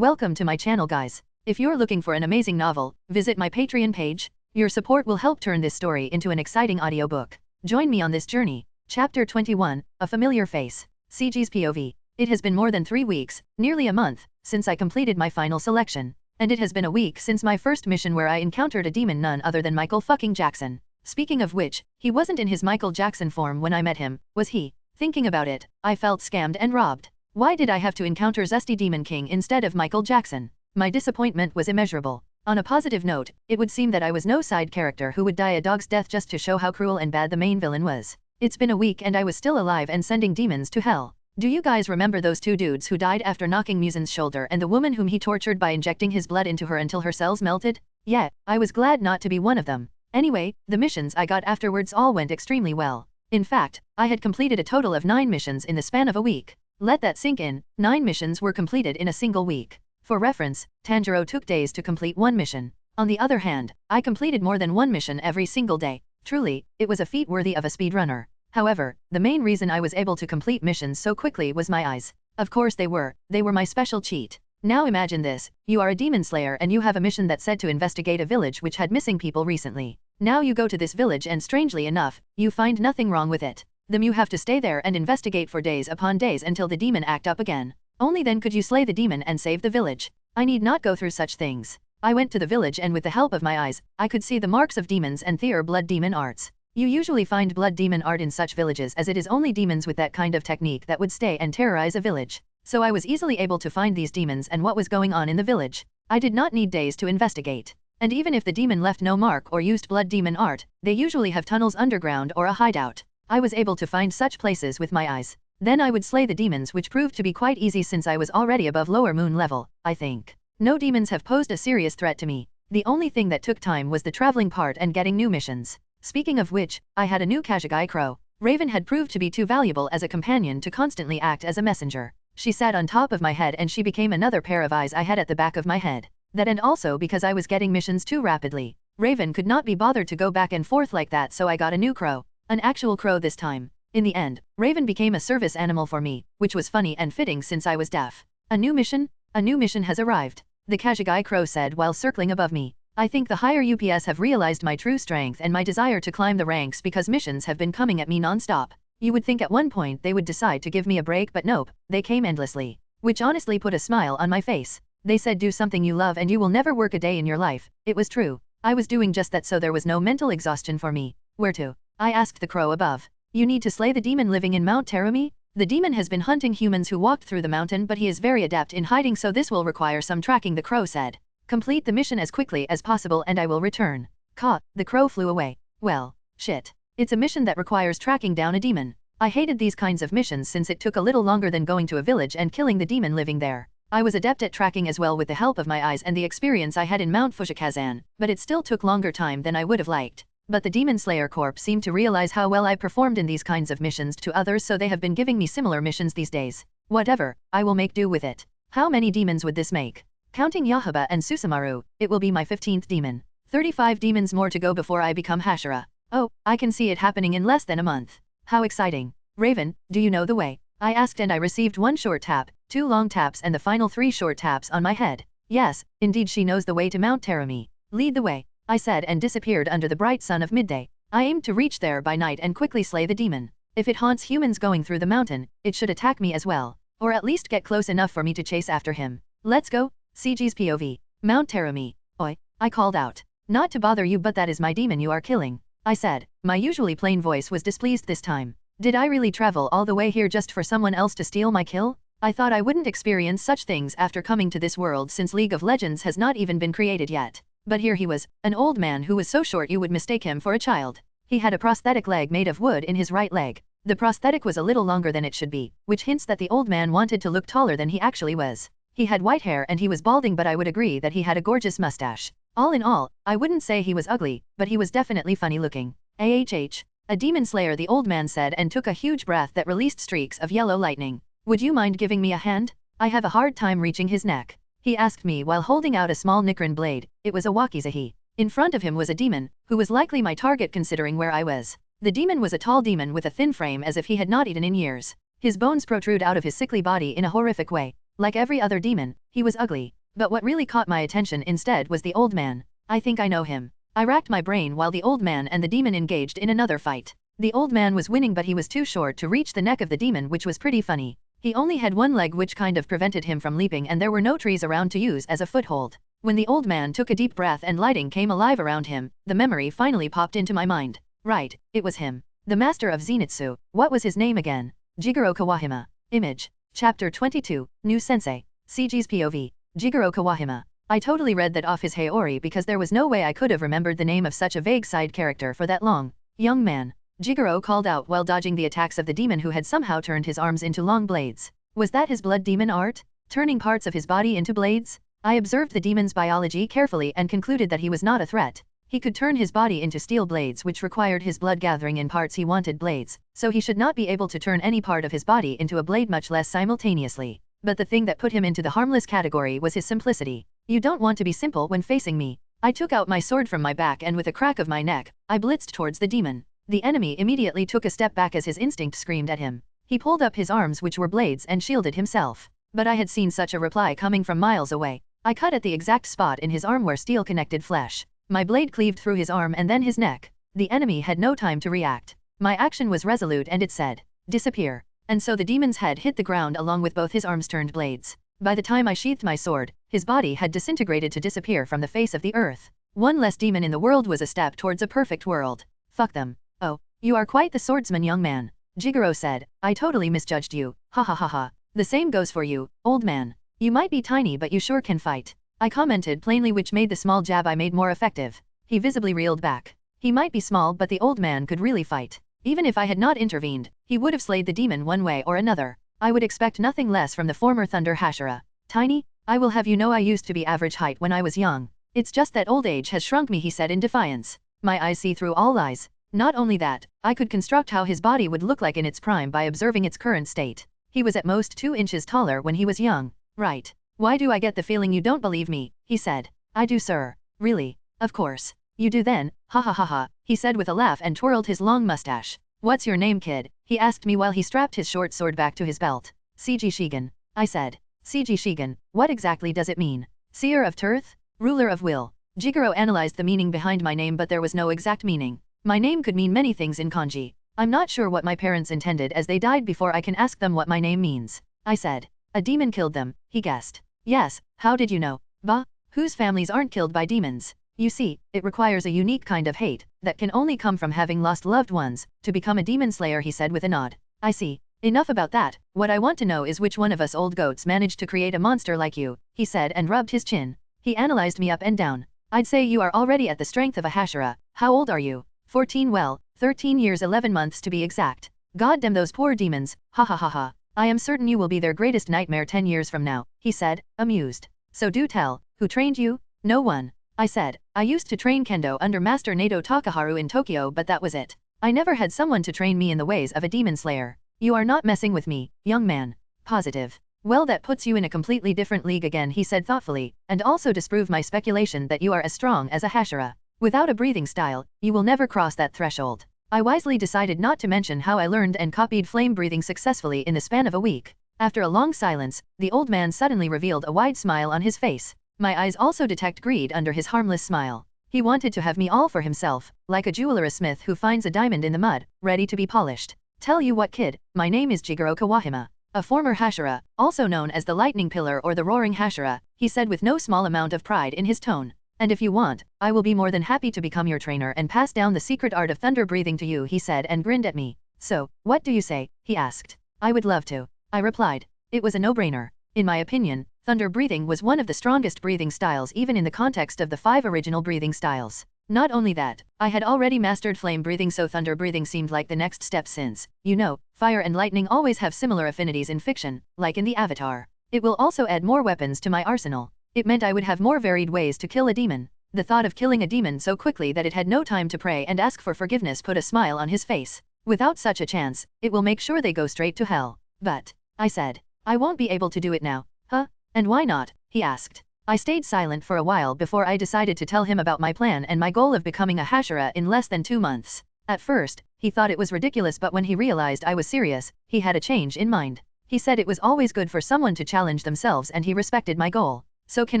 Welcome to my channel, guys. If you're looking for an amazing novel, visit my Patreon page. Your support will help turn this story into an exciting audiobook. Join me on this journey. Chapter 21, A Familiar Face. CG's POV. It has been more than 3 weeks, nearly a month, since I completed my final selection. And it has been a week since my first mission where I encountered a demon none other than Michael fucking Jackson. Speaking of which, he wasn't in his Michael Jackson form when I met him, was he? Thinking about it, I felt scammed and robbed. Why did I have to encounter Zesty Demon King instead of Michael Jackson? My disappointment was immeasurable. On a positive note, it would seem that I was no side character who would die a dog's death just to show how cruel and bad the main villain was. It's been a week and I was still alive and sending demons to hell. Do you guys remember those 2 dudes who died after knocking Muzin's shoulder and the woman whom he tortured by injecting his blood into her until her cells melted? Yeah, I was glad not to be one of them. Anyway, the missions I got afterwards all went extremely well. In fact, I had completed a total of 9 missions in the span of a week. Let that sink in, 9 missions were completed in a single week. For reference, Tanjiro took days to complete 1 mission. On the other hand, I completed more than 1 mission every single day. Truly, it was a feat worthy of a speedrunner. However, the main reason I was able to complete missions so quickly was my eyes. Of course they were my special cheat. Now imagine this, you are a demon slayer and you have a mission that said to investigate a village which had missing people recently. Now you go to this village and strangely enough, you find nothing wrong with it. Then you have to stay there and investigate for days upon days until the demon act up again. Only then could you slay the demon and save the village. I need not go through such things. I went to the village and with the help of my eyes, I could see the marks of demons and their blood demon arts. You usually find blood demon art in such villages as it is only demons with that kind of technique that would stay and terrorize a village. So I was easily able to find these demons and what was going on in the village. I did not need days to investigate. And even if the demon left no mark or used blood demon art, they usually have tunnels underground or a hideout. I was able to find such places with my eyes. Then I would slay the demons, which proved to be quite easy since I was already above lower moon level, I think. No demons have posed a serious threat to me. The only thing that took time was the traveling part and getting new missions. Speaking of which, I had a new Kashgai crow. Raven had proved to be too valuable as a companion to constantly act as a messenger. She sat on top of my head and she became another pair of eyes I had at the back of my head. That and also because I was getting missions too rapidly. Raven could not be bothered to go back and forth like that, so I got a new crow. An actual crow this time. In the end, Raven became a service animal for me, which was funny and fitting since I was deaf. A new mission? A new mission has arrived, the Kashgai crow said while circling above me. I think the higher UPS have realized my true strength and my desire to climb the ranks because missions have been coming at me non-stop. You would think at one point they would decide to give me a break, but nope, they came endlessly. Which honestly put a smile on my face. They said do something you love and you will never work a day in your life. It was true. I was doing just that, so there was no mental exhaustion for me. Where to? I asked the crow above. You need to slay the demon living in Mount Terumi? The demon has been hunting humans who walked through the mountain, but he is very adept in hiding, so this will require some tracking, the crow said. Complete the mission as quickly as possible and I will return. Caw, the crow flew away. Well, shit. It's a mission that requires tracking down a demon. I hated these kinds of missions since it took a little longer than going to a village and killing the demon living there. I was adept at tracking as well with the help of my eyes and the experience I had in Mount Fushikazan, but it still took longer time than I would have liked. But the Demon Slayer Corp seemed to realize how well I performed in these kinds of missions to others, so they have been giving me similar missions these days. Whatever, I will make do with it. How many demons would this make? Counting Yahaba and Susumaru, it will be my 15th demon. 35 demons more to go before I become Hashira. Oh, I can see it happening in less than a month. How exciting. Raven, do you know the way? I asked and I received 1 short tap, 2 long taps and the final 3 short taps on my head. Yes, indeed she knows the way to Mount Terumi. Lead the way, I said and disappeared under the bright sun of midday. I aimed to reach there by night and quickly slay the demon. If it haunts humans going through the mountain, it should attack me as well. Or at least get close enough for me to chase after him. Let's go. CG's POV. Mount Terumi. Oi, I called out. Not to bother you, but that is my demon you are killing, I said. My usually plain voice was displeased this time. Did I really travel all the way here just for someone else to steal my kill? I thought I wouldn't experience such things after coming to this world since League of Legends has not even been created yet. But here he was, an old man who was so short you would mistake him for a child. He had a prosthetic leg made of wood in his right leg. The prosthetic was a little longer than it should be, which hints that the old man wanted to look taller than he actually was. He had white hair and he was balding, but I would agree that he had a gorgeous mustache. All in all, I wouldn't say he was ugly, but he was definitely funny looking. AHH. A demon slayer, the old man said and took a huge breath that released streaks of yellow lightning. Would you mind giving me a hand? I have a hard time reaching his neck. He asked me while holding out a small Nikrin blade. It was a wakizahi. In front of him was a demon, who was likely my target considering where I was. The demon was a tall demon with a thin frame as if he had not eaten in years. His bones protrude out of his sickly body in a horrific way. Like every other demon, He was ugly. But what really caught my attention instead was the old man. I think I know him. I racked my brain while the old man and the demon engaged in another fight. The old man was winning but he was too short to reach the neck of the demon, which was pretty funny. He only had one leg which kind of prevented him from leaping and there were no trees around to use as a foothold. When the old man took a deep breath and lighting came alive around him, the memory finally popped into my mind. Right, it was him. The master of Zenitsu. What was his name again? Jigoro Kawahima. Image. Chapter 22, New Sensei. CG's POV. Jigoro Kawahima. I totally read that off his Haori because there was no way I could have remembered the name of such a vague side character for that long. Young man. Jigoro called out while dodging the attacks of the demon who had somehow turned his arms into long blades. Was that his blood demon art? Turning parts of his body into blades? I observed the demon's biology carefully and concluded that he was not a threat. He could turn his body into steel blades which required his blood gathering in parts he wanted blades, so he should not be able to turn any part of his body into a blade, much less simultaneously. But the thing that put him into the harmless category was his simplicity. You don't want to be simple when facing me. I took out my sword from my back and with a crack of my neck, I blitzed towards the demon. The enemy immediately took a step back as his instinct screamed at him. He pulled up his arms which were blades and shielded himself. But I had seen such a reply coming from miles away. I cut at the exact spot in his arm where steel connected flesh. My blade cleaved through his arm and then his neck. The enemy had no time to react. My action was resolute and it said, "Disappear." And so the demon's head hit the ground along with both his arms turned blades. By the time I sheathed my sword, his body had disintegrated to disappear from the face of the earth. One less demon in the world was a step towards a perfect world. Fuck them. Oh, you are quite the swordsman, young man. Jigoro said, I totally misjudged you, ha ha ha ha. The same goes for you, old man. You might be tiny but you sure can fight. I commented plainly, which made the small jab I made more effective. He visibly reeled back. He might be small but the old man could really fight. Even if I had not intervened, he would have slayed the demon one way or another. I would expect nothing less from the former Thunder Hashira. Tiny? I will have you know I used to be average height when I was young. It's just that old age has shrunk me, he said in defiance. My eyes see through all lies. Not only that, I could construct how his body would look like in its prime by observing its current state. He was at most 2 inches taller when he was young. Right. Why do I get the feeling you don't believe me? He said. I do, sir. Really? Of course. You do then, ha ha ha ha, he said with a laugh and twirled his long mustache. What's your name, kid? He asked me while he strapped his short sword back to his belt. CG Shigen. I said. CG Shigen, what exactly does it mean? Seer of Turth? Ruler of Will. Jigoro analyzed the meaning behind my name, but there was no exact meaning. My name could mean many things in kanji. I'm not sure what my parents intended as they died before I can ask them what my name means. I said. A demon killed them, he guessed. Yes, how did you know? Bah, whose families aren't killed by demons? You see, it requires a unique kind of hate that can only come from having lost loved ones to become a demon slayer, he said with a nod. I see. Enough about that. What I want to know is which one of us old goats managed to create a monster like you, he said and rubbed his chin. He analyzed me up and down. I'd say you are already at the strength of a Hashira. How old are you? 14, well, 13 years 11 months to be exact. God damn those poor demons, ha ha ha ha. I am certain you will be their greatest nightmare 10 years from now, he said, amused. So do tell, who trained you? No one. I said, I used to train kendo under Master Nato Takaharu in Tokyo, but that was it. I never had someone to train me in the ways of a demon slayer. You are not messing with me, young man. Positive. Well, that puts you in a completely different league again, he said thoughtfully, and also disprove my speculation that you are as strong as a Hashira. Without a breathing style, you will never cross that threshold. I wisely decided not to mention how I learned and copied flame breathing successfully in the span of a week. After a long silence, the old man suddenly revealed a wide smile on his face. My eyes also detect greed under his harmless smile. He wanted to have me all for himself, like a jeweler, a smith who finds a diamond in the mud, ready to be polished. Tell you what, kid, my name is Jigoro Kawahima. A former Hashira, also known as the Lightning Pillar or the Roaring Hashira, he said with no small amount of pride in his tone. And if you want, I will be more than happy to become your trainer and pass down the secret art of thunder breathing to you, he said and grinned at me. So, what do you say? He asked. I would love to. I replied. It was a no-brainer. In my opinion, thunder breathing was one of the strongest breathing styles even in the context of the 5 original breathing styles. Not only that, I had already mastered flame breathing, so thunder breathing seemed like the next step since, you know, fire and lightning always have similar affinities in fiction, like in the Avatar. It will also add more weapons to my arsenal. It meant I would have more varied ways to kill a demon. The thought of killing a demon so quickly that it had no time to pray and ask for forgiveness put a smile on his face. Without such a chance, it will make sure they go straight to hell. But, I said, I won't be able to do it now. Huh? And why not? He asked. I stayed silent for a while before I decided to tell him about my plan and my goal of becoming a Hashira in less than 2 months. At first, he thought it was ridiculous, but when he realized I was serious, he had a change in mind. He said it was always good for someone to challenge themselves and he respected my goal. So can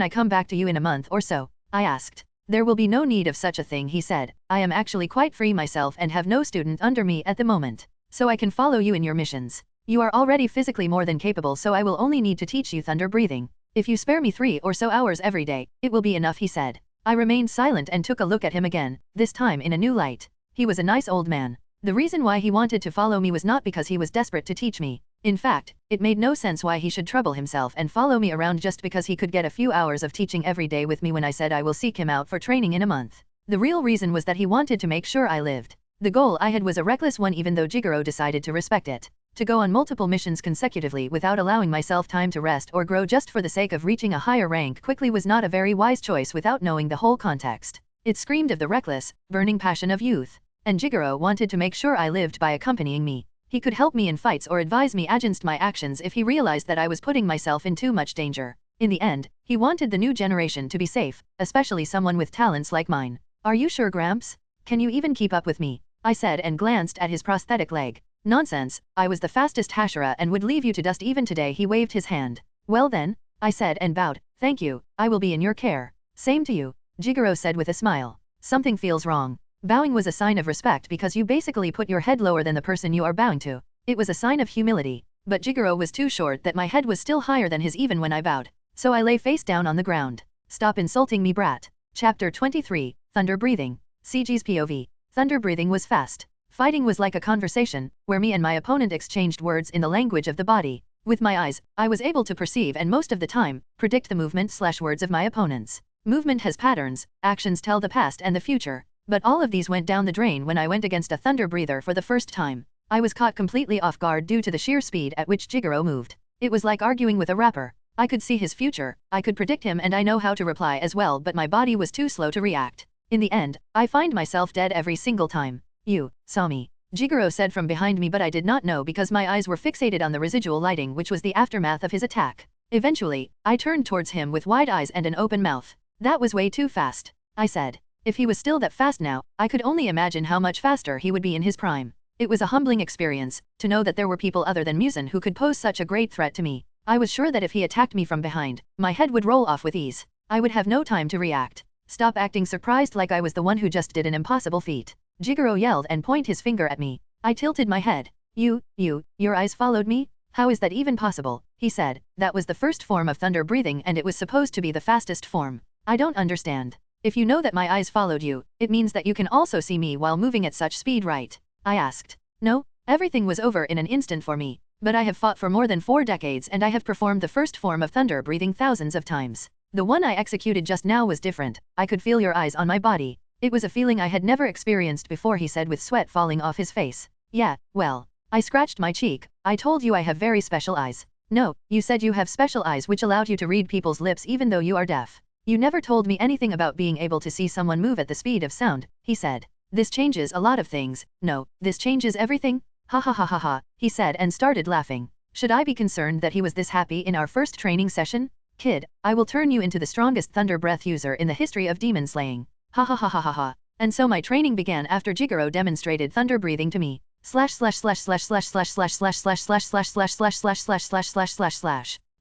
I come back to you in a month or so? I asked. There will be no need of such a thing, he said. I am actually quite free myself and have no student under me at the moment. So I can follow you in your missions. You are already physically more than capable, so I will only need to teach you thunder breathing. If you spare me 3 or so hours every day, it will be enough, he said. I remained silent and took a look at him again, this time in a new light. He was a nice old man. The reason why he wanted to follow me was not because he was desperate to teach me. In fact, it made no sense why he should trouble himself and follow me around just because he could get a few hours of teaching every day with me when I said I will seek him out for training in a month. The real reason was that he wanted to make sure I lived. The goal I had was a reckless one, even though Jigoro decided to respect it. To go on multiple missions consecutively without allowing myself time to rest or grow just for the sake of reaching a higher rank quickly was not a very wise choice without knowing the whole context. It screamed of the reckless, burning passion of youth. And Jigoro wanted to make sure I lived by accompanying me. He could help me in fights or advise me against my actions if he realized that I was putting myself in too much danger. In the end, he wanted the new generation to be safe, especially someone with talents like mine. Are you sure, Gramps? Can you even keep up with me? I said and glanced at his prosthetic leg. Nonsense, I was the fastest Hashira and would leave you to dust even today, he waved his hand. Well then, I said and bowed. Thank you, I will be in your care. Same to you, Jigoro said with a smile. Something feels wrong. Bowing was a sign of respect because you basically put your head lower than the person you are bowing to. It was a sign of humility. But Jigoro was too short that my head was still higher than his even when I bowed. So I lay face down on the ground. Stop insulting me, brat. Chapter 23, Thunder Breathing. CG's POV. Thunder breathing was fast. Fighting was like a conversation, where me and my opponent exchanged words in the language of the body. With my eyes, I was able to perceive and most of the time, predict the movement/words of my opponents. Movement has patterns, actions tell the past and the future. But all of these went down the drain when I went against a thunder breather for the first time. I was caught completely off guard due to the sheer speed at which Jigoro moved. It was like arguing with a rapper. I could see his future, I could predict him and I know how to reply as well, but my body was too slow to react. In the end, I find myself dead every single time. You saw me, Jigoro said from behind me, but I did not know because my eyes were fixated on the residual lighting, which was the aftermath of his attack. Eventually, I turned towards him with wide eyes and an open mouth. That was way too fast, I said. If he was still that fast now, I could only imagine how much faster he would be in his prime. It was a humbling experience, to know that there were people other than Musen who could pose such a great threat to me. I was sure that if he attacked me from behind, my head would roll off with ease. I would have no time to react. Stop acting surprised like I was the one who just did an impossible feat, Jigoro yelled and pointed his finger at me. I tilted my head. Your eyes followed me? How is that even possible? He said. That was the first form of thunder breathing and it was supposed to be the fastest form. I don't understand. If you know that my eyes followed you, it means that you can also see me while moving at such speed, right? I asked. No, everything was over in an instant for me. But I have fought for more than 4 decades and I have performed the first form of thunder breathing thousands of times. The one I executed just now was different. I could feel your eyes on my body. It was a feeling I had never experienced before, he said with sweat falling off his face. Yeah, well. I scratched my cheek. I told you I have very special eyes. No, you said you have special eyes which allowed you to read people's lips even though you are deaf. You never told me anything about being able to see someone move at the speed of sound, he said. This changes a lot of things. No, this changes everything? Ha ha ha ha ha, he said and started laughing. Should I be concerned that he was this happy in our first training session? Kid, I will turn you into the strongest thunder breath user in the history of demon slaying. Ha ha ha ha ha ha. And so my training began after Jigoro demonstrated thunder breathing to me. //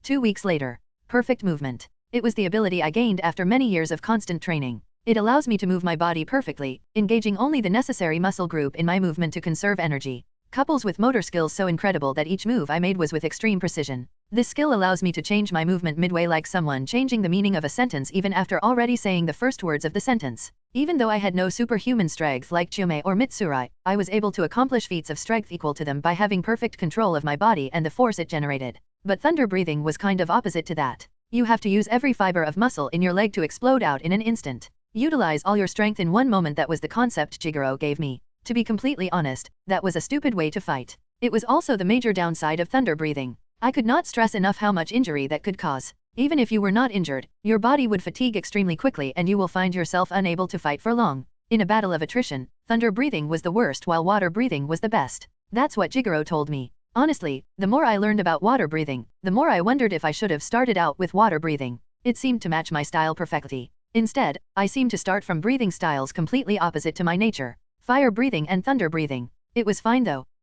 2 weeks later. Perfect movement. It was the ability I gained after many years of constant training. It allows me to move my body perfectly, engaging only the necessary muscle group in my movement to conserve energy. Couples with motor skills so incredible that each move I made was with extreme precision. This skill allows me to change my movement midway like someone changing the meaning of a sentence even after already saying the first words of the sentence. Even though I had no superhuman strength like Chiome or Mitsurai, I was able to accomplish feats of strength equal to them by having perfect control of my body and the force it generated. But thunder breathing was kind of opposite to that. You have to use every fiber of muscle in your leg to explode out in an instant. Utilize all your strength in one moment. That was the concept Jigoro gave me. To be completely honest, that was a stupid way to fight. It was also the major downside of thunder breathing. I could not stress enough how much injury that could cause. Even if you were not injured, your body would fatigue extremely quickly and you will find yourself unable to fight for long. In a battle of attrition, thunder breathing was the worst while water breathing was the best. That's what Jigoro told me. Honestly, the more I learned about water breathing, the more I wondered if I should have started out with water breathing. It seemed to match my style perfectly. Instead, I seemed to start from breathing styles completely opposite to my nature. Fire breathing and thunder breathing. It was fine though.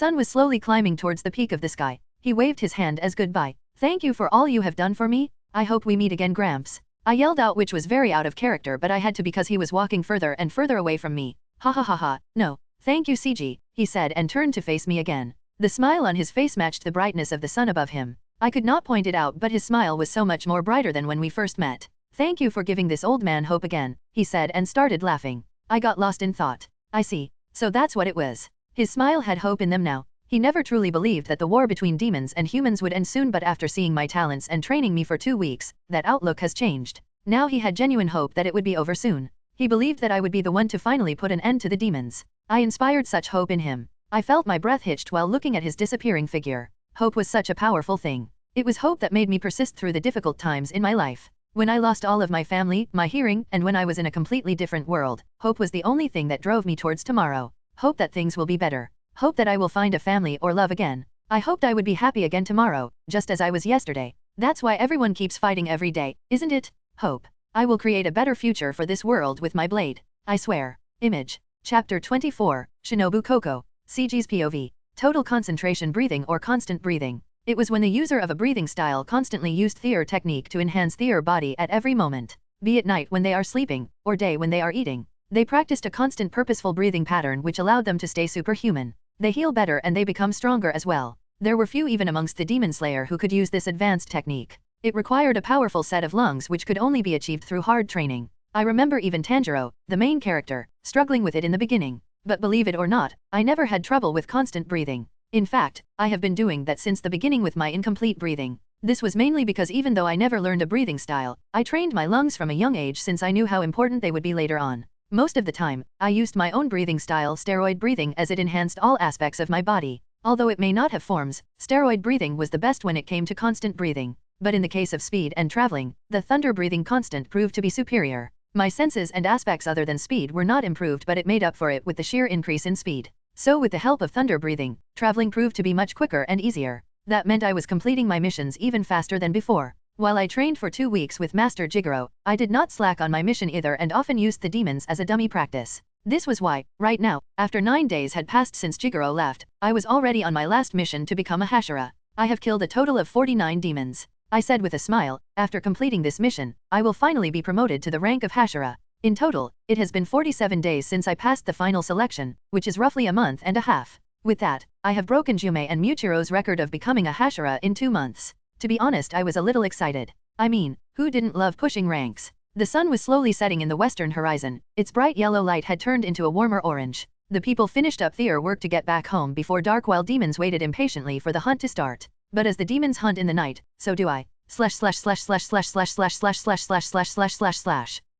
sun was slowly climbing towards the peak of the sky. He waved his hand as goodbye. Thank you for all you have done for me. I hope we meet again, Gramps. I yelled out, which was very out of character, but I had to because he was walking further and further away from me. Ha ha ha ha, no. Thank you, CG, he said and turned to face me again. The smile on his face matched the brightness of the sun above him. I could not point it out, but his smile was so much more brighter than when we first met. Thank you for giving this old man hope again, he said and started laughing. I got lost in thought. I see. So that's what it was. His smile had hope in them now. He never truly believed that the war between demons and humans would end soon, but after seeing my talents and training me for 2 weeks, that outlook has changed. Now he had genuine hope that it would be over soon. He believed that I would be the one to finally put an end to the demons. I inspired such hope in him. I felt my breath hitched while looking at his disappearing figure. Hope was such a powerful thing. It was hope that made me persist through the difficult times in my life. When I lost all of my family, my hearing, and when I was in a completely different world, hope was the only thing that drove me towards tomorrow. Hope that things will be better. Hope that I will find a family or love again. I hoped I would be happy again tomorrow, just as I was yesterday. That's why everyone keeps fighting every day, isn't it? Hope. I will create a better future for this world with my blade. I swear. Image. Chapter 24, Shinobu Koko. CG's POV. Total concentration breathing or constant breathing. It was when the user of a breathing style constantly used their technique to enhance their body at every moment, be it night when they are sleeping, or day when they are eating. They practiced a constant purposeful breathing pattern which allowed them to stay superhuman. They heal better and they become stronger as well. There were few even amongst the demon slayer who could use this advanced technique. It required a powerful set of lungs which could only be achieved through hard training. I remember even Tanjiro, the main character, struggling with it in the beginning. But believe it or not, I never had trouble with constant breathing. In fact, I have been doing that since the beginning with my incomplete breathing. This was mainly because even though I never learned a breathing style, I trained my lungs from a young age since I knew how important they would be later on. Most of the time, I used my own breathing style, steroid breathing, as it enhanced all aspects of my body. Although it may not have forms, steroid breathing was the best when it came to constant breathing. But in the case of speed and traveling, the thunder breathing constant proved to be superior. My senses and aspects other than speed were not improved, but it made up for it with the sheer increase in speed. So with the help of thunder breathing, traveling proved to be much quicker and easier. That meant I was completing my missions even faster than before. While I trained for 2 weeks with Master Jigoro, I did not slack on my mission either and often used the demons as a dummy practice. This was why, right now, after 9 days had passed since Jigoro left, I was already on my last mission to become a Hashira. I have killed a total of 49 demons. I said with a smile, after completing this mission, I will finally be promoted to the rank of Hashira. In total, it has been 47 days since I passed the final selection, which is roughly a month and a half. With that, I have broken Jume and Muchiro's record of becoming a Hashira in 2 months. To be honest, I was a little excited. I mean, who didn't love pushing ranks? The sun was slowly setting in the western horizon. Its bright yellow light had turned into a warmer orange. The people finished up their work to get back home before dark while demons waited impatiently for the hunt to start. But as the demons hunt in the night, so do I.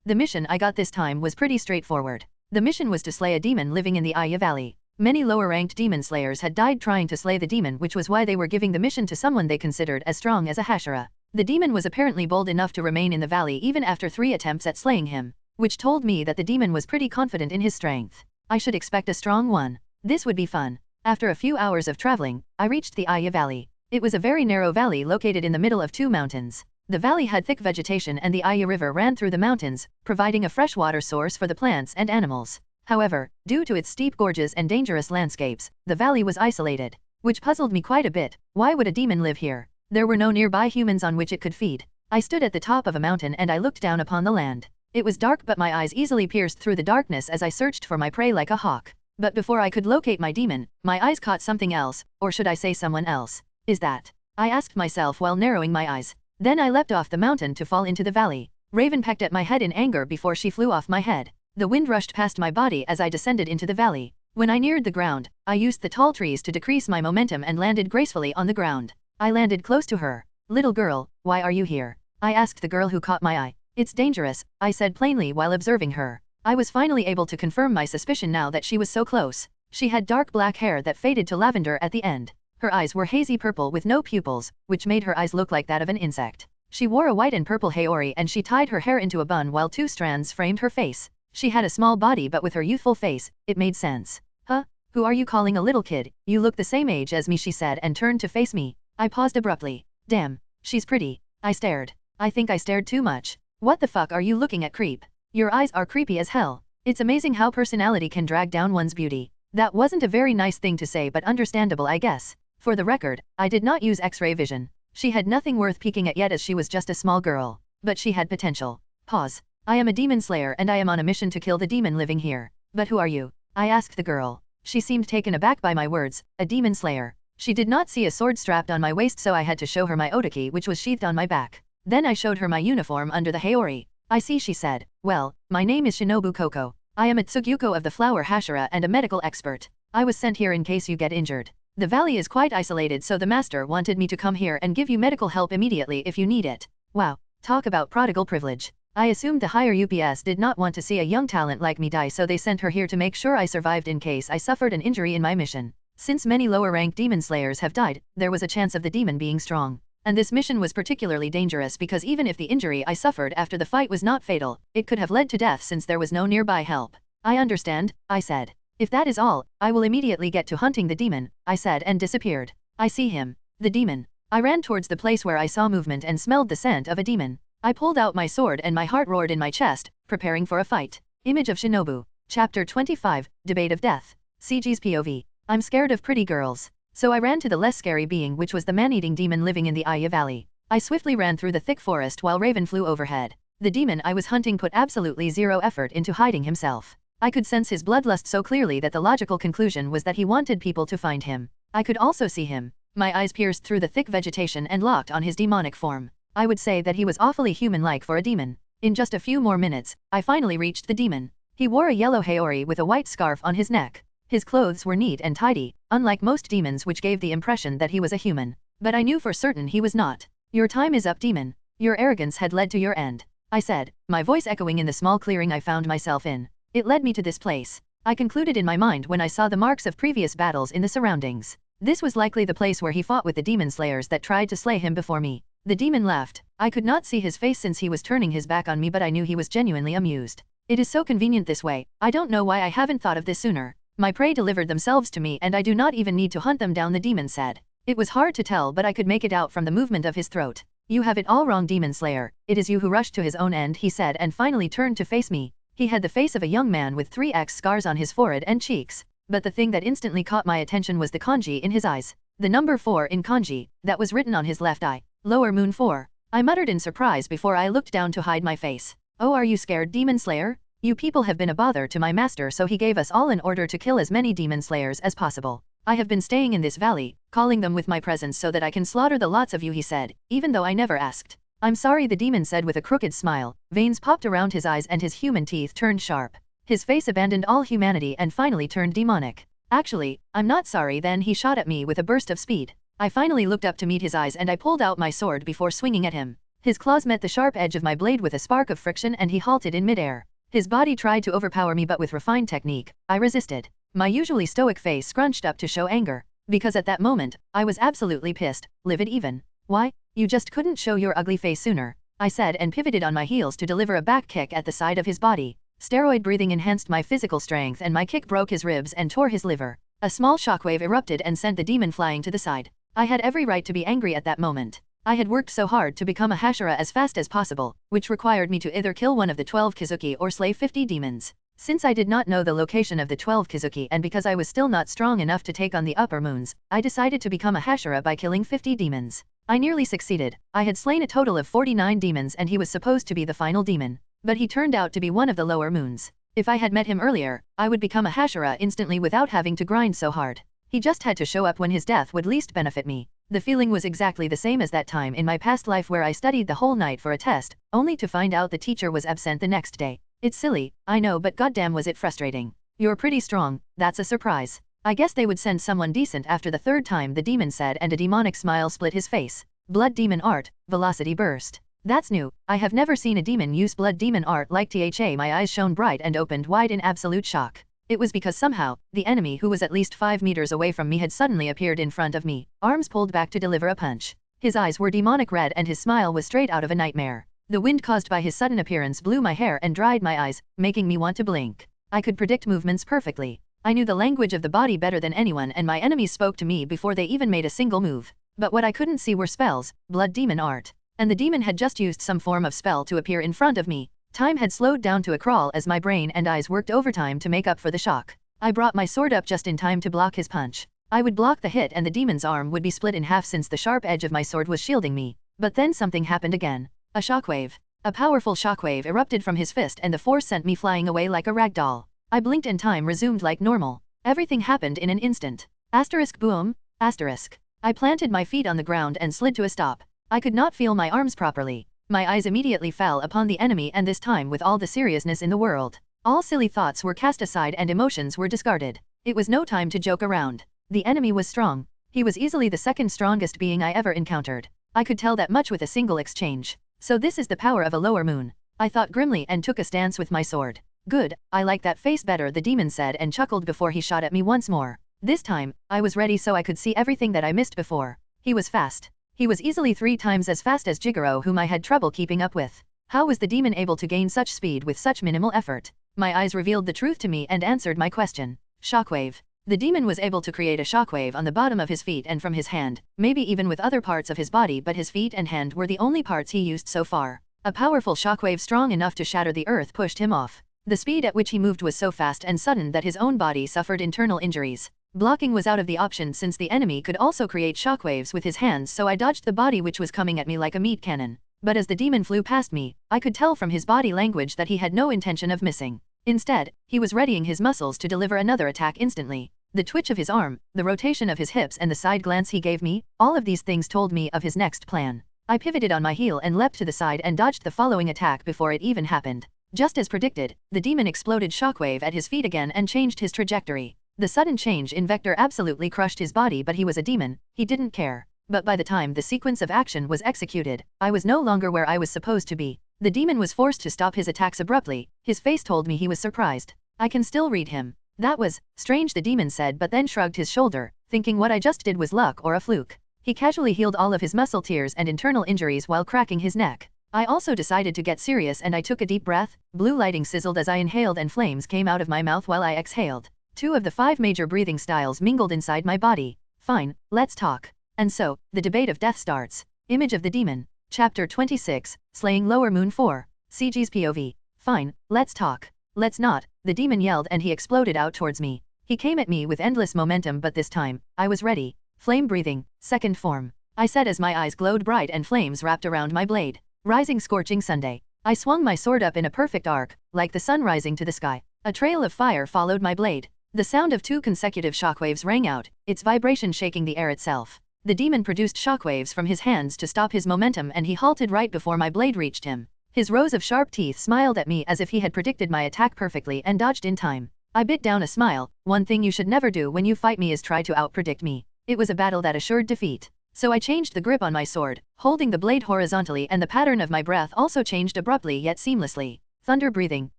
The mission I got this time was pretty straightforward. The mission was to slay a demon living in the Aya Valley. Many lower-ranked demon slayers had died trying to slay the demon, which was why they were giving the mission to someone they considered as strong as a Hashira. The demon was apparently bold enough to remain in the valley even after 3 attempts at slaying him, which told me that the demon was pretty confident in his strength. I should expect a strong one. This would be fun. After a few hours of traveling, I reached the Aya Valley. It was a very narrow valley located in the middle of 2 mountains. The valley had thick vegetation and the Aya River ran through the mountains, providing a freshwater source for the plants and animals. However, due to its steep gorges and dangerous landscapes, the valley was isolated, which puzzled me quite a bit. Why would a demon live here? There were no nearby humans on which it could feed. I stood at the top of a mountain and I looked down upon the land. It was dark, but my eyes easily pierced through the darkness as I searched for my prey like a hawk. But before I could locate my demon, my eyes caught something else, or should I say someone else? Is that? I asked myself while narrowing my eyes. Then I leapt off the mountain to fall into the valley. Raven pecked at my head in anger before she flew off my head. The wind rushed past my body as I descended into the valley. When I neared the ground, I used the tall trees to decrease my momentum and landed gracefully on the ground. I landed close to her. Little girl, why are you here? I asked the girl who caught my eye. It's dangerous, I said plainly while observing her. I was finally able to confirm my suspicion now that she was so close. She had dark black hair that faded to lavender at the end. Her eyes were hazy purple with no pupils, which made her eyes look like that of an insect. She wore a white and purple haori and she tied her hair into a bun while 2 strands framed her face. She had a small body, but with her youthful face, it made sense. Huh? Who are you calling a little kid? You look the same age as me, she said and turned to face me. I paused abruptly. Damn, she's pretty. I stared. I think I stared too much. What the fuck are you looking at, creep? Your eyes are creepy as hell. It's amazing how personality can drag down one's beauty. That wasn't a very nice thing to say, but understandable, I guess. For the record, I did not use X-ray vision. She had nothing worth peeking at yet as she was just a small girl. But she had potential. Pause. I am a demon slayer and I am on a mission to kill the demon living here. But who are you? I asked the girl. She seemed taken aback by my words. A demon slayer. She did not see a sword strapped on my waist, so I had to show her my otaki, which was sheathed on my back. Then I showed her my uniform under the haori. I see, she said. Well, my name is Shinobu Koko. I am a Tsugyuko of the Flower Hashira and a medical expert. I was sent here in case you get injured. The valley is quite isolated, so the master wanted me to come here and give you medical help immediately if you need it. Wow, talk about prodigal privilege. I assumed the higher UPS did not want to see a young talent like me die, so they sent her here to make sure I survived in case I suffered an injury in my mission. Since many lower-ranked demon slayers have died, there was a chance of the demon being strong. And this mission was particularly dangerous because even if the injury I suffered after the fight was not fatal, it could have led to death since there was no nearby help. I understand, I said. If that is all, I will immediately get to hunting the demon, I said and disappeared. I see him. The demon. I ran towards the place where I saw movement and smelled the scent of a demon. I pulled out my sword and my heart roared in my chest, preparing for a fight. Image of Shinobu. Chapter 25, Debate of Death. CG's POV. I'm scared of pretty girls. So I ran to the less scary being, which was the man-eating demon living in the Aya Valley. I swiftly ran through the thick forest while Raven flew overhead. The demon I was hunting put absolutely zero effort into hiding himself. I could sense his bloodlust so clearly that the logical conclusion was that he wanted people to find him. I could also see him. My eyes pierced through the thick vegetation and locked on his demonic form. I would say that he was awfully human-like for a demon. In just a few more minutes, I finally reached the demon. He wore a yellow haori with a white scarf on his neck. His clothes were neat and tidy, unlike most demons, which gave the impression that he was a human. But I knew for certain he was not. "Your time is up, demon. Your arrogance had led to your end," I said, my voice echoing in the small clearing I found myself in. "It led me to this place," I concluded in my mind when I saw the marks of previous battles in the surroundings. This was likely the place where he fought with the demon slayers that tried to slay him before me. The demon laughed. I could not see his face since he was turning his back on me, but I knew he was genuinely amused. "It is so convenient this way. I don't know why I haven't thought of this sooner. My prey delivered themselves to me and I do not even need to hunt them down," the demon said. It was hard to tell, but I could make it out from the movement of his throat. "You have it all wrong, demon slayer. It is you who rushed to his own end," he said, and finally turned to face me. He had the face of a young man with 3x scars on his forehead and cheeks. But the thing that instantly caught my attention was the kanji in his eyes. The number 4 in kanji, that was written on his left eye. Lower Moon 4. I muttered in surprise before I looked down to hide my face. "Oh, are you scared, demon slayer? You people have been a bother to my master, so he gave us all an order to kill as many demon slayers as possible. I have been staying in this valley, calling them with my presence so that I can slaughter the lots of you," he said, even though I never asked. "I'm sorry," the demon said with a crooked smile. Veins popped around his eyes and his human teeth turned sharp. His face abandoned all humanity and finally turned demonic. "Actually, I'm not sorry." Then he shot at me with a burst of speed. I finally looked up to meet his eyes and I pulled out my sword before swinging at him. His claws met the sharp edge of my blade with a spark of friction and he halted in midair. His body tried to overpower me, but with refined technique, I resisted. My usually stoic face scrunched up to show anger. Because at that moment, I was absolutely pissed, livid even. "Why, you just couldn't show your ugly face sooner," I said and pivoted on my heels to deliver a back kick at the side of his body. Steroid breathing enhanced my physical strength and my kick broke his ribs and tore his liver. A small shockwave erupted and sent the demon flying to the side. I had every right to be angry at that moment. I had worked so hard to become a Hashira as fast as possible, which required me to either kill one of the 12 Kizuki or slay 50 demons. Since I did not know the location of the 12 Kizuki and because I was still not strong enough to take on the upper moons, I decided to become a Hashira by killing 50 demons. I nearly succeeded. I had slain a total of 49 demons and he was supposed to be the final demon. But he turned out to be one of the lower moons. If I had met him earlier, I would become a Hashira instantly without having to grind so hard. He just had to show up when his death would least benefit me. The feeling was exactly the same as that time in my past life where I studied the whole night for a test, only to find out the teacher was absent the next day. It's silly, I know, but goddamn was it frustrating. "You're pretty strong, that's a surprise. I guess they would send someone decent after the third time," the demon said, and a demonic smile split his face. "Blood demon art, velocity burst. That's new. I have never seen a demon use blood demon art like THA." My eyes shone bright and opened wide in absolute shock. It was because somehow, the enemy who was at least 5 meters away from me had suddenly appeared in front of me, arms pulled back to deliver a punch. His eyes were demonic red and his smile was straight out of a nightmare. The wind caused by his sudden appearance blew my hair and dried my eyes, making me want to blink. I could predict movements perfectly. I knew the language of the body better than anyone and my enemies spoke to me before they even made a single move. But what I couldn't see were spells, blood demon art. And the demon had just used some form of spell to appear in front of me. Time had slowed down to a crawl as my brain and eyes worked overtime to make up for the shock. I brought my sword up just in time to block his punch. I would block the hit and the demon's arm would be split in half since the sharp edge of my sword was shielding me. But then something happened again. A shockwave. A powerful shockwave erupted from his fist and the force sent me flying away like a rag doll. I blinked and time resumed like normal. Everything happened in an instant. Asterisk boom, asterisk. I planted my feet on the ground and slid to a stop. I could not feel my arms properly. My eyes immediately fell upon the enemy, and this time with all the seriousness in the world. All silly thoughts were cast aside and emotions were discarded. It was no time to joke around. The enemy was strong. He was easily the second strongest being I ever encountered. I could tell that much with a single exchange. So this is the power of a lower moon. I thought grimly and took a stance with my sword. "Good, I like that face better," the demon said and chuckled before he shot at me once more. This time, I was ready so I could see everything that I missed before. He was fast. He was easily 3 times as fast as Jigoro, whom I had trouble keeping up with. How was the demon able to gain such speed with such minimal effort? My eyes revealed the truth to me and answered my question. Shockwave. The demon was able to create a shockwave on the bottom of his feet and from his hand, maybe even with other parts of his body, but his feet and hand were the only parts he used so far. A powerful shockwave strong enough to shatter the earth pushed him off. The speed at which he moved was so fast and sudden that his own body suffered internal injuries. Blocking was out of the option since the enemy could also create shockwaves with his hands, so I dodged the body which was coming at me like a meat cannon. But as the demon flew past me, I could tell from his body language that he had no intention of missing. Instead, he was readying his muscles to deliver another attack instantly. The twitch of his arm, the rotation of his hips and the side glance he gave me, all of these things told me of his next plan. I pivoted on my heel and leapt to the side and dodged the following attack before it even happened. Just as predicted, the demon exploded shockwave at his feet again and changed his trajectory. The sudden change in vector absolutely crushed his body, but he was a demon, he didn't care. But by the time the sequence of action was executed, I was no longer where I was supposed to be. The demon was forced to stop his attacks abruptly. His face told me he was surprised. I can still read him. That was strange, the demon said, but then shrugged his shoulder, thinking what I just did was luck or a fluke. He casually healed all of his muscle tears and internal injuries while cracking his neck. I also decided to get serious and I took a deep breath. Blue lighting sizzled as I inhaled and flames came out of my mouth while I exhaled. 2 of the 5 major breathing styles mingled inside my body. Fine, let's talk. And so, the debate of death starts. Image of the demon. Chapter 26, Slaying Lower Moon 4. CG's POV. Fine, let's talk. Let's not, the demon yelled and he exploded out towards me. He came at me with endless momentum, but this time, I was ready. Flame breathing, second form. I said as my eyes glowed bright and flames wrapped around my blade. Rising scorching Sunday. I swung my sword up in a perfect arc, like the sun rising to the sky. A trail of fire followed my blade. The sound of 2 consecutive shockwaves rang out, its vibration shaking the air itself. The demon produced shockwaves from his hands to stop his momentum and he halted right before my blade reached him. His rows of sharp teeth smiled at me as if he had predicted my attack perfectly and dodged in time. I bit down a smile. One thing you should never do when you fight me is try to outpredict me. It was a battle that assured defeat. So I changed the grip on my sword, holding the blade horizontally, and the pattern of my breath also changed abruptly yet seamlessly. Thunder breathing,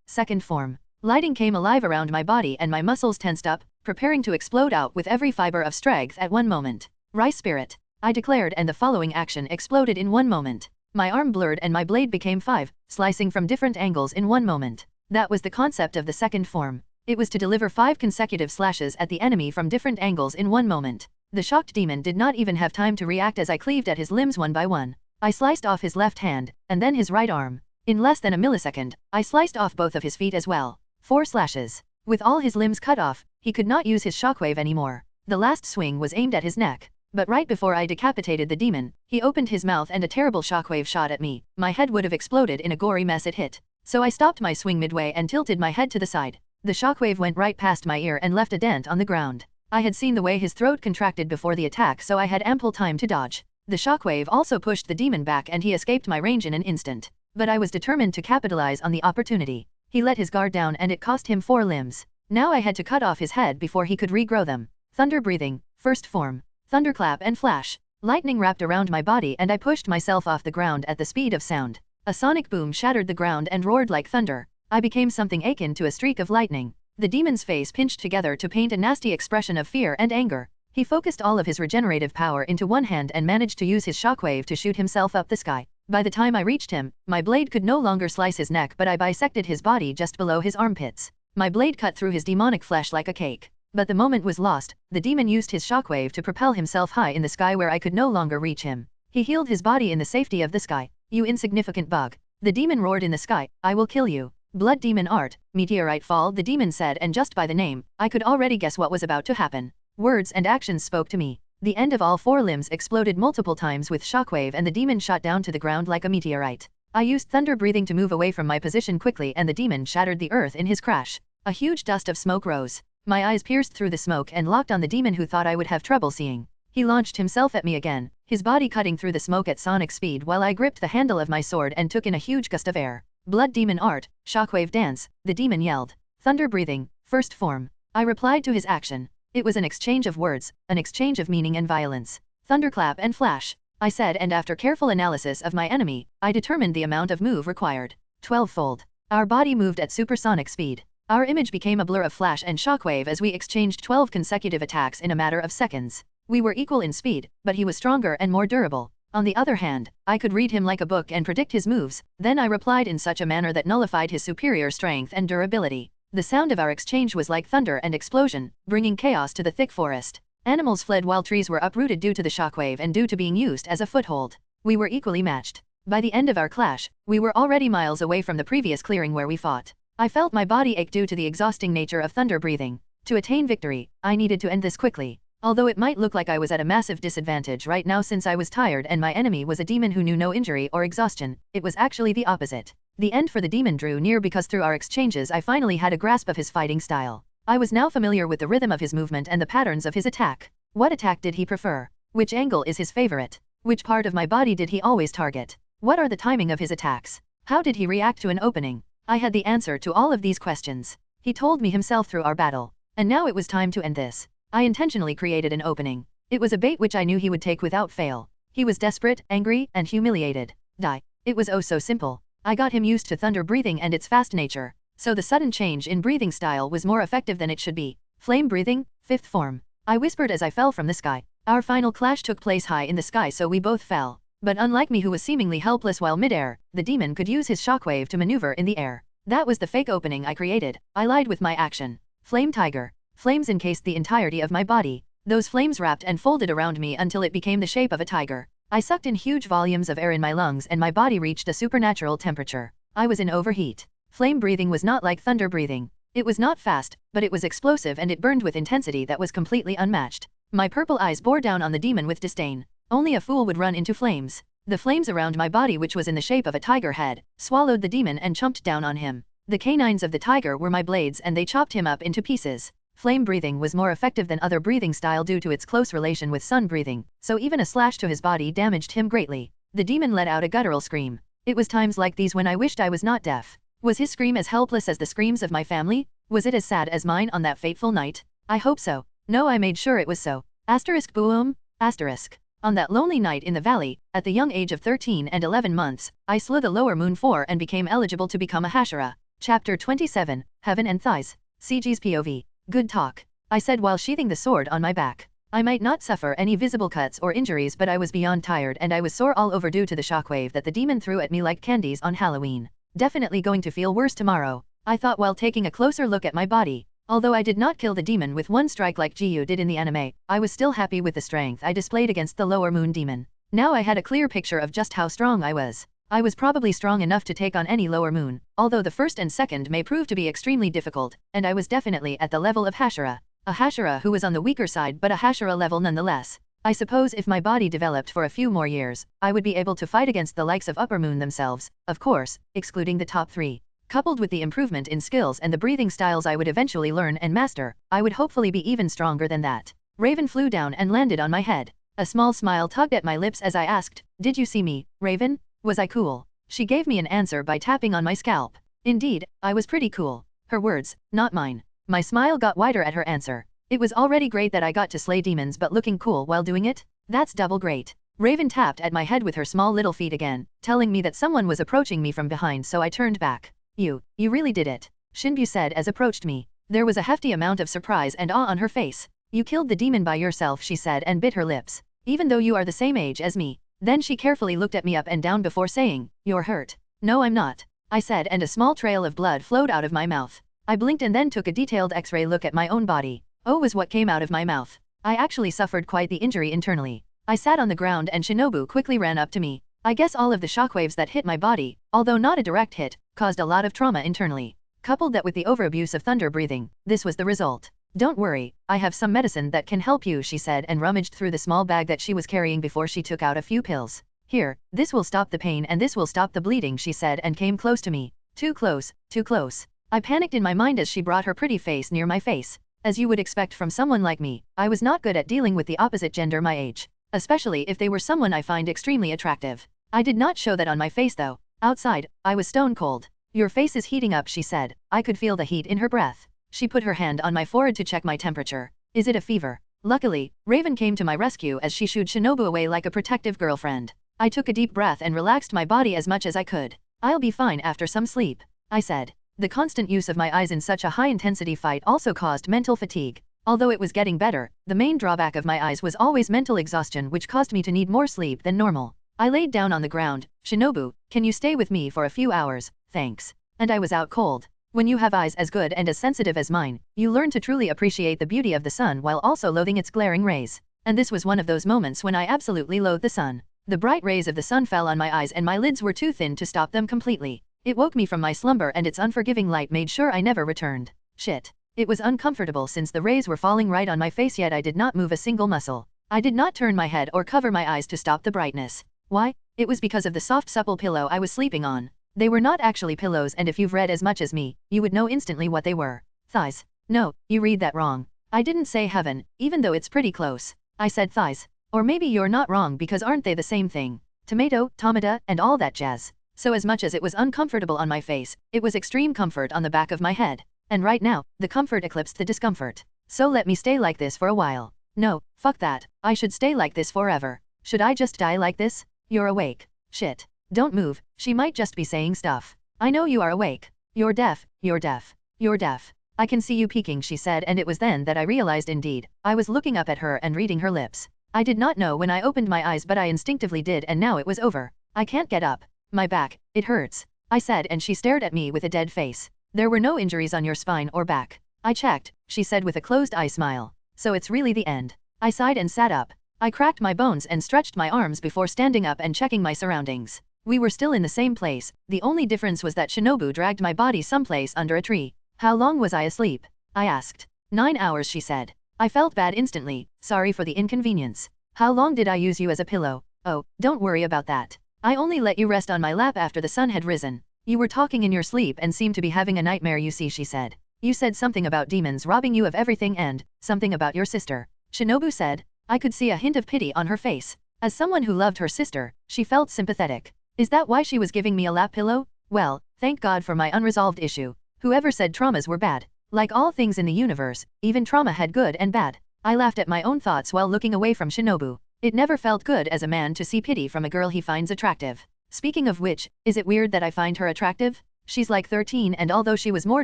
second form. Lighting came alive around my body and my muscles tensed up, preparing to explode out with every fiber of strength at one moment. Rice spirit, I declared, and the following action exploded in one moment. My arm blurred and my blade became 5, slicing from different angles in one moment. That was the concept of the second form. It was to deliver 5 consecutive slashes at the enemy from different angles in one moment. The shocked demon did not even have time to react as I cleaved at his limbs one by one. I sliced off his left hand, and then his right arm. In less than a millisecond, I sliced off both of his feet as well. 4 slashes. With all his limbs cut off, he could not use his shockwave anymore. The last swing was aimed at his neck. But right before I decapitated the demon, he opened his mouth and a terrible shockwave shot at me. My head would have exploded in a gory mess it hit. So I stopped my swing midway and tilted my head to the side. The shockwave went right past my ear and left a dent on the ground. I had seen the way his throat contracted before the attack, so I had ample time to dodge. The shockwave also pushed the demon back and he escaped my range in an instant. But I was determined to capitalize on the opportunity. He let his guard down and it cost him 4 limbs. Now I had to cut off his head before he could regrow them. Thunder breathing, first form. Thunderclap and flash. Lightning wrapped around my body and I pushed myself off the ground at the speed of sound. A sonic boom shattered the ground and roared like thunder. I became something akin to a streak of lightning. The demon's face pinched together to paint a nasty expression of fear and anger. He focused all of his regenerative power into one hand and managed to use his shockwave to shoot himself up the sky. By the time I reached him, my blade could no longer slice his neck, but I bisected his body just below his armpits. My blade cut through his demonic flesh like a cake. But the moment was lost. The demon used his shockwave to propel himself high in the sky where I could no longer reach him. He healed his body in the safety of the sky. You insignificant bug. The demon roared in the sky, I will kill you. Blood demon art, meteorite fall, the demon said, and just by the name, I could already guess what was about to happen. Words and actions spoke to me. The end of all 4 limbs exploded multiple times with shockwave and the demon shot down to the ground like a meteorite. I used thunder breathing to move away from my position quickly and the demon shattered the earth in his crash. A huge dust of smoke rose. My eyes pierced through the smoke and locked on the demon, who thought I would have trouble seeing. He launched himself at me again, his body cutting through the smoke at sonic speed while I gripped the handle of my sword and took in a huge gust of air. Blood demon art, shockwave dance, the demon yelled. Thunder breathing, first form. I replied to his action. It was an exchange of words, an exchange of meaning and violence. Thunderclap and flash, I said, and after careful analysis of my enemy, I determined the amount of move required. 12-fold. Our body moved at supersonic speed. Our image became a blur of flash and shockwave as we exchanged 12 consecutive attacks in a matter of seconds. We were equal in speed, but he was stronger and more durable. On the other hand, I could read him like a book and predict his moves. Then I replied in such a manner that nullified his superior strength and durability. The sound of our exchange was like thunder and explosion, bringing chaos to the thick forest. Animals fled while trees were uprooted due to the shockwave and due to being used as a foothold. We were equally matched. By the end of our clash, we were already miles away from the previous clearing where we fought. I felt my body ache due to the exhausting nature of thunder breathing. To attain victory, I needed to end this quickly. Although it might look like I was at a massive disadvantage right now since I was tired and my enemy was a demon who knew no injury or exhaustion, it was actually the opposite. The end for the demon drew near because through our exchanges I finally had a grasp of his fighting style. I was now familiar with the rhythm of his movement and the patterns of his attack. What attack did he prefer? Which angle is his favorite? Which part of my body did he always target? What are the timing of his attacks? How did he react to an opening? I had the answer to all of these questions. He told me himself through our battle. And now it was time to end this. I intentionally created an opening. It was a bait which I knew he would take without fail. He was desperate, angry, and humiliated. Die. It was oh so simple. I got him used to thunder breathing and its fast nature. So the sudden change in breathing style was more effective than it should be. Flame breathing, fifth form. I whispered as I fell from the sky. Our final clash took place high in the sky, so we both fell. But unlike me, who was seemingly helpless while midair, the demon could use his shockwave to maneuver in the air. That was the fake opening I created. I lied with my action. Flame tiger. Flames encased the entirety of my body. Those flames wrapped and folded around me until it became the shape of a tiger. I sucked in huge volumes of air in my lungs and my body reached a supernatural temperature. I was in overheat. Flame breathing was not like thunder breathing. It was not fast, but it was explosive and it burned with intensity that was completely unmatched. My purple eyes bore down on the demon with disdain. Only a fool would run into flames. The flames around my body, which was in the shape of a tiger head, swallowed the demon and chomped down on him. The canines of the tiger were my blades and they chopped him up into pieces. Flame breathing was more effective than other breathing style due to its close relation with sun breathing, so even a slash to his body damaged him greatly. The demon let out a guttural scream. It was times like these when I wished I was not deaf. Was his scream as helpless as the screams of my family? Was it as sad as mine on that fateful night? I hope so. No, I made sure it was so. Asterisk boom, asterisk. On that lonely night in the valley, at the young age of 13 and 11 months, I slew the lower moon 4 and became eligible to become a Hashira. Chapter 27, Heaven and Thighs. CG's POV. Good talk. I said while sheathing the sword on my back. I might not suffer any visible cuts or injuries, but I was beyond tired and I was sore all over due to the shockwave that the demon threw at me like candies on Halloween. Definitely going to feel worse tomorrow, I thought while taking a closer look at my body. Although I did not kill the demon with one strike like Jiyu did in the anime, I was still happy with the strength I displayed against the lower moon demon. Now I had a clear picture of just how strong I was. I was probably strong enough to take on any lower moon, although the first and second may prove to be extremely difficult, and I was definitely at the level of Hashira. A Hashira who was on the weaker side, but a Hashira level nonetheless. I suppose if my body developed for a few more years, I would be able to fight against the likes of upper moon themselves, of course, excluding the top 3. Coupled with the improvement in skills and the breathing styles I would eventually learn and master, I would hopefully be even stronger than that. Raven flew down and landed on my head. A small smile tugged at my lips as I asked, "Did you see me, Raven? Was I cool?" She gave me an answer by tapping on my scalp. Indeed, I was pretty cool. Her words, not mine. My smile got wider at her answer. It was already great that I got to slay demons, but looking cool while doing it? That's double great. Raven tapped at my head with her small little feet again, telling me that someone was approaching me from behind, so I turned back. You really did it," Shinbu said as approached me. There was a hefty amount of surprise and awe on her face. "You killed the demon by yourself," she said and bit her lips. "Even though you are the same age as me." Then she carefully looked at me up and down before saying, "You're hurt." "No, I'm not," I said, and a small trail of blood flowed out of my mouth. I blinked and then took a detailed X-ray look at my own body. "Oh," was what came out of my mouth. I actually suffered quite the injury internally. I sat on the ground and Shinobu quickly ran up to me. I guess all of the shockwaves that hit my body, although not a direct hit, caused a lot of trauma internally. Coupled that with the overabuse of thunder breathing, this was the result. "Don't worry, I have some medicine that can help you," she said and rummaged through the small bag that she was carrying before she took out a few pills. "Here, this will stop the pain and this will stop the bleeding," she said and came close to me. Too close, too close. I panicked in my mind as she brought her pretty face near my face. As you would expect from someone like me, I was not good at dealing with the opposite gender my age, especially if they were someone I find extremely attractive. I did not show that on my face though. Outside, I was stone cold. "Your face is heating up," she said. I could feel the heat in her breath. She put her hand on my forehead to check my temperature. "Is it a fever?" Luckily, Raven came to my rescue as she shooed Shinobu away like a protective girlfriend. I took a deep breath and relaxed my body as much as I could. "I'll be fine after some sleep," I said. The constant use of my eyes in such a high-intensity fight also caused mental fatigue. Although it was getting better, the main drawback of my eyes was always mental exhaustion, which caused me to need more sleep than normal. I laid down on the ground. "Shinobu, can you stay with me for a few hours? Thanks." And I was out cold. When you have eyes as good and as sensitive as mine, you learn to truly appreciate the beauty of the sun while also loathing its glaring rays. And this was one of those moments when I absolutely loathed the sun. The bright rays of the sun fell on my eyes and my lids were too thin to stop them completely. It woke me from my slumber and its unforgiving light made sure I never returned. Shit. It was uncomfortable since the rays were falling right on my face, yet I did not move a single muscle. I did not turn my head or cover my eyes to stop the brightness. Why? It was because of the soft supple pillow I was sleeping on. They were not actually pillows, and if you've read as much as me, you would know instantly what they were. Thighs. No, you read that wrong. I didn't say heaven, even though it's pretty close. I said thighs. Or maybe you're not wrong because aren't they the same thing? Tomato, tomata, and all that jazz. So as much as it was uncomfortable on my face, it was extreme comfort on the back of my head. And right now, the comfort eclipsed the discomfort. So let me stay like this for a while. No, fuck that. I should stay like this forever. Should I just die like this? You're awake. Shit. Don't move, she might just be saying stuff. I know you are awake. You're deaf, you're deaf. You're deaf. I can see you peeking, she said, and it was then that I realized indeed, I was looking up at her and reading her lips. I did not know when I opened my eyes, but I instinctively did, and now it was over. I can't get up. My back, it hurts. I said, and she stared at me with a dead face. There were no injuries on your spine or back. I checked, she said with a closed eye smile. So it's really the end. I sighed and sat up. I cracked my bones and stretched my arms before standing up and checking my surroundings. We were still in the same place, the only difference was that Shinobu dragged my body someplace under a tree. How long was I asleep? I asked. 9 hours, she said. I felt bad instantly, sorry for the inconvenience. How long did I use you as a pillow? Oh, don't worry about that. I only let you rest on my lap after the sun had risen. You were talking in your sleep and seemed to be having a nightmare, you see, she said. You said something about demons robbing you of everything and something about your sister. Shinobu said. I could see a hint of pity on her face. As someone who loved her sister, she felt sympathetic. Is that why she was giving me a lap pillow? Well, thank God for my unresolved issue. Whoever said traumas were bad? Like all things in the universe, even trauma had good and bad. I laughed at my own thoughts while looking away from Shinobu. It never felt good as a man to see pity from a girl he finds attractive. Speaking of which, is it weird that I find her attractive? She's like 13, and although she was more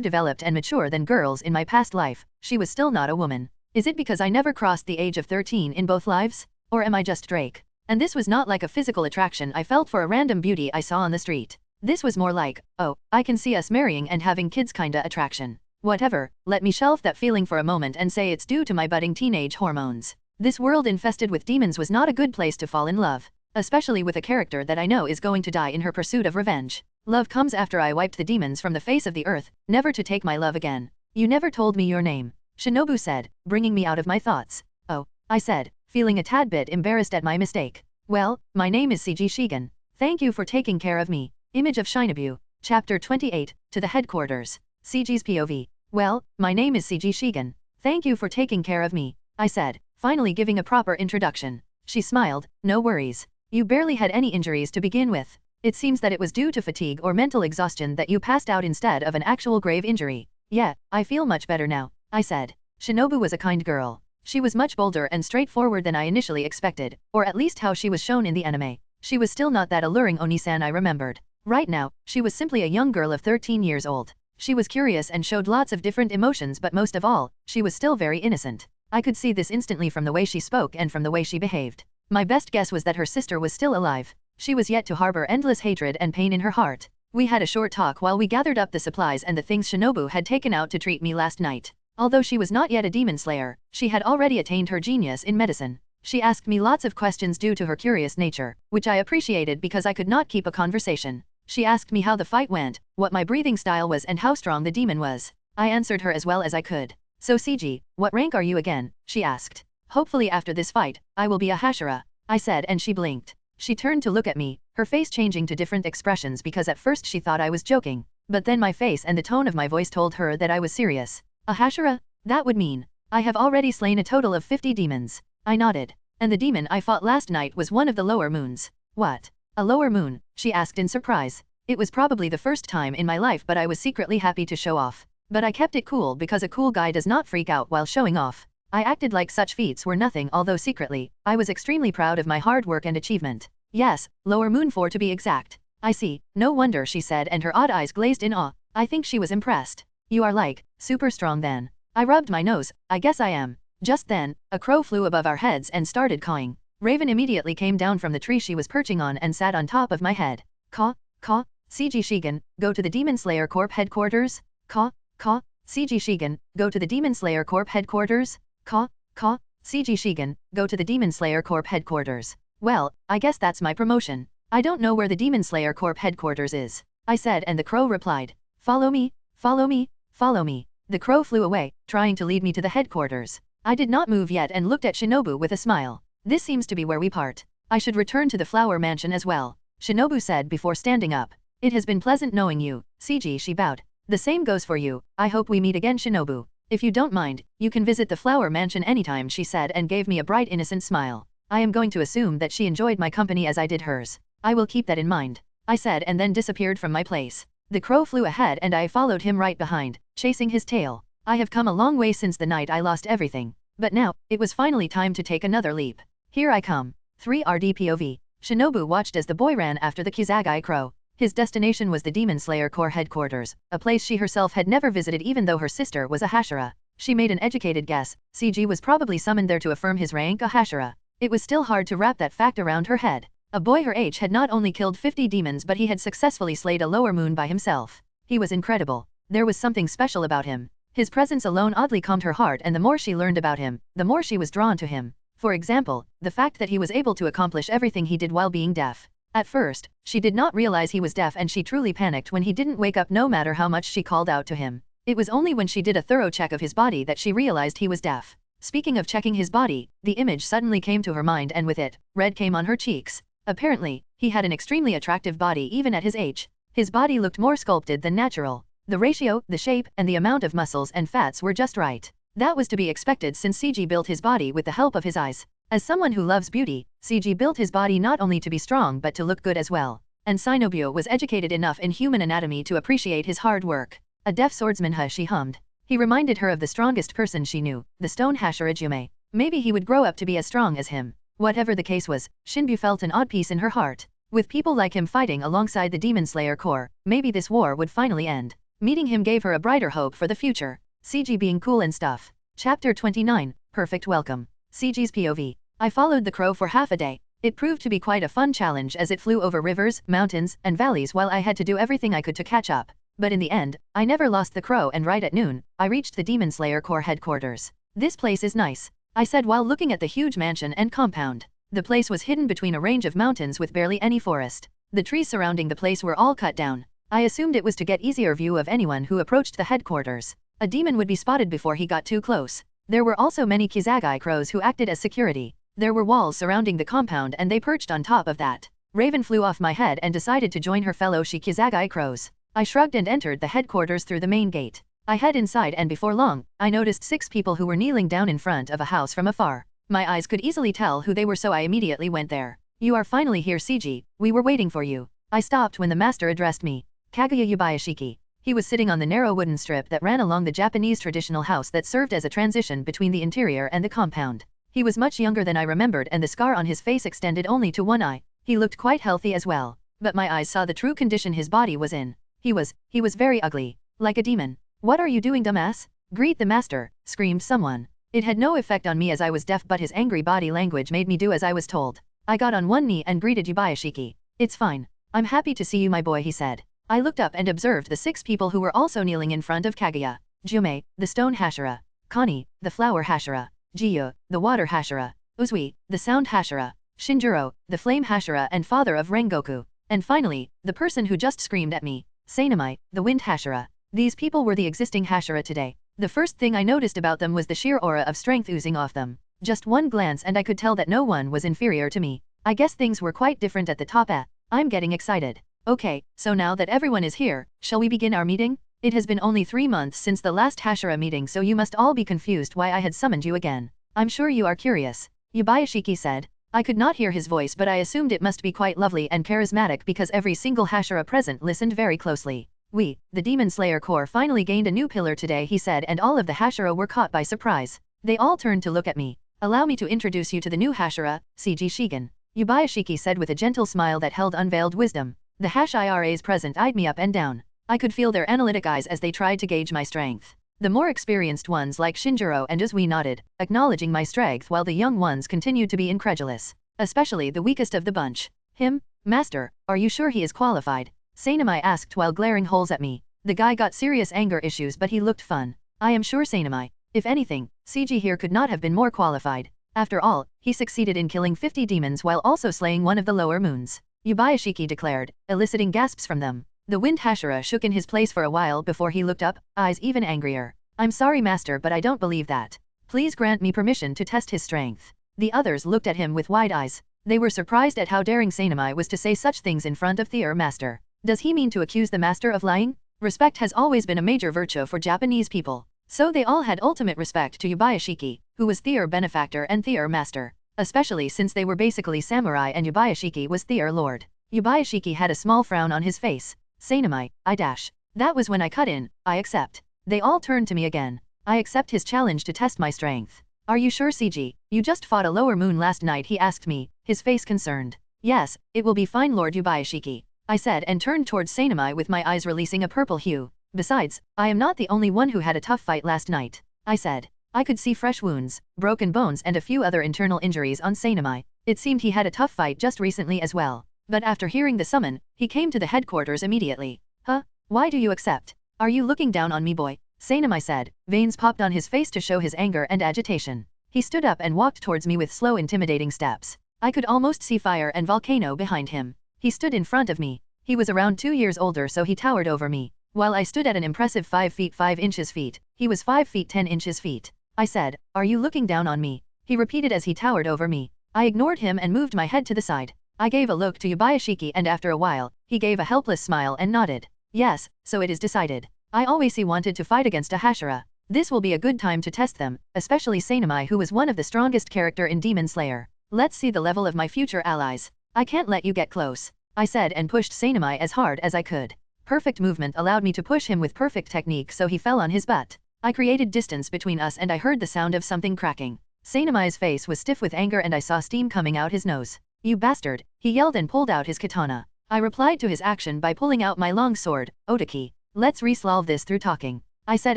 developed and mature than girls in my past life, she was still not a woman. Is it because I never crossed the age of 13 in both lives? Or am I just Drake? And this was not like a physical attraction I felt for a random beauty I saw on the street. This was more like, oh, I can see us marrying and having kids kinda attraction. Whatever, let me shelf that feeling for a moment and say it's due to my budding teenage hormones. This world infested with demons was not a good place to fall in love. Especially with a character that I know is going to die in her pursuit of revenge. Love comes after I wiped the demons from the face of the earth, never to take my love again. You never told me your name, Shinobu said, bringing me out of my thoughts. Oh, I said, feeling a tad bit embarrassed at my mistake. Well, my name is Seiji Shigen. Thank you for taking care of me. Image of Shinobu. Chapter 28, to the headquarters. Seiji's POV. Well, my name is Seiji Shigen. Thank you for taking care of me, I said, finally giving a proper introduction. She smiled, no worries. You barely had any injuries to begin with. It seems that it was due to fatigue or mental exhaustion that you passed out instead of an actual grave injury. Yeah, I feel much better now, I said. Shinobu was a kind girl. She was much bolder and straightforward than I initially expected, or at least how she was shown in the anime. She was still not that alluring Oni-san I remembered. Right now, she was simply a young girl of 13 years old. She was curious and showed lots of different emotions, but most of all, she was still very innocent. I could see this instantly from the way she spoke and from the way she behaved. My best guess was that her sister was still alive. She was yet to harbor endless hatred and pain in her heart. We had a short talk while we gathered up the supplies and the things Shinobu had taken out to treat me last night. Although she was not yet a demon slayer, she had already attained her genius in medicine. She asked me lots of questions due to her curious nature, which I appreciated because I could not keep a conversation. She asked me how the fight went, what my breathing style was and how strong the demon was. I answered her as well as I could. So Seiji, what rank are you again? She asked. Hopefully after this fight, I will be a Hashira, I said, and she blinked. She turned to look at me, her face changing to different expressions because at first she thought I was joking. But then my face and the tone of my voice told her that I was serious. A Hashira? That would mean I have already slain a total of 50 demons. I nodded. And the demon I fought last night was one of the lower moons. What? A lower moon? She asked in surprise. It was probably the first time in my life, but I was secretly happy to show off. But I kept it cool because a cool guy does not freak out while showing off. I acted like such feats were nothing, although secretly, I was extremely proud of my hard work and achievement. Yes, lower moon 4 to be exact. I see, no wonder, she said, and her odd eyes glazed in awe. I think she was impressed. You are like, super strong then. I rubbed my nose. I guess I am. Just then, a crow flew above our heads and started cawing. Raven immediately came down from the tree she was perching on and sat on top of my head. Caw, caw, Seiji Shigen, go to the Demon Slayer Corp headquarters? Caw, caw, Seiji Shigen, go to the Demon Slayer Corp headquarters? Caw, caw, Seiji Shigen, go to the Demon Slayer Corp headquarters. Well, I guess that's my promotion. I don't know where the Demon Slayer Corp headquarters is, I said, and the crow replied. Follow me, follow me, follow me. The crow flew away, trying to lead me to the headquarters. I did not move yet and looked at Shinobu with a smile. This seems to be where we part. I should return to the flower mansion as well, Shinobu said before standing up. It has been pleasant knowing you, Seiji, she bowed. The same goes for you. I hope we meet again, Shinobu. If you don't mind, you can visit the flower mansion anytime, she said, and gave me a bright innocent smile. I am going to assume that she enjoyed my company as I did hers. I will keep that in mind, I said and then disappeared from my place. The crow flew ahead and I followed him right behind, chasing his tail. I have come a long way since the night I lost everything. But now, it was finally time to take another leap. Here I come. 3rd POV. Shinobu watched as the boy ran after the Kizagai crow. His destination was the Demon Slayer Corps headquarters, a place she herself had never visited even though her sister was a Hashira. She made an educated guess, CG was probably summoned there to affirm his rank a Hashira. It was still hard to wrap that fact around her head. A boy her age had not only killed 50 demons but he had successfully slayed a lower moon by himself. He was incredible. There was something special about him. His presence alone oddly calmed her heart, and the more she learned about him, the more she was drawn to him. For example, the fact that he was able to accomplish everything he did while being deaf. At first, she did not realize he was deaf and she truly panicked when he didn't wake up no matter how much she called out to him. It was only when she did a thorough check of his body that she realized he was deaf. Speaking of checking his body, the image suddenly came to her mind and with it, red came on her cheeks. Apparently, he had an extremely attractive body even at his age. His body looked more sculpted than natural. The ratio, the shape, and the amount of muscles and fats were just right. That was to be expected since CG built his body with the help of his eyes. As someone who loves beauty, CG built his body not only to be strong but to look good as well. And Shinobu was educated enough in human anatomy to appreciate his hard work. A deaf swordsman, she hummed. He reminded her of the strongest person she knew, the stone Hashira Jume. Maybe he would grow up to be as strong as him. Whatever the case was, Shinbu felt an odd peace in her heart. With people like him fighting alongside the Demon Slayer Corps, maybe this war would finally end. Meeting him gave her a brighter hope for the future. CG being cool and stuff. Chapter 29, Perfect Welcome. CG's POV. I followed the crow for half a day. It proved to be quite a fun challenge as it flew over rivers, mountains, and valleys while I had to do everything I could to catch up. But in the end, I never lost the crow and right at noon, I reached the Demon Slayer Corps headquarters. This place is nice, I said while looking at the huge mansion and compound. The place was hidden between a range of mountains with barely any forest. The trees surrounding the place were all cut down. I assumed it was to get easier view of anyone who approached the headquarters. A demon would be spotted before he got too close. There were also many Kizagai crows who acted as security. There were walls surrounding the compound and they perched on top of that. Raven flew off my head and decided to join her fellow Kizagai crows. I shrugged and entered the headquarters through the main gate. I head inside and before long, I noticed 6 people who were kneeling down in front of a house from afar. My eyes could easily tell who they were, so I immediately went there. You are finally here, CG. We were waiting for you. I stopped when the master addressed me. Kaguya Yubayashiki. He was sitting on the narrow wooden strip that ran along the Japanese traditional house that served as a transition between the interior and the compound. He was much younger than I remembered and the scar on his face extended only to one eye. He looked quite healthy as well. But my eyes saw the true condition his body was in. He was very ugly. Like a demon. What are you doing, dumbass? Greet the master, screamed someone. It had no effect on me as I was deaf, but his angry body language made me do as I was told. I got on one knee and greeted Yubayashiki. It's fine. I'm happy to see you, my boy, he said. I looked up and observed the 6 people who were also kneeling in front of Kaguya. Jume, the stone Hashira. Kani, the flower Hashira. Jiyu, the water Hashira. Uzui, the sound Hashira. Shinjiro, the flame Hashira and father of Rengoku. And finally, the person who just screamed at me, Sainamai, the wind Hashira. These people were the existing Hashira today. The first thing I noticed about them was the sheer aura of strength oozing off them. Just one glance and I could tell that no one was inferior to me. I guess things were quite different at the top. I'm getting excited. Okay, so now that everyone is here, shall we begin our meeting? It has been only 3 months since the last Hashira meeting, so you must all be confused why I had summoned you again. I'm sure you are curious. Yubayashiki said. I could not hear his voice, but I assumed it must be quite lovely and charismatic because every single Hashira present listened very closely. We, the Demon Slayer Corps, finally gained a new pillar today, he said, and all of the Hashira were caught by surprise. They all turned to look at me. Allow me to introduce you to the new Hashira, CG Shigen. Yubayashiki said with a gentle smile that held unveiled wisdom. The Hashiras present eyed me up and down. I could feel their analytic eyes as they tried to gauge my strength. The more experienced ones like Shinjiro and Uzui nodded, acknowledging my strength, while the young ones continued to be incredulous. Especially the weakest of the bunch. Him? Master, are you sure he is qualified? Sainamai asked while glaring holes at me. The guy got serious anger issues, but he looked fun. I am sure, Sainamai. If anything, CG here could not have been more qualified. After all, he succeeded in killing 50 demons while also slaying one of the lower moons. Yubayashiki declared, eliciting gasps from them. The wind Hashira shook in his place for a while before he looked up, eyes even angrier. I'm sorry, master, but I don't believe that. Please grant me permission to test his strength. The others looked at him with wide eyes. They were surprised at how daring Sainamai was to say such things in front of their master. Does he mean to accuse the master of lying? Respect has always been a major virtue for Japanese people. So they all had ultimate respect to Yubayashiki, who was their benefactor and their master. especially since they were basically samurai and Yubayashiki was their lord. Yubayashiki had a small frown on his face. Sanemai, I dash. That was when I cut in. I accept. They all turned to me again. I accept his challenge to test my strength. Are you sure, CG? You just fought a lower moon last night, he asked me, his face concerned. Yes, it will be fine, Lord Yubayashiki, I said and turned towards Sanemai with my eyes releasing a purple hue. Besides, I am not the only one who had a tough fight last night, I said. I could see fresh wounds, broken bones and a few other internal injuries on Sanemai. It seemed he had a tough fight just recently as well. But after hearing the summon, he came to the headquarters immediately. Huh? Why do you accept? Are you looking down on me, boy? Sanemai said. Veins popped on his face to show his anger and agitation. He stood up and walked towards me with slow, intimidating steps. I could almost see fire and volcano behind him. He stood in front of me. He was around 2 years older, so he towered over me. While I stood at an impressive 5 feet 5 inches feet, he was 5 feet 10 inches feet. I said, "Are you looking down on me?" He repeated as he towered over me. I ignored him and moved my head to the side. I gave a look to Yubayashiki and after a while, he gave a helpless smile and nodded. Yes, so it is decided. I always wanted to fight against a Hashira. This will be a good time to test them, especially Sanemai, who was one of the strongest character in Demon Slayer. Let's see the level of my future allies. I can't let you get close, I said and pushed Sanemai as hard as I could. Perfect movement allowed me to push him with perfect technique, so he fell on his butt. I created distance between us and I heard the sound of something cracking. Sanemai's face was stiff with anger and I saw steam coming out his nose. You bastard, he yelled and pulled out his katana. I replied to his action by pulling out my long sword, Otaki. Let's resolve this through talking, I said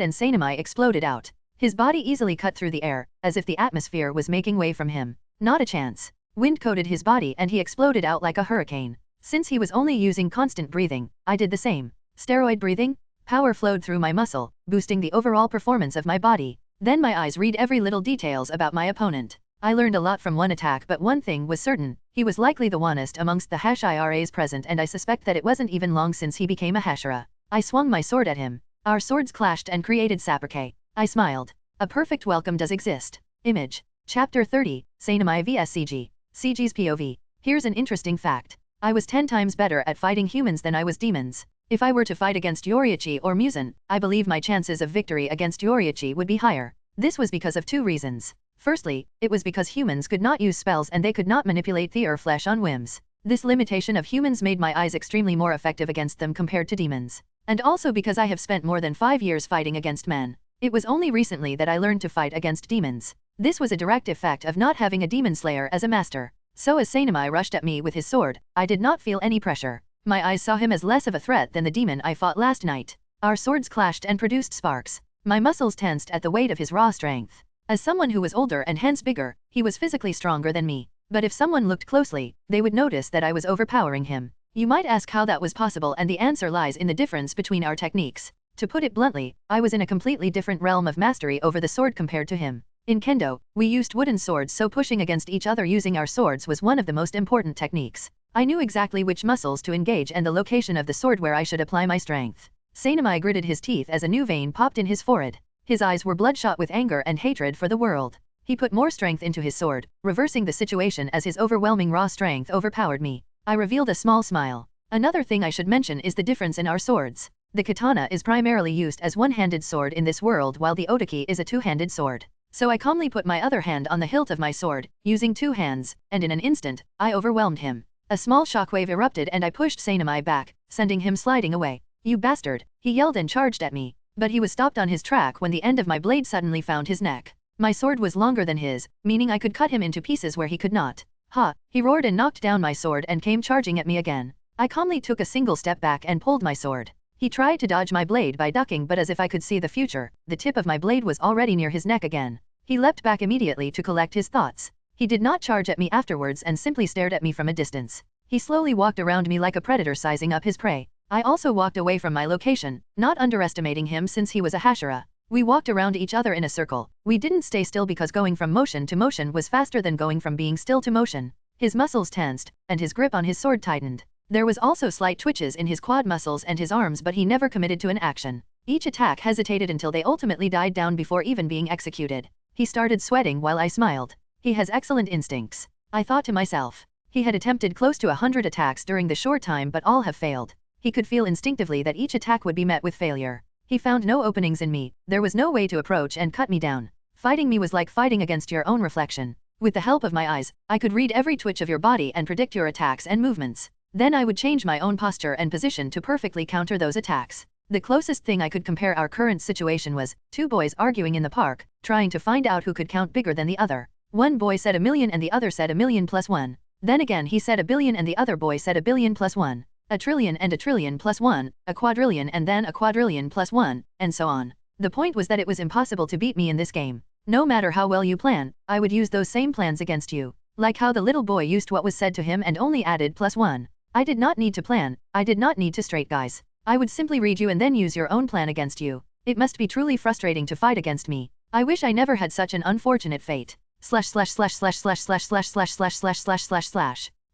and Sanemai exploded out. His body easily cut through the air, as if the atmosphere was making way from him. Not a chance. Wind coated his body and he exploded out like a hurricane. Since he was only using constant breathing, I did the same. Steroid breathing? Power flowed through my muscle, boosting the overall performance of my body. Then my eyes read every little details about my opponent. I learned a lot from one attack, but one thing was certain, he was likely the onest amongst the Hashiras present and I suspect that it wasn't even long since he became a Hashira. I swung my sword at him. Our swords clashed and created Saperke. I smiled. A perfect welcome does exist. Image. Chapter 30, Sanemai vs CG. CG's POV. Here's an interesting fact. I was 10 times better at fighting humans than I was demons. If I were to fight against Yoriichi or Muzan, I believe my chances of victory against Yoriichi would be higher. This was because of 2 reasons. Firstly, it was because humans could not use spells and they could not manipulate their flesh on whims. This limitation of humans made my eyes extremely more effective against them compared to demons. And also because I have spent more than 5 years fighting against men. It was only recently that I learned to fight against demons. This was a direct effect of not having a demon slayer as a master. So as Sanemai rushed at me with his sword, I did not feel any pressure. My eyes saw him as less of a threat than the demon I fought last night. Our swords clashed and produced sparks. My muscles tensed at the weight of his raw strength. As someone who was older and hence bigger, he was physically stronger than me. But if someone looked closely, they would notice that I was overpowering him. You might ask how that was possible, and the answer lies in the difference between our techniques. To put it bluntly, I was in a completely different realm of mastery over the sword compared to him. In Kendo, we used wooden swords, so pushing against each other using our swords was one of the most important techniques. I knew exactly which muscles to engage and the location of the sword where I should apply my strength. Sanemai gritted his teeth as a new vein popped in his forehead. His eyes were bloodshot with anger and hatred for the world. He put more strength into his sword, reversing the situation as his overwhelming raw strength overpowered me. I revealed a small smile. Another thing I should mention is the difference in our swords. The katana is primarily used as one-handed sword in this world, while the otaki is a two-handed sword. So I calmly put my other hand on the hilt of my sword, using 2 hands, and in an instant, I overwhelmed him. A small shockwave erupted and I pushed Sanemai back, sending him sliding away. You bastard, he yelled and charged at me. But he was stopped on his track when the end of my blade suddenly found his neck. My sword was longer than his, meaning I could cut him into pieces where he could not. Ha, he roared and knocked down my sword and came charging at me again. I calmly took a single step back and pulled my sword. He tried to dodge my blade by ducking, but as if I could see the future, the tip of my blade was already near his neck again. He leapt back immediately to collect his thoughts. He did not charge at me afterwards and simply stared at me from a distance. He slowly walked around me like a predator sizing up his prey. I also walked away from my location, not underestimating him since he was a Hashira. We walked around each other in a circle. We didn't stay still because going from motion to motion was faster than going from being still to motion. His muscles tensed, and his grip on his sword tightened. There was also slight twitches in his quad muscles and his arms, but he never committed to an action. Each attack hesitated until they ultimately died down before even being executed. He started sweating while I smiled. He has excellent instincts, I thought to myself. He had attempted close to 100 attacks during the short time, but all have failed. He could feel instinctively that each attack would be met with failure. He found no openings in me. There was no way to approach and cut me down. Fighting me was like fighting against your own reflection. With the help of my eyes, I could read every twitch of your body and predict your attacks and movements. Then I would change my own posture and position to perfectly counter those attacks. The closest thing I could compare our current situation was two boys arguing in the park, trying to find out who could count bigger than the other. One boy said 1,000,000 and the other said 1,000,000 plus 1. Then again he said 1,000,000,000 and the other boy said 1,000,000,000 plus 1. 1,000,000,000,000 and 1,000,000,000 plus 1, a quadrillion and then a quadrillion plus 1, and so on. The point was that it was impossible to beat me in this game. No matter how well you plan, I would use those same plans against you. Like how the little boy used what was said to him and only added plus 1. I did not need to plan, I did not need to straight guys. I would simply read you and then use your own plan against you. It must be truly frustrating to fight against me. I wish I never had such an unfortunate fate.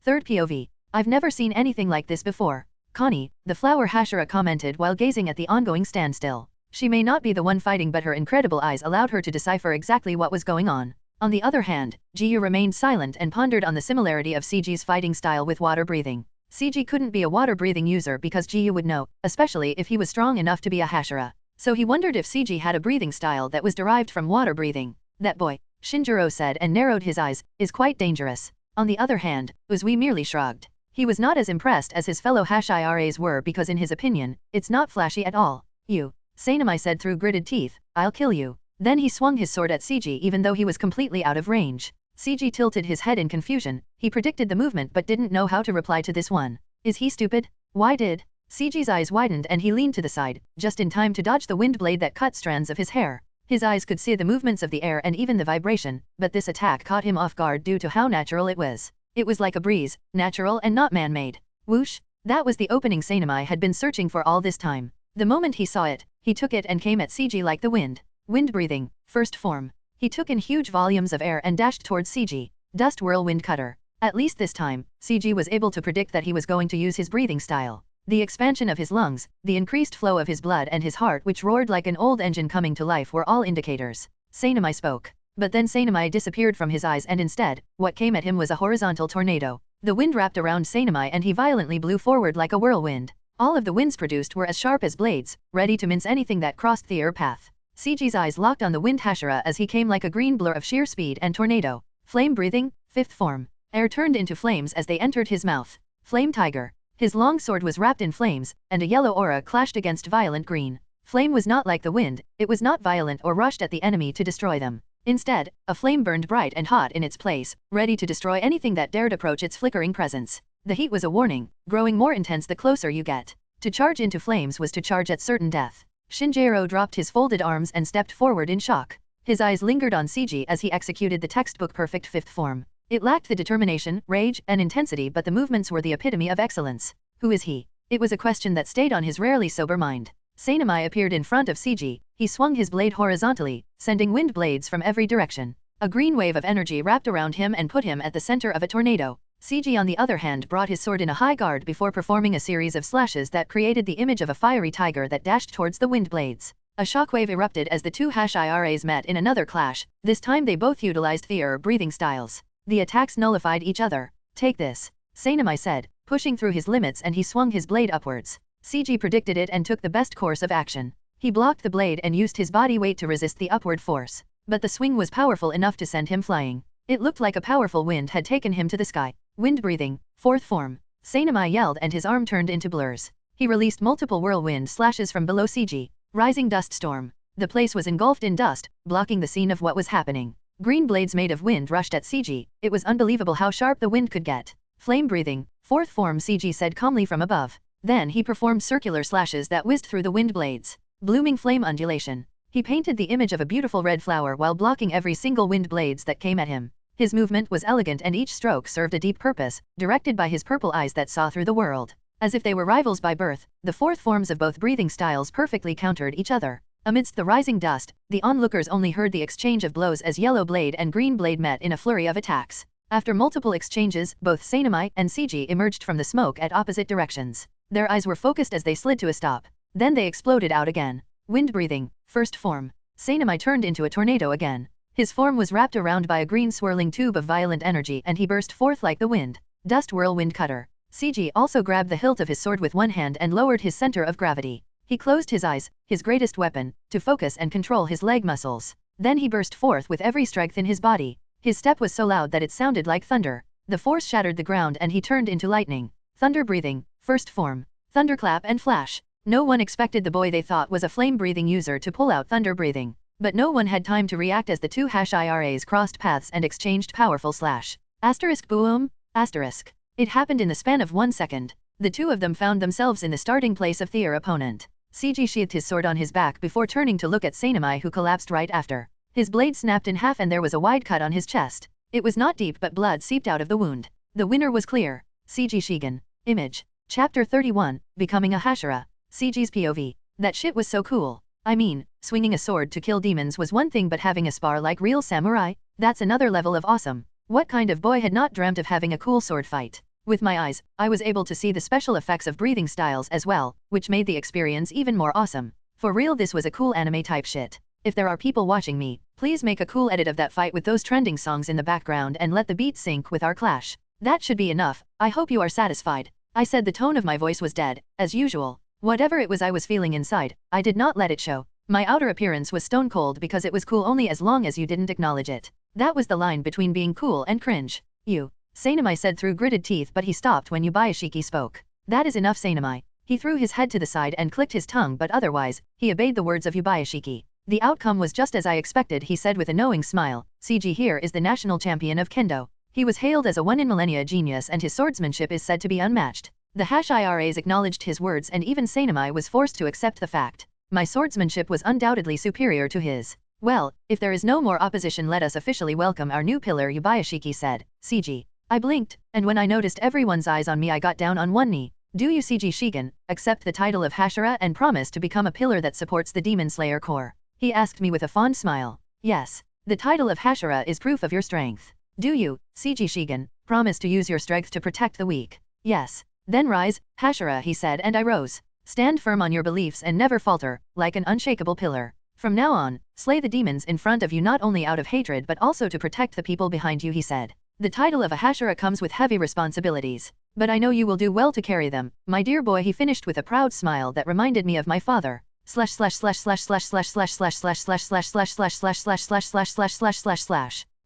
Third POV. I've never seen anything like this before. Connie, the flower Hashira commented while gazing at the ongoing standstill. She may not be the one fighting but her incredible eyes allowed her to decipher exactly what was going on. On the other hand, Jiyu remained silent and pondered on the similarity of CG's fighting style with water breathing. CG couldn't be a water-breathing user because Jiyu would know, especially if he was strong enough to be a Hashira. So he wondered if CG had a breathing style that was derived from water breathing. That boy, Shinjiro said and narrowed his eyes, is quite dangerous. On the other hand, Uzui merely shrugged. He was not as impressed as his fellow Hashiras were because in his opinion, it's not flashy at all. You, Sanemai said through gritted teeth, I'll kill you. Then he swung his sword at CG even though he was completely out of range. CG tilted his head in confusion. He predicted the movement but didn't know how to reply to this one. Is he stupid? Why did? CG's eyes widened and he leaned to the side, just in time to dodge the wind blade that cut strands of his hair. His eyes could see the movements of the air and even the vibration, but this attack caught him off guard due to how natural it was. It was like a breeze, natural and not man-made. Whoosh! That was the opening Sanemai had been searching for all this time. The moment he saw it, he took it and came at CG like the wind. Wind breathing, first form. He took in huge volumes of air and dashed towards CG. Dust whirlwind cutter. At least this time, CG was able to predict that he was going to use his breathing style. The expansion of his lungs, the increased flow of his blood and his heart which roared like an old engine coming to life were all indicators. Sanemai spoke. But then Sanemai disappeared from his eyes and instead, what came at him was a horizontal tornado. The wind wrapped around Sanemai and he violently blew forward like a whirlwind. All of the winds produced were as sharp as blades, ready to mince anything that crossed the air path. CG's eyes locked on the wind Hashira as he came like a green blur of sheer speed and tornado. Flame breathing, fifth form. Air turned into flames as they entered his mouth. Flame tiger. His long sword was wrapped in flames, and a yellow aura clashed against violent green. Flame was not like the wind, it was not violent or rushed at the enemy to destroy them. Instead, a flame burned bright and hot in its place, ready to destroy anything that dared approach its flickering presence. The heat was a warning, growing more intense the closer you get. To charge into flames was to charge at certain death. Shinjiro dropped his folded arms and stepped forward in shock. His eyes lingered on CG as he executed the textbook perfect fifth form. It lacked the determination, rage, and intensity but the movements were the epitome of excellence. Who is he? It was a question that stayed on his rarely sober mind. Sanemai appeared in front of CG. He swung his blade horizontally, sending wind blades from every direction. A green wave of energy wrapped around him and put him at the center of a tornado. CG on the other hand brought his sword in a high guard before performing a series of slashes that created the image of a fiery tiger that dashed towards the wind blades. A shockwave erupted as the two Hashiras met in another clash. This time they both utilized the breathing styles. The attacks nullified each other. Take this, Sanemai said, pushing through his limits and he swung his blade upwards. CG predicted it and took the best course of action. He blocked the blade and used his body weight to resist the upward force. But the swing was powerful enough to send him flying. It looked like a powerful wind had taken him to the sky. Wind breathing, fourth form. Sanemai yelled and his arm turned into blurs. He released multiple whirlwind slashes from below CG. Rising dust storm. The place was engulfed in dust, blocking the scene of what was happening. Green blades made of wind rushed at CG. It was unbelievable how sharp the wind could get. Flame breathing, fourth form, CG said calmly from above. Then he performed circular slashes that whizzed through the wind blades. Blooming flame undulation. He painted the image of a beautiful red flower while blocking every single wind blades that came at him. His movement was elegant and each stroke served a deep purpose, directed by his purple eyes that saw through the world. As if they were rivals by birth, the fourth forms of both breathing styles perfectly countered each other. Amidst the rising dust, the onlookers only heard the exchange of blows as yellow blade and green blade met in a flurry of attacks. After multiple exchanges, both Sanemai and CG emerged from the smoke at opposite directions. Their eyes were focused as they slid to a stop. Then they exploded out again. Wind breathing, first form. Sanemai turned into a tornado again. His form was wrapped around by a green swirling tube of violent energy and he burst forth like the wind. Dust whirlwind cutter. CG also grabbed the hilt of his sword with one hand and lowered his center of gravity. He closed his eyes, his greatest weapon, to focus and control his leg muscles. Then he burst forth with every strength in his body. His step was so loud that it sounded like thunder. The force shattered the ground and he turned into lightning. Thunder breathing, first form. Thunderclap and flash. No one expected the boy they thought was a flame-breathing user to pull out thunder breathing. But no one had time to react as the two Hashiras crossed paths and exchanged powerful slash. Asterisk boom, asterisk. It happened in the span of 1 second. The two of them found themselves in the starting place of their opponent. CG sheathed his sword on his back before turning to look at Sanemai, who collapsed right after. His blade snapped in half and there was a wide cut on his chest. It was not deep but blood seeped out of the wound. The winner was clear. CG Shigen. Image. Chapter 31, Becoming a Hashira. CG's POV. That shit was so cool. I mean, swinging a sword to kill demons was one thing, but having a spar like real samurai? That's another level of awesome. What kind of boy had not dreamt of having a cool sword fight? With my eyes, I was able to see the special effects of breathing styles as well, which made the experience even more awesome. For real, this was a cool anime type shit. If there are people watching me, please make a cool edit of that fight with those trending songs in the background and let the beat sync with our clash. That should be enough. I hope you are satisfied. I said. The tone of my voice was dead, as usual. Whatever it was I was feeling inside, I did not let it show. My outer appearance was stone cold because it was cool only as long as you didn't acknowledge it. That was the line between being cool and cringe. You. Sanemai said through gritted teeth, but he stopped when Yubayashiki spoke. That is enough, Sanemai. He threw his head to the side and clicked his tongue, but otherwise, he obeyed the words of Yubayashiki. The outcome was just as I expected, he said with a knowing smile. CG here is the national champion of Kendo. He was hailed as a one-in-millennia genius and his swordsmanship is said to be unmatched. The Hashiras acknowledged his words and even Sanemai was forced to accept the fact. My swordsmanship was undoubtedly superior to his. Well, if there is no more opposition, let us officially welcome our new pillar, Yubayashiki said. CG. I blinked, and when I noticed everyone's eyes on me I got down on one knee. Do you, CG Shigen, accept the title of Hashira and promise to become a pillar that supports the Demon Slayer Corps? He asked me with a fond smile. Yes. The title of Hashira is proof of your strength. Do you, CG Shigen, promise to use your strength to protect the weak? Yes. Then rise, Hashira, he said, and I rose. Stand firm on your beliefs and never falter, like an unshakable pillar. From now on, slay the demons in front of you not only out of hatred but also to protect the people behind you, he said. The title of a Hashira comes with heavy responsibilities, but I know you will do well to carry them, my dear boy, he finished with a proud smile that reminded me of my father.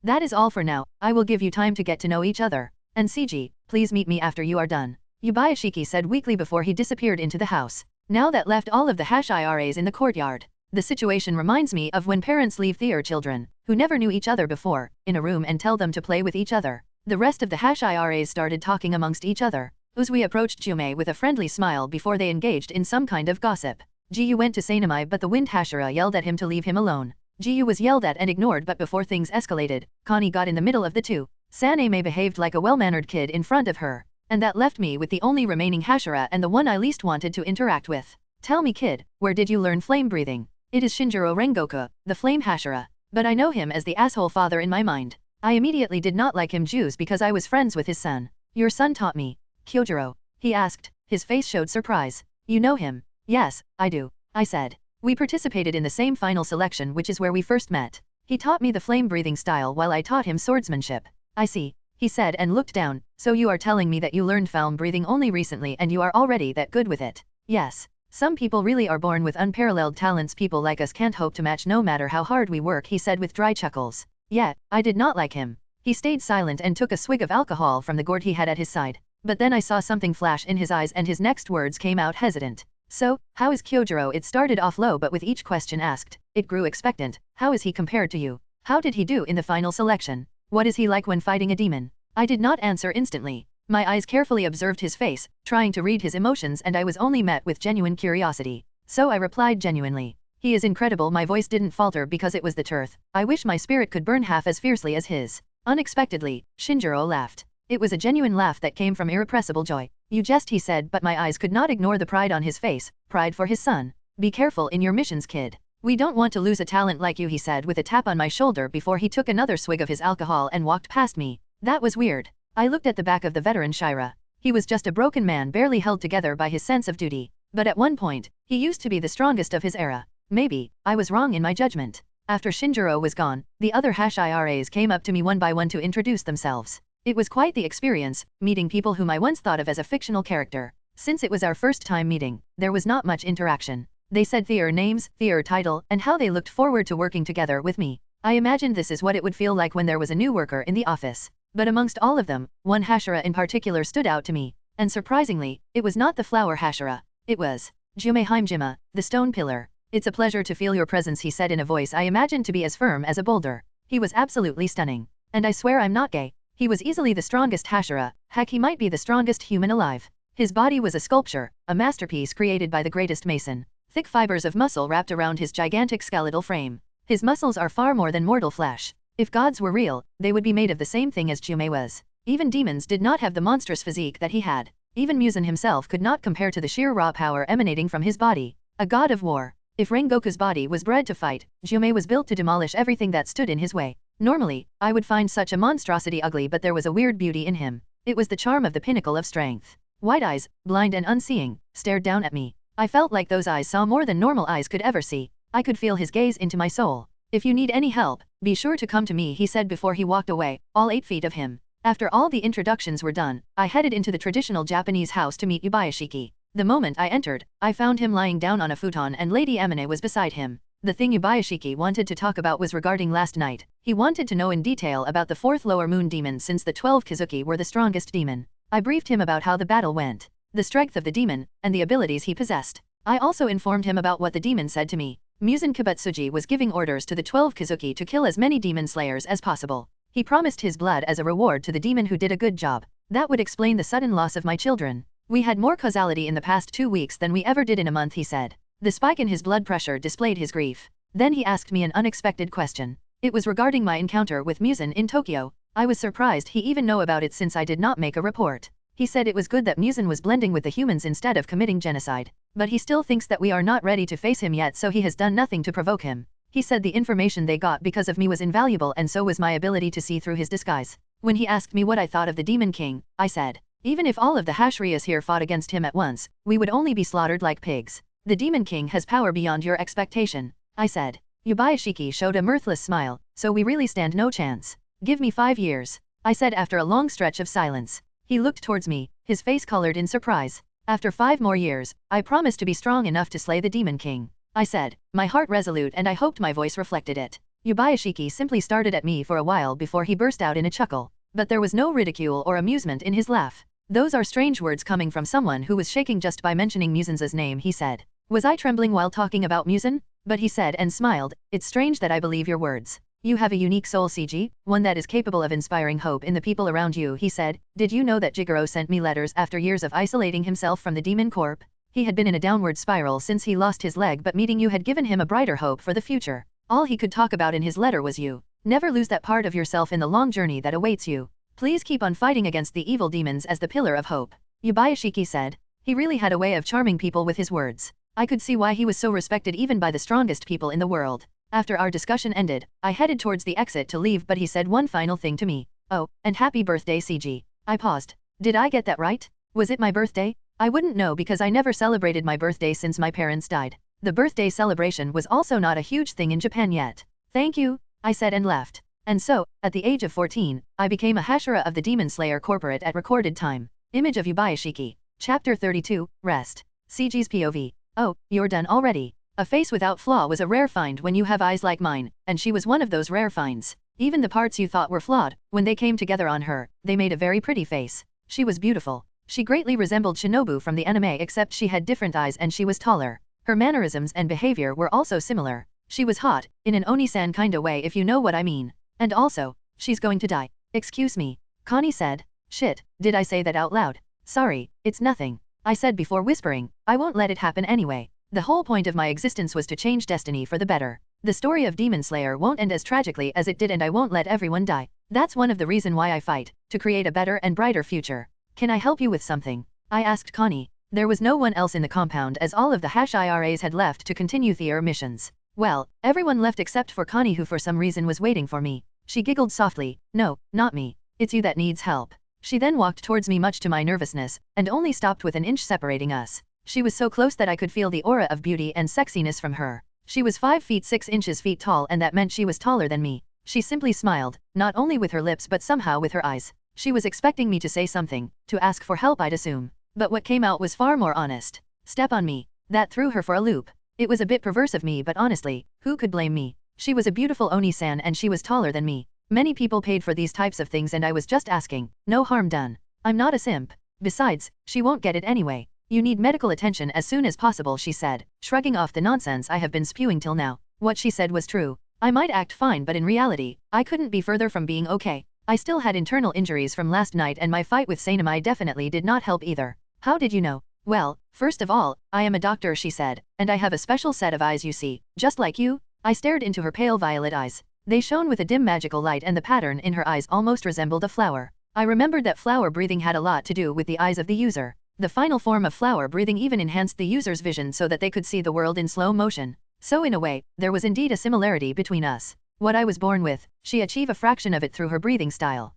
That is all for now. I will give you time to get to know each other. And CG, please meet me after you are done. Yubayashiki said weakly before he disappeared into the house. Now that left all of the Hashiras in the courtyard. The situation reminds me of when parents leave their children, who never knew each other before, in a room and tell them to play with each other. The rest of the Hashiras started talking amongst each other. Uzui approached Jume with a friendly smile before they engaged in some kind of gossip. Jiyu went to Sanemai, but the Wind Hashira yelled at him to leave him alone. Jiyu was yelled at and ignored, but before things escalated, Connie got in the middle of the two. Sanemai behaved like a well-mannered kid in front of her. And that left me with the only remaining Hashira and the one I least wanted to interact with. Tell me, kid, where did you learn flame breathing? It is Shinjiro Rengoku, the flame Hashira. But I know him as the asshole father in my mind. I immediately did not like him Jews because I was friends with his son. Your son taught me. Kyojiro? He asked. His face showed surprise. You know him? Yes, I do. I said. We participated in the same final selection, which is where we first met. He taught me the flame breathing style while I taught him swordsmanship. I see. He said and looked down. So you are telling me that you learned flame breathing only recently and you are already that good with it? Yes. Some people really are born with unparalleled talents. People like us can't hope to match no matter how hard we work, he said with dry chuckles. Yeah, I did not like him. He stayed silent and took a swig of alcohol from the gourd he had at his side. But then I saw something flash in his eyes and his next words came out hesitant. So, how is Kyojiro? It started off low, but with each question asked, it grew expectant. How is he compared to you? How did he do in the final selection? What is he like when fighting a demon? I did not answer instantly. My eyes carefully observed his face, trying to read his emotions, and I was only met with genuine curiosity. So I replied genuinely. He is incredible. My voice didn't falter because it was the truth. I wish my spirit could burn half as fiercely as his. Unexpectedly, Shinjiro laughed. It was a genuine laugh that came from irrepressible joy. You jest, he said, but my eyes could not ignore the pride on his face, pride for his son. Be careful in your missions, kid. We don't want to lose a talent like you, he said with a tap on my shoulder before he took another swig of his alcohol and walked past me. That was weird. I looked at the back of the veteran Shira. He was just a broken man barely held together by his sense of duty. But at one point, he used to be the strongest of his era. Maybe, I was wrong in my judgment. After Shinjiro was gone, the other Hashiras came up to me one by one to introduce themselves. It was quite the experience, meeting people whom I once thought of as a fictional character. Since it was our first time meeting, there was not much interaction. They said their names, their title, and how they looked forward to working together with me. I imagined this is what it would feel like when there was a new worker in the office. But amongst all of them, one Hashira in particular stood out to me. And surprisingly, it was not the flower Hashira. It was Jumeheimjima, the stone pillar. It's a pleasure to feel your presence, he said in a voice I imagined to be as firm as a boulder. He was absolutely stunning. And I swear I'm not gay. He was easily the strongest Hashira, heck he might be the strongest human alive. His body was a sculpture, a masterpiece created by the greatest mason. Thick fibers of muscle wrapped around his gigantic skeletal frame. His muscles are far more than mortal flesh. If gods were real, they would be made of the same thing as Jume was. Even demons did not have the monstrous physique that he had. Even Muzan himself could not compare to the sheer raw power emanating from his body. A god of war. If Rengoku's body was bred to fight, Jume was built to demolish everything that stood in his way. Normally, I would find such a monstrosity ugly, but there was a weird beauty in him. It was the charm of the pinnacle of strength. White eyes, blind and unseeing, stared down at me. I felt like those eyes saw more than normal eyes could ever see. I could feel his gaze into my soul. If you need any help, be sure to come to me, he said before he walked away, all 8 feet of him. After all the introductions were done, I headed into the traditional Japanese house to meet Yubayashiki. The moment I entered, I found him lying down on a futon and Lady Amane was beside him. The thing Yubayashiki wanted to talk about was regarding last night. He wanted to know in detail about the 4th lower moon demon since the 12 Kizuki were the strongest demon. I briefed him about how the battle went, the strength of the demon, and the abilities he possessed. I also informed him about what the demon said to me. Muzan Kibutsuji was giving orders to the 12 Kizuki to kill as many demon slayers as possible. He promised his blood as a reward to the demon who did a good job. That would explain the sudden loss of my children. We had more causality in the past 2 weeks than we ever did in a month, he said. The spike in his blood pressure displayed his grief. Then he asked me an unexpected question. It was regarding my encounter with Muzan in Tokyo. I was surprised he even knew about it since I did not make a report. He said it was good that Muzan was blending with the humans instead of committing genocide. But he still thinks that we are not ready to face him yet, so he has done nothing to provoke him. He said the information they got because of me was invaluable and so was my ability to see through his disguise. When he asked me what I thought of the Demon King, I said, even if all of the Hashiras here fought against him at once, we would only be slaughtered like pigs. The Demon King has power beyond your expectation, I said. Yubayashiki showed a mirthless smile, so we really stand no chance. Give me 5 years, I said after a long stretch of silence. He looked towards me, his face colored in surprise. After 5 more years, I promise to be strong enough to slay the Demon King, I said, my heart resolute, and I hoped my voice reflected it. Yubayashiki simply stared at me for a while before he burst out in a chuckle. But there was no ridicule or amusement in his laugh. Those are strange words coming from someone who was shaking just by mentioning Muzan's name, he said. Was I trembling while talking about Muzan? But he said and smiled, it's strange that I believe your words. You have a unique soul, CG, one that is capable of inspiring hope in the people around you, he said. Did you know that Jigoro sent me letters after years of isolating himself from the Demon Corp? He had been in a downward spiral since he lost his leg, but meeting you had given him a brighter hope for the future. All he could talk about in his letter was you. Never lose that part of yourself in the long journey that awaits you. Please keep on fighting against the evil demons as the pillar of hope, Yubayashiki said. He really had a way of charming people with his words. I could see why he was so respected even by the strongest people in the world. After our discussion ended, I headed towards the exit to leave, but he said one final thing to me. Oh, and happy birthday, CG. I paused. Did I get that right? Was it my birthday? I wouldn't know because I never celebrated my birthday since my parents died. The birthday celebration was also not a huge thing in Japan yet. Thank you, I said and left. And so, at the age of 14, I became a Hashira of the Demon Slayer Corporate at recorded time. Image of Yubayashiki. Chapter 32, Rest. CG's POV. Oh, you're done already. A face without flaw was a rare find when you have eyes like mine, and she was one of those rare finds. Even the parts you thought were flawed, when they came together on her, they made a very pretty face. She was beautiful. She greatly resembled Shinobu from the anime, except she had different eyes and she was taller. Her mannerisms and behavior were also similar. She was hot, in an Oni-san kinda way if you know what I mean. And also, she's going to die. Excuse me, Connie said. Shit, did I say that out loud? Sorry, it's nothing, I said before whispering, I won't let it happen anyway. The whole point of my existence was to change destiny for the better. The story of Demon Slayer won't end as tragically as it did, and I won't let everyone die. That's one of the reasons why I fight, to create a better and brighter future. Can I help you with something? I asked Connie. There was no one else in the compound as all of the Hashiras had left to continue their missions. Well, everyone left except for Connie, who for some reason was waiting for me. She giggled softly. No, not me. It's you that needs help. She then walked towards me much to my nervousness, and only stopped with an inch separating us. She was so close that I could feel the aura of beauty and sexiness from her. She was 5 feet 6 inches tall, and that meant she was taller than me. She simply smiled, not only with her lips but somehow with her eyes. She was expecting me to say something, to ask for help, I'd assume. But what came out was far more honest. Step on me. That threw her for a loop. It was a bit perverse of me, but honestly, who could blame me? She was a beautiful Oni-san and she was taller than me. Many people paid for these types of things and I was just asking. No harm done. I'm not a simp. Besides, she won't get it anyway. You need medical attention as soon as possible, she said, shrugging off the nonsense I have been spewing till now. What she said was true. I might act fine, but in reality, I couldn't be further from being okay. I still had internal injuries from last night and my fight with Sainamai definitely did not help either. How did you know? Well, first of all, I am a doctor, she said, and I have a special set of eyes, you see, just like you. I stared into her pale violet eyes. They shone with a dim magical light and the pattern in her eyes almost resembled a flower. I remembered that flower breathing had a lot to do with the eyes of the user. The final form of flower breathing even enhanced the user's vision so that they could see the world in slow motion. So in a way, there was indeed a similarity between us. What I was born with, she achieved a fraction of it through her breathing style.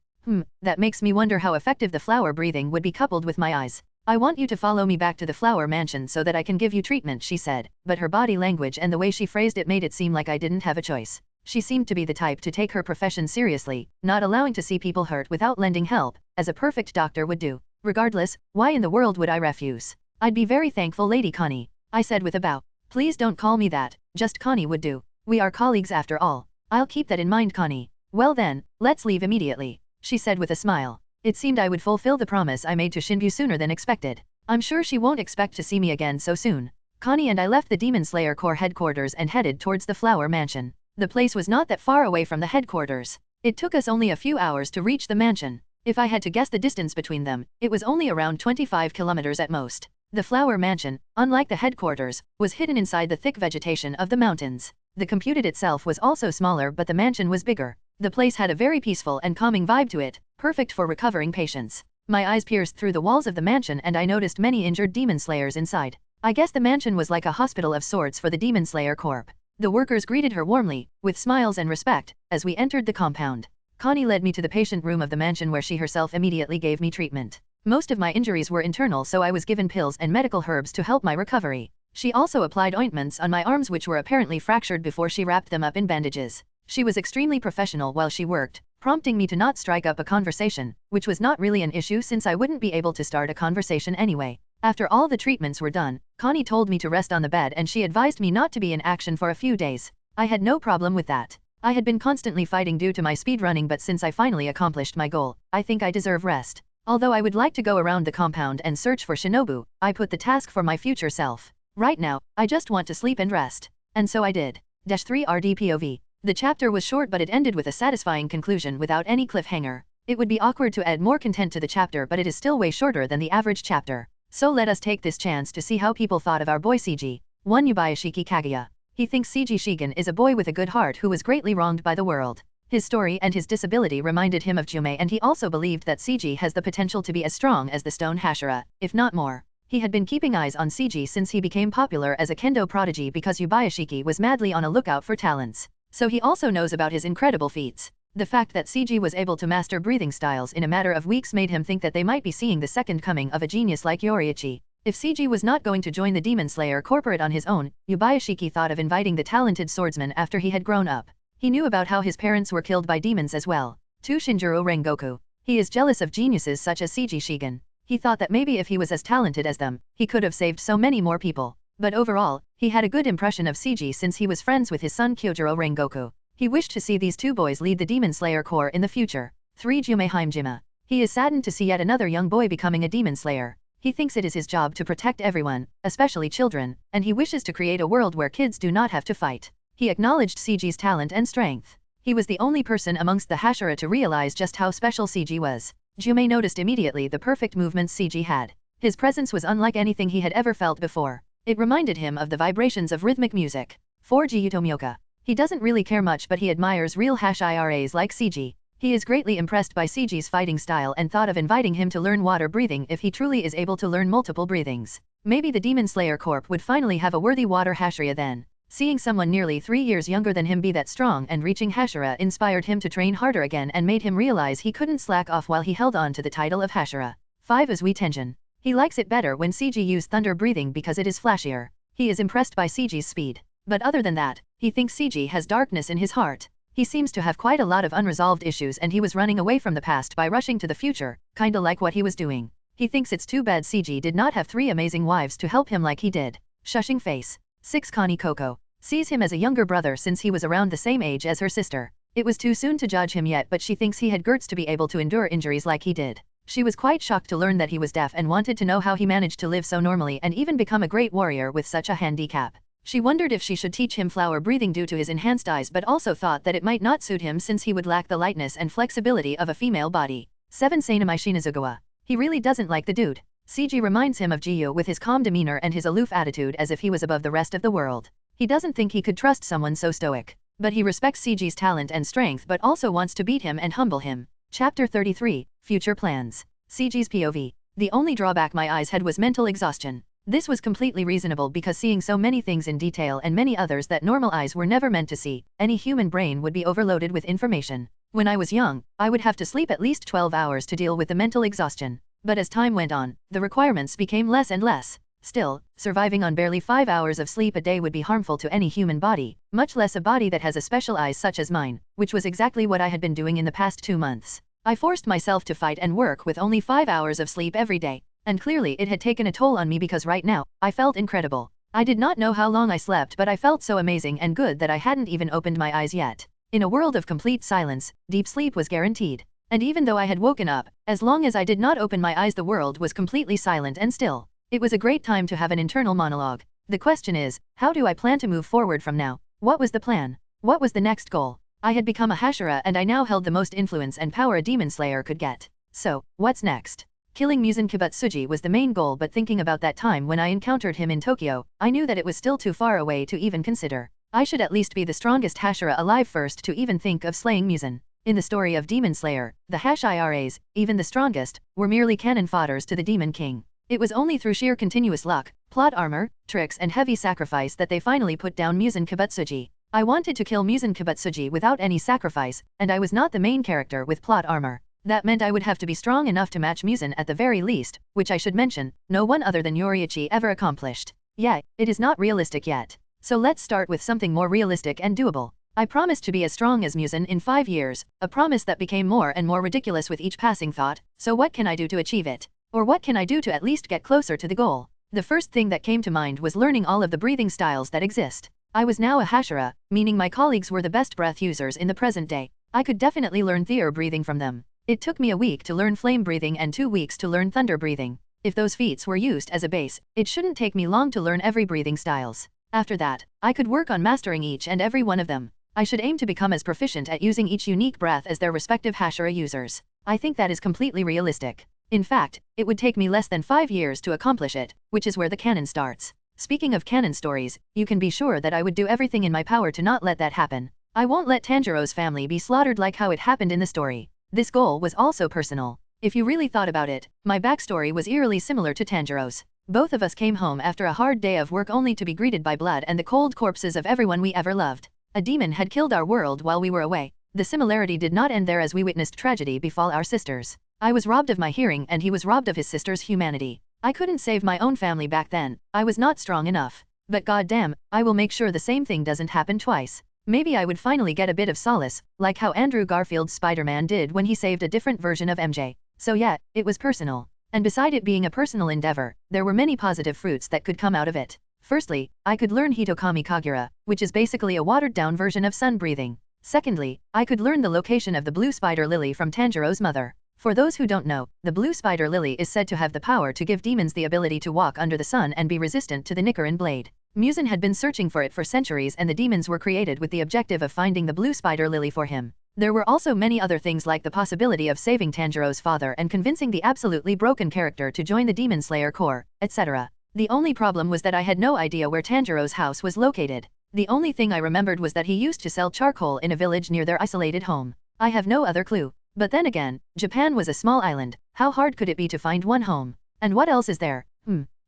That makes me wonder how effective the flower breathing would be coupled with my eyes. I want you to follow me back to the flower mansion so that I can give you treatment, she said, but her body language and the way she phrased it made it seem like I didn't have a choice. She seemed to be the type to take her profession seriously, not allowing to see people hurt without lending help, as a perfect doctor would do. Regardless, why in the world would I refuse? I'd be very thankful, Lady Connie, I said with a bow. Please don't call me that, just Connie would do. We are colleagues after all. I'll keep that in mind, Connie. Well then, let's leave immediately, she said with a smile. It seemed I would fulfill the promise I made to Shinbu sooner than expected. I'm sure she won't expect to see me again so soon. Connie and I left the Demon Slayer Corps headquarters and headed towards the Flower Mansion. The place was not that far away from the headquarters. It took us only a few hours to reach the mansion. If I had to guess the distance between them, it was only around 25 kilometers at most. The Flower Mansion, unlike the headquarters, was hidden inside the thick vegetation of the mountains. The computed itself was also smaller, but the mansion was bigger. The place had a very peaceful and calming vibe to it, perfect for recovering patients. My eyes pierced through the walls of the mansion and I noticed many injured demon slayers inside. I guess the mansion was like a hospital of sorts for the Demon Slayer Corp. The workers greeted her warmly, with smiles and respect, as we entered the compound. Connie led me to the patient room of the mansion where she herself immediately gave me treatment. Most of my injuries were internal, so I was given pills and medical herbs to help my recovery. She also applied ointments on my arms which were apparently fractured before she wrapped them up in bandages. She was extremely professional while she worked, prompting me to not strike up a conversation, which was not really an issue since I wouldn't be able to start a conversation anyway. After all the treatments were done, Connie told me to rest on the bed and she advised me not to be in action for a few days. I had no problem with that. I had been constantly fighting due to my speed running, but since I finally accomplished my goal, I think I deserve rest. Although I would like to go around the compound and search for Shinobu, I put the task for my future self. Right now, I just want to sleep and rest. And so I did. 3 RDPOV. The chapter was short but it ended with a satisfying conclusion without any cliffhanger. It would be awkward to add more content to the chapter, but it is still way shorter than the average chapter. So let us take this chance to see how people thought of our boy CG. 1. Yubayashiki Kaguya. He thinks CG Shigen is a boy with a good heart who was greatly wronged by the world. His story and his disability reminded him of Jume, and he also believed that CG has the potential to be as strong as the stone Hashira, if not more. He had been keeping eyes on CG since he became popular as a kendo prodigy because Yubayashiki was madly on a lookout for talents. So he also knows about his incredible feats. The fact that CG was able to master breathing styles in a matter of weeks made him think that they might be seeing the second coming of a genius like Yoriichi. If CG was not going to join the Demon Slayer Corporate on his own, Yubayashiki thought of inviting the talented swordsman after he had grown up. He knew about how his parents were killed by demons as well. 2. Shinjiro Rengoku. He is jealous of geniuses such as CG Shigen. He thought that maybe if he was as talented as them, he could have saved so many more people. But overall, he had a good impression of CG since he was friends with his son Kyojiro Rengoku. He wished to see these two boys lead the Demon Slayer Corps in the future. 3. Jume Himejima. He is saddened to see yet another young boy becoming a demon slayer. He thinks it is his job to protect everyone, especially children, and he wishes to create a world where kids do not have to fight. He acknowledged CG's talent and strength. He was the only person amongst the Hashira to realize just how special CG was. Jume noticed immediately the perfect movements CG had. His presence was unlike anything he had ever felt before. It reminded him of the vibrations of rhythmic music. 4. Gyutomyoka. He doesn't really care much, but he admires real Hashiras like CG. He is greatly impressed by CG's fighting style and thought of inviting him to learn water breathing if he truly is able to learn multiple breathings. Maybe the Demon Slayer Corp would finally have a worthy water Hashira then. Seeing someone nearly 3 years younger than him be that strong and reaching Hashira inspired him to train harder again and made him realize he couldn't slack off while he held on to the title of Hashira. 5. Uzui Tenjin. He likes it better when CG used thunder breathing because it is flashier. He is impressed by CG's speed. But other than that, he thinks CG has darkness in his heart. He seems to have quite a lot of unresolved issues and he was running away from the past by rushing to the future, kinda like what he was doing. He thinks it's too bad CG did not have 3 amazing wives to help him like he did. Shushing face. 6. Connie Coco. sees him as a younger brother since he was around the same age as her sister. It was too soon to judge him yet, but she thinks he had guts to be able to endure injuries like he did. She was quite shocked to learn that he was deaf and wanted to know how he managed to live so normally and even become a great warrior with such a handicap. She wondered if she should teach him flower breathing due to his enhanced eyes, but also thought that it might not suit him since he would lack the lightness and flexibility of a female body. 7. Sanami Shinazugawa. He really doesn't like the dude. CG reminds him of Jiyu with his calm demeanor and his aloof attitude as if he was above the rest of the world. He doesn't think he could trust someone so stoic. But he respects CG's talent and strength but also wants to beat him and humble him. Chapter 33, Future Plans. CG's POV. The only drawback my eyes had was mental exhaustion. This was completely reasonable because seeing so many things in detail and many others that normal eyes were never meant to see, any human brain would be overloaded with information. When I was young, I would have to sleep at least 12 hours to deal with the mental exhaustion. But as time went on, the requirements became less and less. Still, surviving on barely 5 hours of sleep a day would be harmful to any human body, much less a body that has a special eyes such as mine, which was exactly what I had been doing in the past 2 months. I forced myself to fight and work with only 5 hours of sleep every day. And clearly it had taken a toll on me because right now, I felt incredible. I did not know how long I slept, but I felt so amazing and good that I hadn't even opened my eyes yet. In a world of complete silence, deep sleep was guaranteed. And even though I had woken up, as long as I did not open my eyes the world was completely silent and still. It was a great time to have an internal monologue. The question is, how do I plan to move forward from now? What was the plan? What was the next goal? I had become a Hashira and I now held the most influence and power a demon slayer could get. So, what's next? Killing Muzan Kibutsuji was the main goal, but thinking about that time when I encountered him in Tokyo, I knew that it was still too far away to even consider. I should at least be the strongest Hashira alive first to even think of slaying Muzan. In the story of Demon Slayer, the Hashiras, even the strongest, were merely cannon fodders to the Demon King. It was only through sheer continuous luck, plot armor, tricks and heavy sacrifice that they finally put down Muzan Kibutsuji. I wanted to kill Muzan Kibutsuji without any sacrifice, and I was not the main character with plot armor. That meant I would have to be strong enough to match Muzan at the very least, which I should mention, no one other than Yoriichi ever accomplished. Yeah, it is not realistic yet. So let's start with something more realistic and doable. I promised to be as strong as Muzan in 5 years, a promise that became more and more ridiculous with each passing thought, so what can I do to achieve it? Or what can I do to at least get closer to the goal? The first thing that came to mind was learning all of the breathing styles that exist. I was now a Hashira, meaning my colleagues were the best breath users in the present day. I could definitely learn Theor breathing from them. It took me a week to learn flame breathing and 2 weeks to learn thunder breathing. If those feats were used as a base, it shouldn't take me long to learn every breathing styles. After that, I could work on mastering each and every one of them. I should aim to become as proficient at using each unique breath as their respective Hashira users. I think that is completely realistic. In fact, it would take me less than 5 years to accomplish it, which is where the canon starts. Speaking of canon stories, you can be sure that I would do everything in my power to not let that happen. I won't let Tanjiro's family be slaughtered like how it happened in the story. This goal was also personal. If you really thought about it, my backstory was eerily similar to Tanjiro's. Both of us came home after a hard day of work only to be greeted by blood and the cold corpses of everyone we ever loved. A demon had killed our world while we were away. The similarity did not end there as we witnessed tragedy befall our sisters. I was robbed of my hearing and he was robbed of his sister's humanity. I couldn't save my own family back then. I was not strong enough. But goddamn, I will make sure the same thing doesn't happen twice. Maybe I would finally get a bit of solace, like how Andrew Garfield's Spider-Man did when he saved a different version of MJ. So yeah, it was personal. And beside it being a personal endeavor, there were many positive fruits that could come out of it. Firstly, I could learn Hitokami Kagura, which is basically a watered-down version of sun breathing. Secondly, I could learn the location of the blue spider lily from Tanjiro's mother. For those who don't know, the blue spider lily is said to have the power to give demons the ability to walk under the sun and be resistant to the Nichiren blade. Muzan had been searching for it for centuries and the demons were created with the objective of finding the blue spider lily for him. There were also many other things like the possibility of saving Tanjiro's father and convincing the absolutely broken character to join the Demon Slayer Corps, etc. The only problem was that I had no idea where Tanjiro's house was located. The only thing I remembered was that he used to sell charcoal in a village near their isolated home. I have no other clue. But then again, Japan was a small island. How hard could it be to find one home? And what else is there?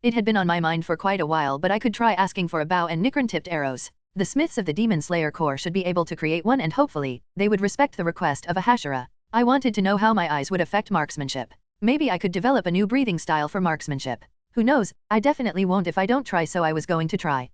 It had been on my mind for quite a while, but I could try asking for a bow and Nichiren-tipped arrows. The smiths of the Demon Slayer Corps should be able to create one and hopefully, they would respect the request of a Hashira. I wanted to know how my eyes would affect marksmanship. Maybe I could develop a new breathing style for marksmanship. Who knows, I definitely won't if I don't try, so I was going to try.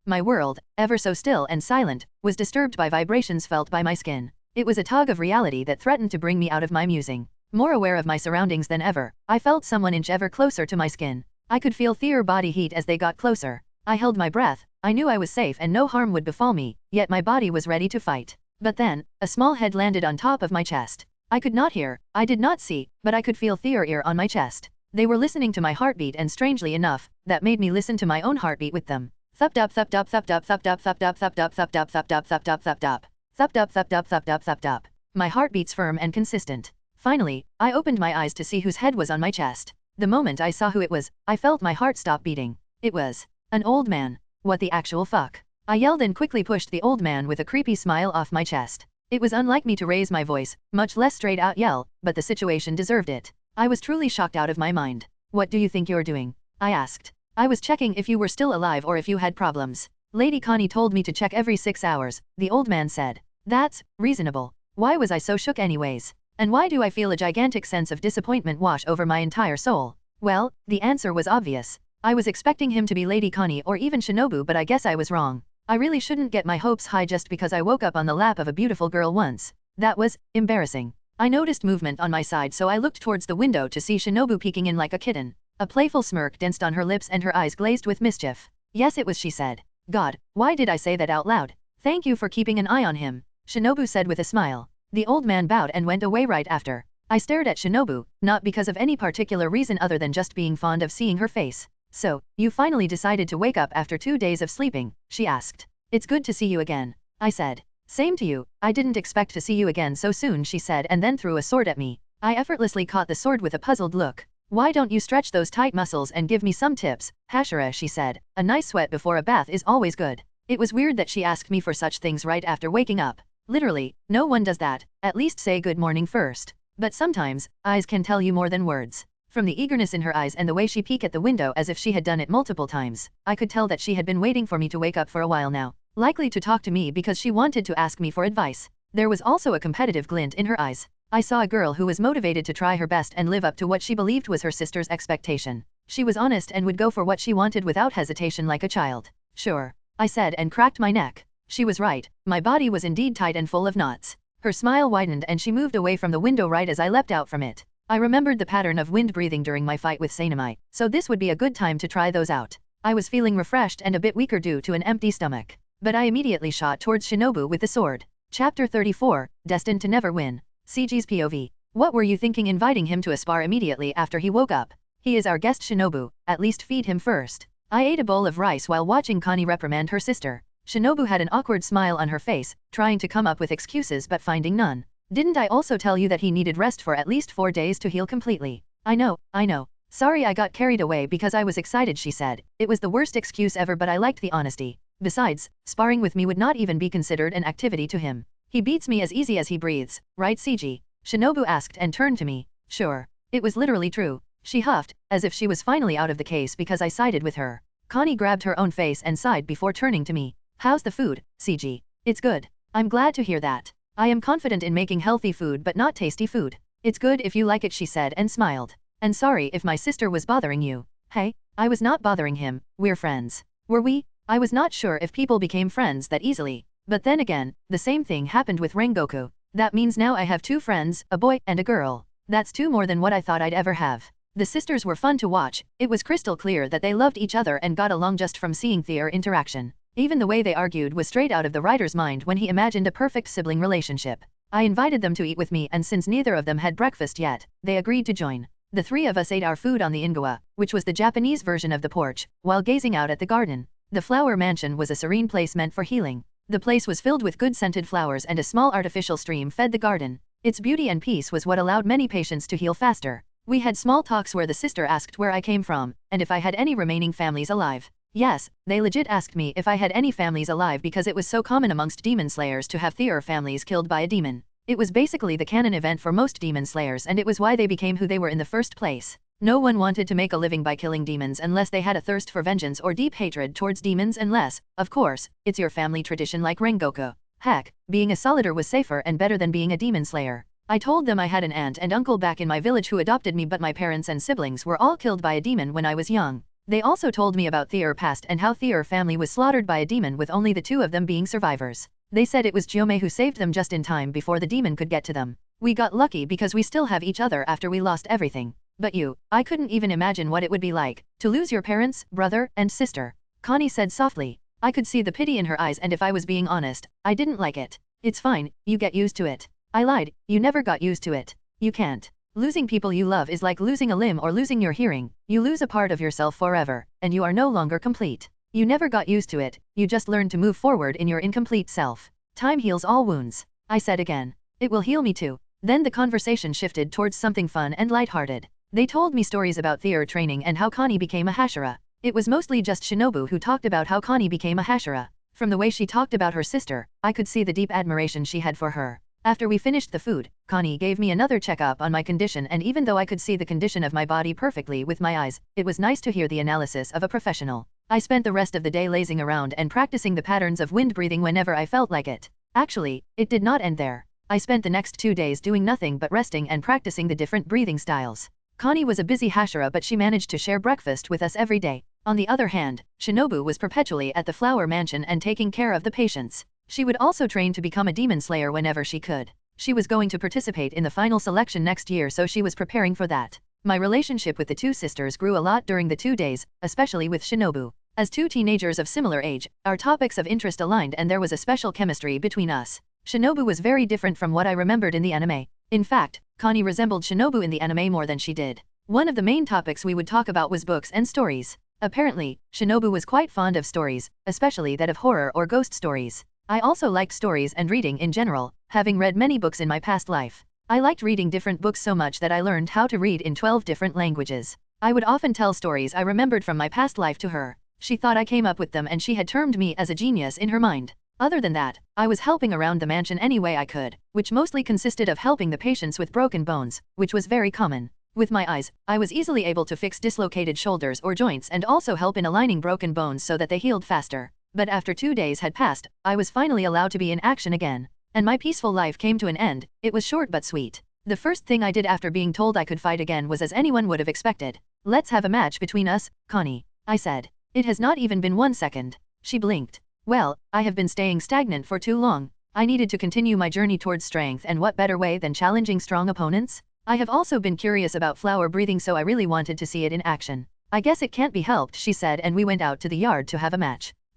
My world, ever so still and silent, was disturbed by vibrations felt by my skin. It was a tug of reality that threatened to bring me out of my musing. More aware of my surroundings than ever, I felt someone inch ever closer to my skin. I could feel Theor body heat as they got closer. I held my breath, I knew I was safe and no harm would befall me, yet my body was ready to fight. But then, a small head landed on top of my chest. I could not hear, I did not see, but I could feel their ear on my chest. They were listening to my heartbeat and strangely enough, that made me listen to my own heartbeat with them. Thup dup thup dup thup dup thup dup thup dup thup dup thup dup thup dup thup dup thup dup. Thup dup thup dup thup dup thup dup. My heart beats firm and consistent. Finally, I opened my eyes to see whose head was on my chest. The moment I saw who it was, I felt my heart stop beating. It was an old man. What the actual fuck? I yelled and quickly pushed the old man with a creepy smile off my chest. It was unlike me to raise my voice, much less straight out yell, but the situation deserved it. I was truly shocked out of my mind. What do you think you're doing? I asked. I was checking if you were still alive or if you had problems. Lady Connie told me to check every 6 hours, the old man said. That's reasonable. Why was I so shook anyways? And why do I feel a gigantic sense of disappointment wash over my entire soul? Well, the answer was obvious. I was expecting him to be Lady Connie or even Shinobu, but I guess I was wrong. I really shouldn't get my hopes high just because I woke up on the lap of a beautiful girl once. That was embarrassing. I noticed movement on my side, so I looked towards the window to see Shinobu peeking in like a kitten. A playful smirk danced on her lips and her eyes glazed with mischief. Yes, it was, she said. God, why did I say that out loud? Thank you for keeping an eye on him, Shinobu said with a smile. The old man bowed and went away right after. I stared at Shinobu, not because of any particular reason other than just being fond of seeing her face. So, you finally decided to wake up after 2 days of sleeping, she asked. It's good to see you again, I said. Same to you, I didn't expect to see you again so soon, she said, and then threw a sword at me. I effortlessly caught the sword with a puzzled look. Why don't you stretch those tight muscles and give me some tips, Hashira, she said. A nice sweat before a bath is always good. It was weird that she asked me for such things right after waking up. Literally, no one does that, at least say good morning first. But sometimes, eyes can tell you more than words. From the eagerness in her eyes and the way she peeked at the window as if she had done it multiple times, I could tell that she had been waiting for me to wake up for a while now, likely to talk to me because she wanted to ask me for advice. There was also a competitive glint in her eyes. I saw a girl who was motivated to try her best and live up to what she believed was her sister's expectation. She was honest and would go for what she wanted without hesitation like a child. Sure, I said and cracked my neck. She was right, my body was indeed tight and full of knots. Her smile widened and she moved away from the window right as I leapt out from it. I remembered the pattern of wind breathing during my fight with Sanemai, so this would be a good time to try those out. I was feeling refreshed and a bit weaker due to an empty stomach. But I immediately shot towards Shinobu with the sword. Chapter 34, Destined to Never Win. CG's POV. What were you thinking inviting him to a spar immediately after he woke up? He is our guest Shinobu, at least feed him first. I ate a bowl of rice while watching Connie reprimand her sister. Shinobu had an awkward smile on her face, trying to come up with excuses but finding none. Didn't I also tell you that he needed rest for at least 4 days to heal completely? I know. Sorry I got carried away because I was excited, she said. It was the worst excuse ever, but I liked the honesty. Besides, sparring with me would not even be considered an activity to him. He beats me as easy as he breathes, right CG? Shinobu asked and turned to me. Sure. It was literally true. She huffed, as if she was finally out of the case because I sided with her. Connie grabbed her own face and sighed before turning to me. How's the food, CG? It's good. I'm glad to hear that. I am confident in making healthy food but not tasty food. It's good if you like it, she said and smiled. And sorry if my sister was bothering you. Hey, I was not bothering him, we're friends. Were we? I was not sure if people became friends that easily. But then again, the same thing happened with Rengoku. That means now I have 2 friends, a boy and a girl. That's 2 more than what I thought I'd ever have. The sisters were fun to watch. It was crystal clear that they loved each other and got along just from seeing their interaction. Even the way they argued was straight out of the writer's mind when he imagined a perfect sibling relationship. I invited them to eat with me, and since neither of them had breakfast yet, they agreed to join. The 3 of us ate our food on the ingawa, which was the Japanese version of the porch, while gazing out at the garden. The flower mansion was a serene place meant for healing. The place was filled with good scented flowers and a small artificial stream fed the garden. Its beauty and peace was what allowed many patients to heal faster. We had small talks where the sister asked where I came from, and if I had any remaining families alive. Yes, they legit asked me if I had any families alive because it was so common amongst demon slayers to have their families killed by a demon. It was basically the canon event for most demon slayers, and it was why they became who they were in the first place. No one wanted to make a living by killing demons unless they had a thirst for vengeance or deep hatred towards demons, unless, of course, it's your family tradition like Rengoku. Heck, being a solider was safer and better than being a demon slayer. I told them I had an aunt and uncle back in my village who adopted me, but my parents and siblings were all killed by a demon when I was young. They also told me about their past and how their family was slaughtered by a demon with only the 2 of them being survivors. They said it was Gyome who saved them just in time before the demon could get to them. We got lucky because we still have each other after we lost everything. But you, I couldn't even imagine what it would be like, to lose your parents, brother, and sister. Connie said softly. I could see the pity in her eyes, and if I was being honest, I didn't like it. It's fine, you get used to it. I lied, you never got used to it. You can't. Losing people you love is like losing a limb or losing your hearing. You lose a part of yourself forever, and you are no longer complete. You never got used to it, you just learned to move forward in your incomplete self. Time heals all wounds. I said again. It will heal me too. Then the conversation shifted towards something fun and lighthearted. They told me stories about theater training and how Connie became a Hashira. It was mostly just Shinobu who talked about how Connie became a Hashira. From the way she talked about her sister, I could see the deep admiration she had for her. After we finished the food, Connie gave me another checkup on my condition, and even though I could see the condition of my body perfectly with my eyes, it was nice to hear the analysis of a professional. I spent the rest of the day lazing around and practicing the patterns of wind breathing whenever I felt like it. Actually, it did not end there. I spent the next 2 days doing nothing but resting and practicing the different breathing styles. Connie was a busy Hashira, but she managed to share breakfast with us every day. On the other hand, Shinobu was perpetually at the flower mansion and taking care of the patients. She would also train to become a demon slayer whenever she could. She was going to participate in the final selection next year, so she was preparing for that. My relationship with the two sisters grew a lot during the 2 days, especially with Shinobu. As two teenagers of similar age, our topics of interest aligned and there was a special chemistry between us. Shinobu was very different from what I remembered in the anime. In fact, Connie resembled Shinobu in the anime more than she did. One of the main topics we would talk about was books and stories. Apparently, Shinobu was quite fond of stories, especially that of horror or ghost stories. I also liked stories and reading in general, having read many books in my past life. I liked reading different books so much that I learned how to read in 12 different languages. I would often tell stories I remembered from my past life to her. She thought I came up with them and she had termed me as a genius in her mind. Other than that, I was helping around the mansion any way I could, which mostly consisted of helping the patients with broken bones, which was very common. With my eyes, I was easily able to fix dislocated shoulders or joints and also help in aligning broken bones so that they healed faster. But after 2 days had passed, I was finally allowed to be in action again. And my peaceful life came to an end. It was short but sweet. The first thing I did after being told I could fight again was as anyone would have expected. Let's have a match between us, Connie. I said. It has not even been 1 second. She blinked. Well, I have been staying stagnant for too long. I needed to continue my journey towards strength, and what better way than challenging strong opponents? I have also been curious about flower breathing, so I really wanted to see it in action. I guess it can't be helped, she said, and we went out to the yard to have a match. /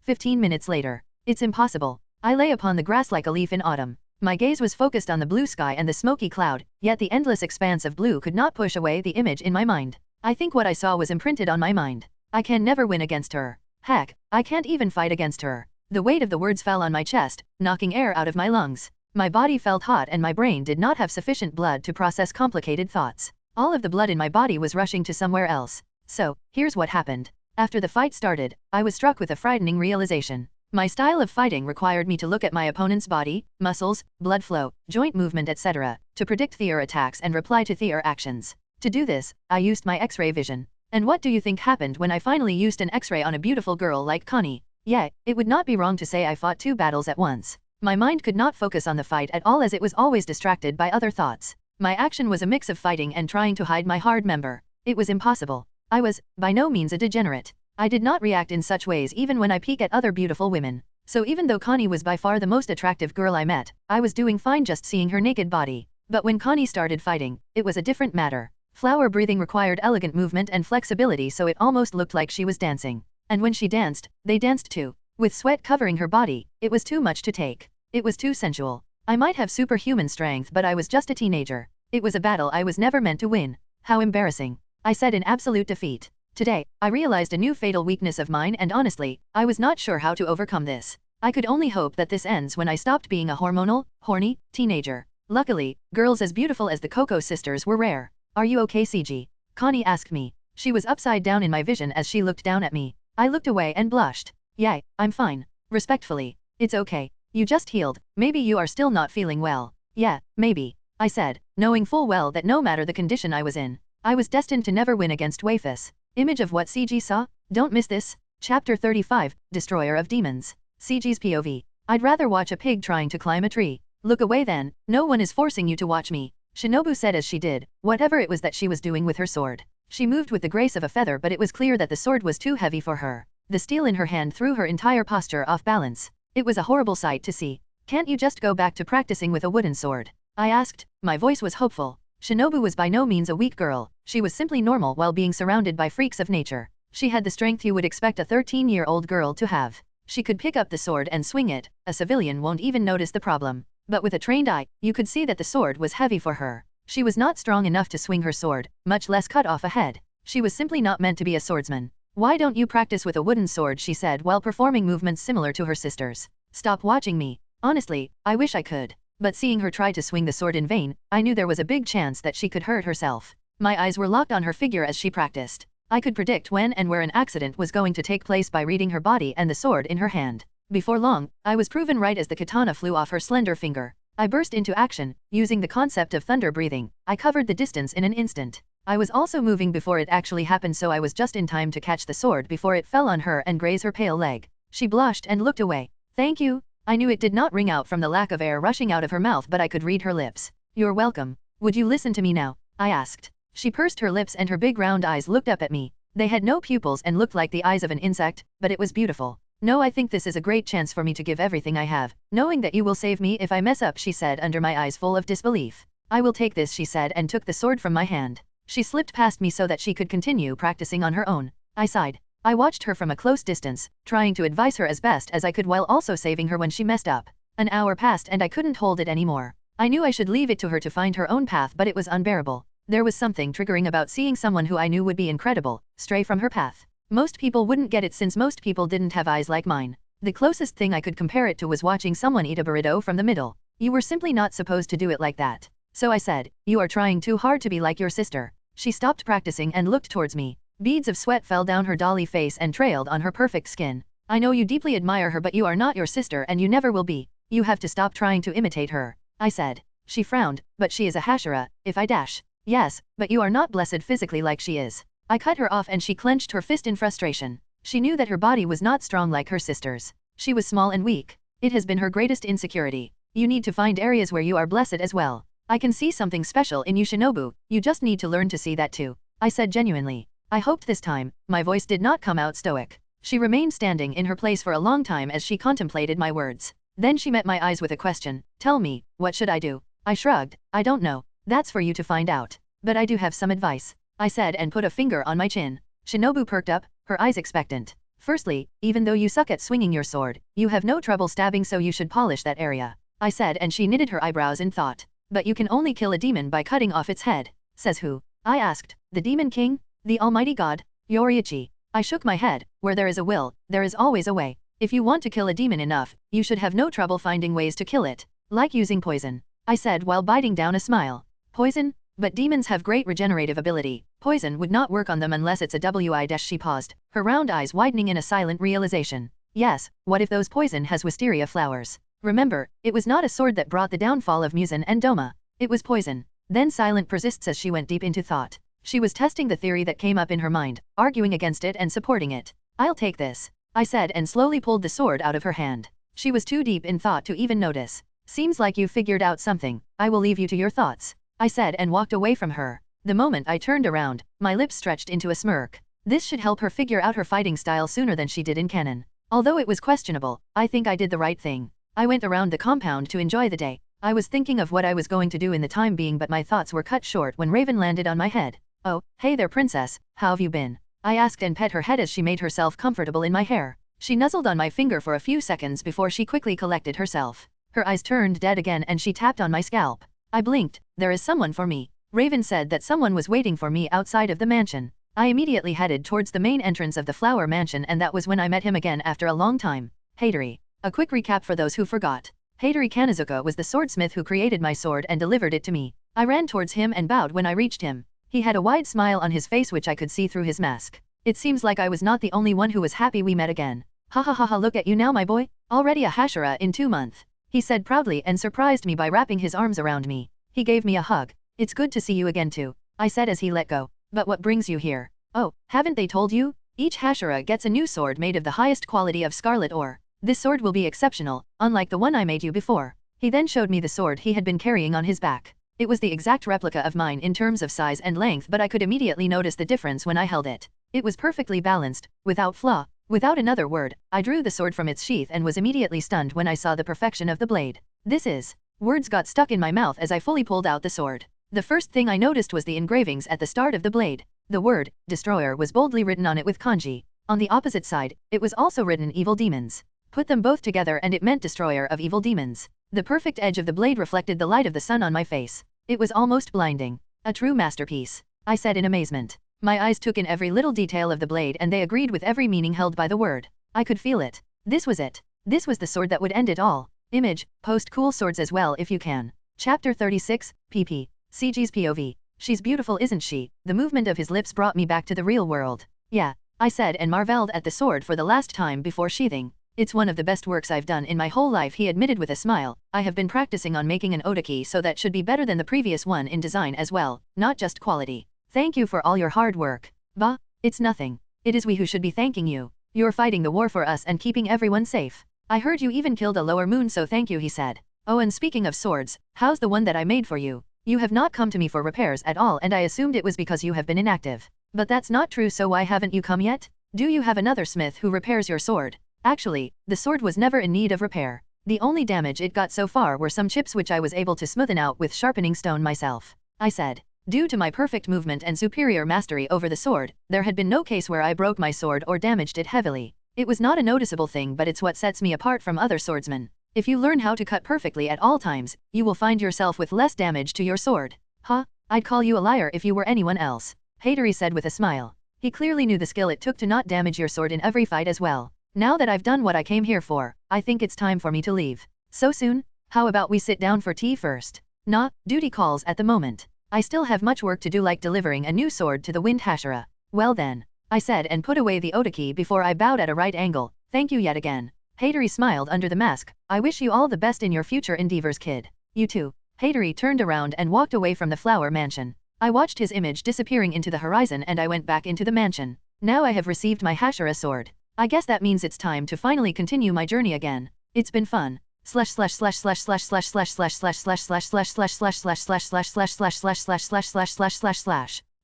15 minutes later. It's impossible. I lay upon the grass like a leaf in autumn. My gaze was focused on the blue sky and the smoky cloud, yet the endless expanse of blue could not push away the image in my mind. I think what I saw was imprinted on my mind. I can never win against her. Heck, I can't even fight against her. The weight of the words fell on my chest, knocking air out of my lungs. My body felt hot and my brain did not have sufficient blood to process complicated thoughts. All of the blood in my body was rushing to somewhere else. So, here's what happened. After the fight started, I was struck with a frightening realization. My style of fighting required me to look at my opponent's body, muscles, blood flow, joint movement, etc., to predict their attacks and reply to their actions. To do this, I used my X-ray vision. And what do you think happened when I finally used an X-ray on a beautiful girl like Connie? Yeah, it would not be wrong to say I fought 2 battles at once. My mind could not focus on the fight at all as it was always distracted by other thoughts. My action was a mix of fighting and trying to hide my hard member. It was impossible. I was, by no means, a degenerate. I did not react in such ways even when I peek at other beautiful women. So even though Connie was by far the most attractive girl I met, I was doing fine just seeing her naked body. But when Connie started fighting, it was a different matter. Flower breathing required elegant movement and flexibility, so it almost looked like she was dancing. And when she danced, they danced too. With sweat covering her body, it was too much to take. It was too sensual. I might have superhuman strength, but I was just a teenager. It was a battle I was never meant to win. How embarrassing. I said in absolute defeat. Today, I realized a new fatal weakness of mine, and honestly, I was not sure how to overcome this. I could only hope that this ends when I stopped being a hormonal, horny, teenager. Luckily, girls as beautiful as the Coco sisters were rare. Are you okay, CG? Connie asked me. She was upside down in my vision as she looked down at me. I looked away and blushed. Yeah, I'm fine. Respectfully. It's okay. You just healed. Maybe you are still not feeling well. Yeah, maybe. I said, knowing full well that no matter the condition I was in, I was destined to never win against Wayfus. Image of what CG saw? Don't miss this. Chapter 35, Destroyer of Demons. CG's POV. I'd rather watch a pig trying to climb a tree. Look away then, no one is forcing you to watch me. Shinobu said as she did, whatever it was that she was doing with her sword. She moved with the grace of a feather, but it was clear that the sword was too heavy for her. The steel in her hand threw her entire posture off balance. It was a horrible sight to see. Can't you just go back to practicing with a wooden sword? I asked. My voice was hopeful. Shinobu was by no means a weak girl. She was simply normal while being surrounded by freaks of nature. She had the strength you would expect a 13-year-old girl to have. She could pick up the sword and swing it. A civilian won't even notice the problem. But with a trained eye, you could see that the sword was heavy for her. She was not strong enough to swing her sword, much less cut off a head. She was simply not meant to be a swordsman. Why don't you practice with a wooden sword, she said while performing movements similar to her sister's. Stop watching me. Honestly, I wish I could. But seeing her try to swing the sword in vain, I knew there was a big chance that she could hurt herself. My eyes were locked on her figure as she practiced. I could predict when and where an accident was going to take place by reading her body and the sword in her hand. Before long, I was proven right as the katana flew off her slender finger. I burst into action, using the concept of thunder breathing. I covered the distance in an instant. I was also moving before it actually happened, so I was just in time to catch the sword before it fell on her and graze her pale leg. She blushed and looked away. Thank you. I knew it did not ring out from the lack of air rushing out of her mouth, but I could read her lips. You're welcome. Would you listen to me now? I asked. She pursed her lips and her big round eyes looked up at me. They had no pupils and looked like the eyes of an insect, but it was beautiful. No, I think this is a great chance for me to give everything I have, knowing that you will save me if I mess up, she said under my eyes full of disbelief. I will take this, she said and took the sword from my hand. She slipped past me so that she could continue practicing on her own. I sighed. I watched her from a close distance, trying to advise her as best as I could while also saving her when she messed up. An hour passed and I couldn't hold it anymore. I knew I should leave it to her to find her own path, but it was unbearable. There was something triggering about seeing someone who I knew would be incredible stray from her path. Most people wouldn't get it since most people didn't have eyes like mine. The closest thing I could compare it to was watching someone eat a burrito from the middle. You were simply not supposed to do it like that. So I said, you are trying too hard to be like your sister. She stopped practicing and looked towards me. Beads of sweat fell down her dolly face and trailed on her perfect skin. I know you deeply admire her, but you are not your sister and you never will be. You have to stop trying to imitate her, I said. She frowned, but she is a Hashira, if I dash. Yes, but you are not blessed physically like she is. I cut her off and she clenched her fist in frustration. She knew that her body was not strong like her sister's. She was small and weak. It has been her greatest insecurity. You need to find areas where you are blessed as well. I can see something special in you, Shinobu. You just need to learn to see that too, I said genuinely. I hoped this time, my voice did not come out stoic. She remained standing in her place for a long time as she contemplated my words. Then she met my eyes with a question. Tell me, what should I do? I shrugged. I don't know. That's for you to find out. But I do have some advice, I said and put a finger on my chin. Shinobu perked up, her eyes expectant. Firstly, even though you suck at swinging your sword, you have no trouble stabbing, so you should polish that area, I said, and she knitted her eyebrows in thought. But you can only kill a demon by cutting off its head. Says who? I asked. The Demon King? The Almighty God? Yoriichi. I shook my head. Where there is a will, there is always a way. If you want to kill a demon enough, you should have no trouble finding ways to kill it. Like using poison, I said while biting down a smile. Poison? But demons have great regenerative ability. Poison would not work on them unless it's a WI. She paused, her round eyes widening in a silent realization. Yes, what if those poison has wisteria flowers? Remember, it was not a sword that brought the downfall of Muzan and Doma. It was poison. Then silent persists as she went deep into thought. She was testing the theory that came up in her mind, arguing against it and supporting it. I'll take this, I said and slowly pulled the sword out of her hand. She was too deep in thought to even notice. Seems like you figured out something. I will leave you to your thoughts, I said and walked away from her. The moment I turned around, my lips stretched into a smirk. This should help her figure out her fighting style sooner than she did in canon. Although it was questionable, I think I did the right thing. I went around the compound to enjoy the day. I was thinking of what I was going to do in the time being, but my thoughts were cut short when Raven landed on my head. Oh, hey there princess, how have you been? I asked and pet her head as she made herself comfortable in my hair. She nuzzled on my finger for a few seconds before she quickly collected herself. Her eyes turned dead again and she tapped on my scalp. I blinked. There is someone for me. Raven said that someone was waiting for me outside of the mansion. I immediately headed towards the main entrance of the flower mansion, and that was when I met him again after a long time. Hattori. A quick recap for those who forgot. Hattori Kanazuka was the swordsmith who created my sword and delivered it to me. I ran towards him and bowed when I reached him. He had a wide smile on his face which I could see through his mask. It seems like I was not the only one who was happy we met again. Ha ha ha ha, look at you now, my boy. Already a Hashira in 2 months. He said proudly and surprised me by wrapping his arms around me. He gave me a hug. It's good to see you again too, I said as he let go. But what brings you here? Oh, haven't they told you? Each Hashira gets a new sword made of the highest quality of scarlet ore. This sword will be exceptional, unlike the one I made you before. He then showed me the sword he had been carrying on his back. It was the exact replica of mine in terms of size and length, but I could immediately notice the difference when I held it. It was perfectly balanced, without flaw. Without another word, I drew the sword from its sheath and was immediately stunned when I saw the perfection of the blade. This is... Words got stuck in my mouth as I fully pulled out the sword. The first thing I noticed was the engravings at the start of the blade. The word, destroyer, was boldly written on it with kanji. On the opposite side, it was also written evil demons. Put them both together and it meant destroyer of evil demons. The perfect edge of the blade reflected the light of the sun on my face. It was almost blinding. A true masterpiece, I said in amazement. My eyes took in every little detail of the blade and they agreed with every meaning held by the word. I could feel it. This was it. This was the sword that would end it all. Image, post cool swords as well if you can. Chapter 36, pp. CG's POV. She's beautiful, isn't she? The movement of his lips brought me back to the real world. Yeah, I said and marveled at the sword for the last time before sheathing. It's one of the best works I've done in my whole life, he admitted with a smile. I have been practicing on making an otaki, so that should be better than the previous one in design as well, not just quality. Thank you for all your hard work. Bah, it's nothing. It is we who should be thanking you. You're fighting the war for us and keeping everyone safe. I heard you even killed a lower moon, so thank you, he said. Oh, and speaking of swords, how's the one that I made for you? You have not come to me for repairs at all and I assumed it was because you have been inactive. But that's not true, so why haven't you come yet? Do you have another smith who repairs your sword? Actually, the sword was never in need of repair. The only damage it got so far were some chips which I was able to smoothen out with sharpening stone myself. I said. Due to my perfect movement and superior mastery over the sword, there had been no case where I broke my sword or damaged it heavily. It was not a noticeable thing, but it's what sets me apart from other swordsmen. If you learn how to cut perfectly at all times, you will find yourself with less damage to your sword. Huh? I'd call you a liar if you were anyone else, Hattori said with a smile. He clearly knew the skill it took to not damage your sword in every fight as well. Now that I've done what I came here for, I think it's time for me to leave. So soon? How about we sit down for tea first? Nah, duty calls at the moment. I still have much work to do, like delivering a new sword to the Wind Hashira. Well then, I said and put away the otaki before I bowed at a right angle. Thank you yet again. Hattori smiled under the mask. I wish you all the best in your future endeavors, kid. You too. Hattori turned around and walked away from the flower mansion. I watched his image disappearing into the horizon and I went back into the mansion. Now I have received my Hashira sword. I guess that means it's time to finally continue my journey again. It's been fun.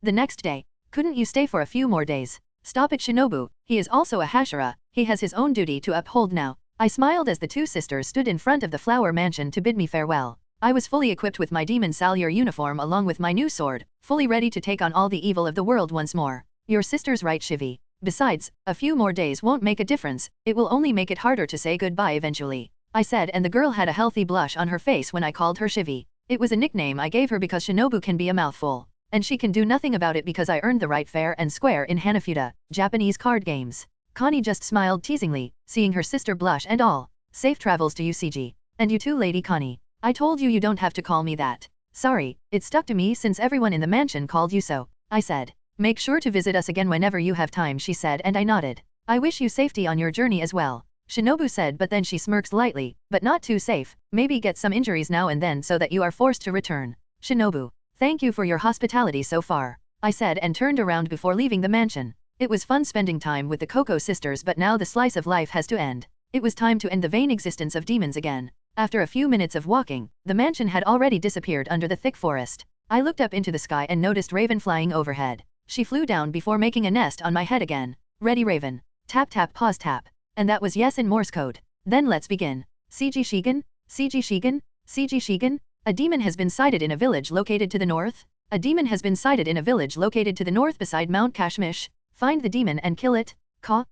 The next day. Couldn't you stay for a few more days? Stop it, Shinobu. He is also a Hashira. He has his own duty to uphold now. I smiled as the two sisters stood in front of the flower mansion to bid me farewell. I was fully equipped with my demon salure uniform along with my new sword, fully ready to take on all the evil of the world once more. Your sister's right, Shivi. Besides, a few more days won't make a difference, it will only make it harder to say goodbye eventually. I said, and the girl had a healthy blush on her face when I called her Shivi. It was a nickname I gave her because Shinobu can be a mouthful. And she can do nothing about it because I earned the right fair and square in Hanafuda, Japanese card games. Connie just smiled teasingly, seeing her sister blush and all. Safe travels to you, CG. And you too, Lady Connie. I told you don't have to call me that. Sorry, it stuck to me since everyone in the mansion called you so, I said. Make sure to visit us again whenever you have time, she said, and I nodded. I wish you safety on your journey as well, Shinobu said, but then she smirked lightly, but not too safe, maybe get some injuries now and then so that you are forced to return. Shinobu, thank you for your hospitality so far, I said and turned around before leaving the mansion. It was fun spending time with the Coco sisters, but now the slice of life has to end. It was time to end the vain existence of demons again. After a few minutes of walking, the mansion had already disappeared under the thick forest. I looked up into the sky and noticed Raven flying overhead. She flew down before making a nest on my head again. Ready, Raven. Tap tap pause tap. And that was yes in Morse code. Then let's begin. CG Shigen? CG Shigen? CG Shigen? A demon has been sighted in a village located to the north. A demon has been sighted in a village located to the north beside Mount Kashmish. Find the demon and kill it. Ka.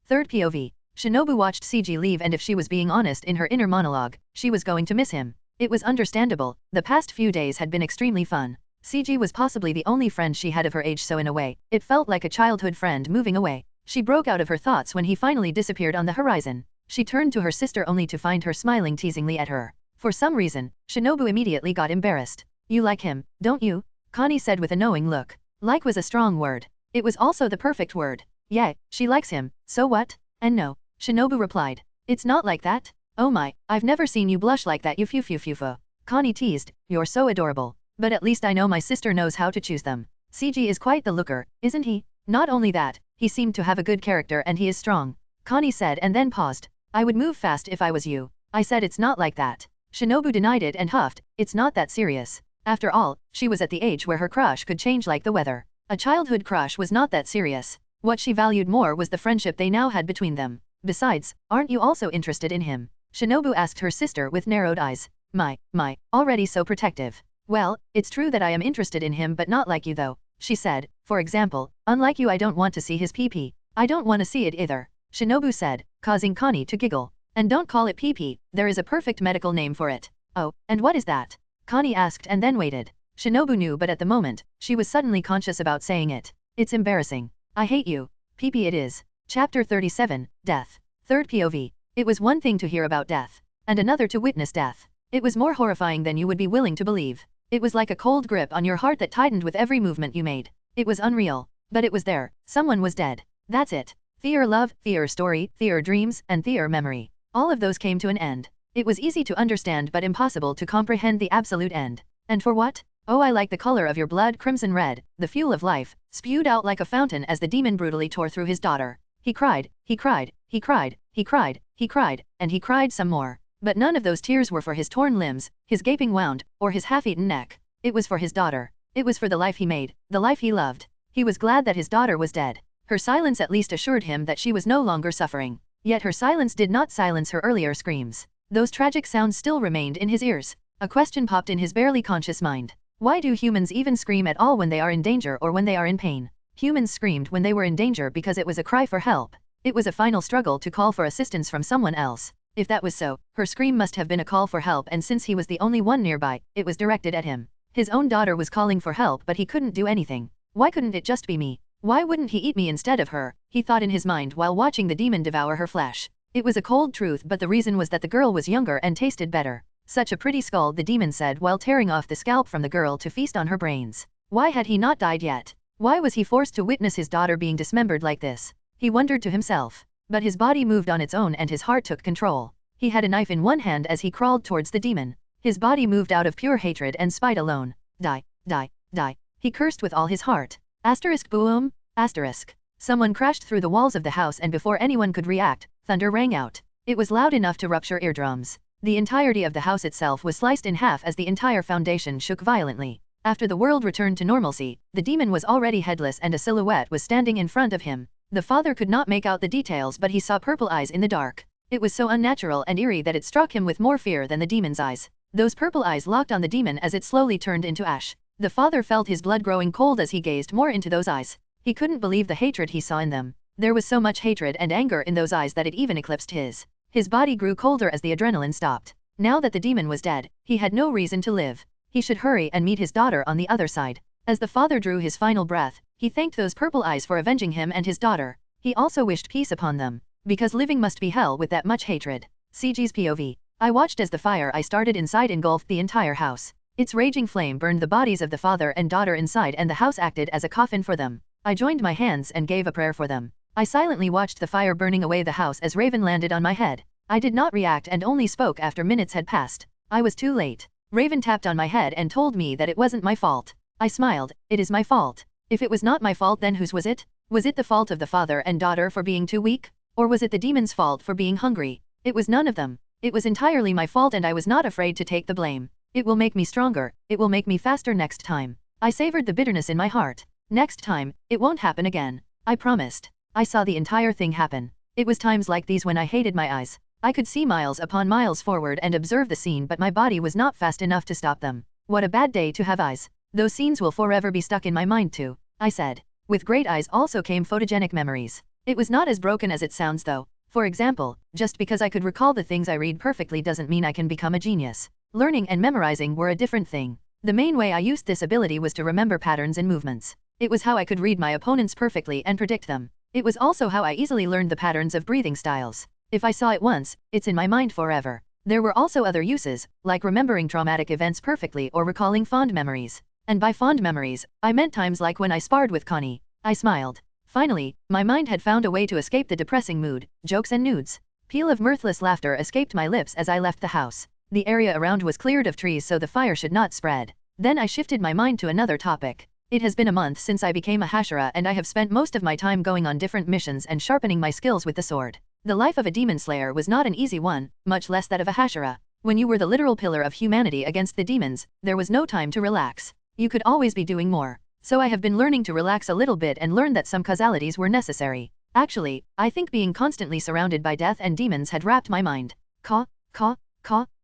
Third POV. Shinobu watched CG leave, and if she was being honest in her inner monologue, she was going to miss him. It was understandable. The past few days had been extremely fun. CG was possibly the only friend she had of her age, so in a way, it felt like a childhood friend moving away. She broke out of her thoughts when he finally disappeared on the horizon. She turned to her sister only to find her smiling teasingly at her. For some reason, Shinobu immediately got embarrassed. You like him, don't you? Connie said with a knowing look. Like was a strong word. It was also the perfect word. Yeah, she likes him, so what? And no, Shinobu replied. It's not like that. Oh my, I've never seen you blush like that, you fufu. Connie teased, you're so adorable. But at least I know my sister knows how to choose them. CG is quite the looker, isn't he? Not only that, he seemed to have a good character and he is strong. Connie said and then paused. I would move fast if I was you. I said it's not like that. Shinobu denied it and huffed, it's not that serious. After all, she was at the age where her crush could change like the weather. A childhood crush was not that serious. What she valued more was the friendship they now had between them. Besides, aren't you also interested in him? Shinobu asked her sister with narrowed eyes. My, already so protective. Well, it's true that I am interested in him, but not like you though. she said. For example, unlike you, I don't want to see his pee-pee. I don't want to see it either, Shinobu said, causing Connie to giggle. And don't call it pee-pee, there is a perfect medical name for it. Oh, and what is that? Connie asked and then waited. Shinobu knew, but at the moment, she was suddenly conscious about saying it. It's embarrassing. I hate you. Pee-pee it is. Chapter 37, Death. Third POV. It was one thing to hear about death, and another to witness death. It was more horrifying than you would be willing to believe. It was like a cold grip on your heart that tightened with every movement you made. It was unreal. But it was there. Someone was dead. That's it. Fear love, fear story, fear dreams, and fear memory. All of those came to an end. It was easy to understand but impossible to comprehend the absolute end. And for what? Oh, I like the color of your blood, crimson red, the fuel of life, spewed out like a fountain as the demon brutally tore through his daughter. He cried, he cried, he cried, he cried, he cried, and he cried some more. But none of those tears were for his torn limbs, his gaping wound, or his half-eaten neck. It was for his daughter. It was for the life he made, the life he loved. He was glad that his daughter was dead. Her silence at least assured him that she was no longer suffering. Yet her silence did not silence her earlier screams. Those tragic sounds still remained in his ears. A question popped in his barely conscious mind. Why do humans even scream at all when they are in danger or when they are in pain? Humans screamed when they were in danger because it was a cry for help. It was a final struggle to call for assistance from someone else. If that was so, her scream must have been a call for help, and since he was the only one nearby, it was directed at him. His own daughter was calling for help, but he couldn't do anything. Why couldn't it just be me? Why wouldn't he eat me instead of her? He thought in his mind while watching the demon devour her flesh. It was a cold truth, but the reason was that the girl was younger and tasted better. Such a pretty skull, the demon said while tearing off the scalp from the girl to feast on her brains. Why had he not died yet? Why was he forced to witness his daughter being dismembered like this? He wondered to himself. But his body moved on its own and his heart took control. He had a knife in one hand as he crawled towards the demon. His body moved out of pure hatred and spite alone. Die, die, die. He cursed with all his heart. Asterisk boom, asterisk. Someone crashed through the walls of the house, and before anyone could react, thunder rang out. It was loud enough to rupture eardrums. The entirety of the house itself was sliced in half as the entire foundation shook violently. After the world returned to normalcy, the demon was already headless and a silhouette was standing in front of him. The father could not make out the details, but he saw purple eyes in the dark. It was so unnatural and eerie that it struck him with more fear than the demon's eyes. Those purple eyes locked on the demon as it slowly turned into ash. The father felt his blood growing cold as he gazed more into those eyes. He couldn't believe the hatred he saw in them. There was so much hatred and anger in those eyes that it even eclipsed his. His body grew colder as the adrenaline stopped. Now that the demon was dead, he had no reason to live. He should hurry and meet his daughter on the other side. As the father drew his final breath, he thanked those purple eyes for avenging him and his daughter. He also wished peace upon them. Because living must be hell with that much hatred. CG's POV. I watched as the fire I started inside engulfed the entire house. Its raging flame burned the bodies of the father and daughter inside, and the house acted as a coffin for them. I joined my hands and gave a prayer for them. I silently watched the fire burning away the house as Raven landed on my head. I did not react and only spoke after minutes had passed. I was too late. Raven tapped on my head and told me that it wasn't my fault. I smiled. It is my fault. If it was not my fault, then whose was it? Was it the fault of the father and daughter for being too weak? Or was it the demon's fault for being hungry? It was none of them. It was entirely my fault, and I was not afraid to take the blame. It will make me stronger. It will make me faster next time. I savored the bitterness in my heart. Next time, it won't happen again. I promised. I saw the entire thing happen. It was times like these when I hated my eyes. I could see miles upon miles forward and observe the scene, but my body was not fast enough to stop them. What a bad day to have eyes. Those scenes will forever be stuck in my mind too, I said. With great eyes also came photogenic memories. It was not as broken as it sounds though. For example, just because I could recall the things I read perfectly doesn't mean I can become a genius. Learning and memorizing were a different thing. The main way I used this ability was to remember patterns and movements. It was how I could read my opponents perfectly and predict them. It was also how I easily learned the patterns of breathing styles. If I saw it once, it's in my mind forever. There were also other uses, like remembering traumatic events perfectly or recalling fond memories. And by fond memories, I meant times like when I sparred with Connie. I smiled. Finally, my mind had found a way to escape the depressing mood, jokes and nudes. Peal of mirthless laughter escaped my lips as I left the house. The area around was cleared of trees so the fire should not spread. Then I shifted my mind to another topic. It has been a month since I became a Hashira, and I have spent most of my time going on different missions and sharpening my skills with the sword. The life of a demon slayer was not an easy one, much less that of a Hashira. When you were the literal pillar of humanity against the demons, there was no time to relax. You could always be doing more. So I have been learning to relax a little bit and learned that some causalities were necessary. Actually, I think being constantly surrounded by death and demons had wrapped my mind.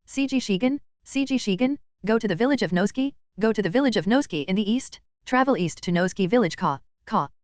CG Shigen? CG Shigen? Go to the village of Nosuke? Go to the village of Nosuke in the east? Travel east to Noski village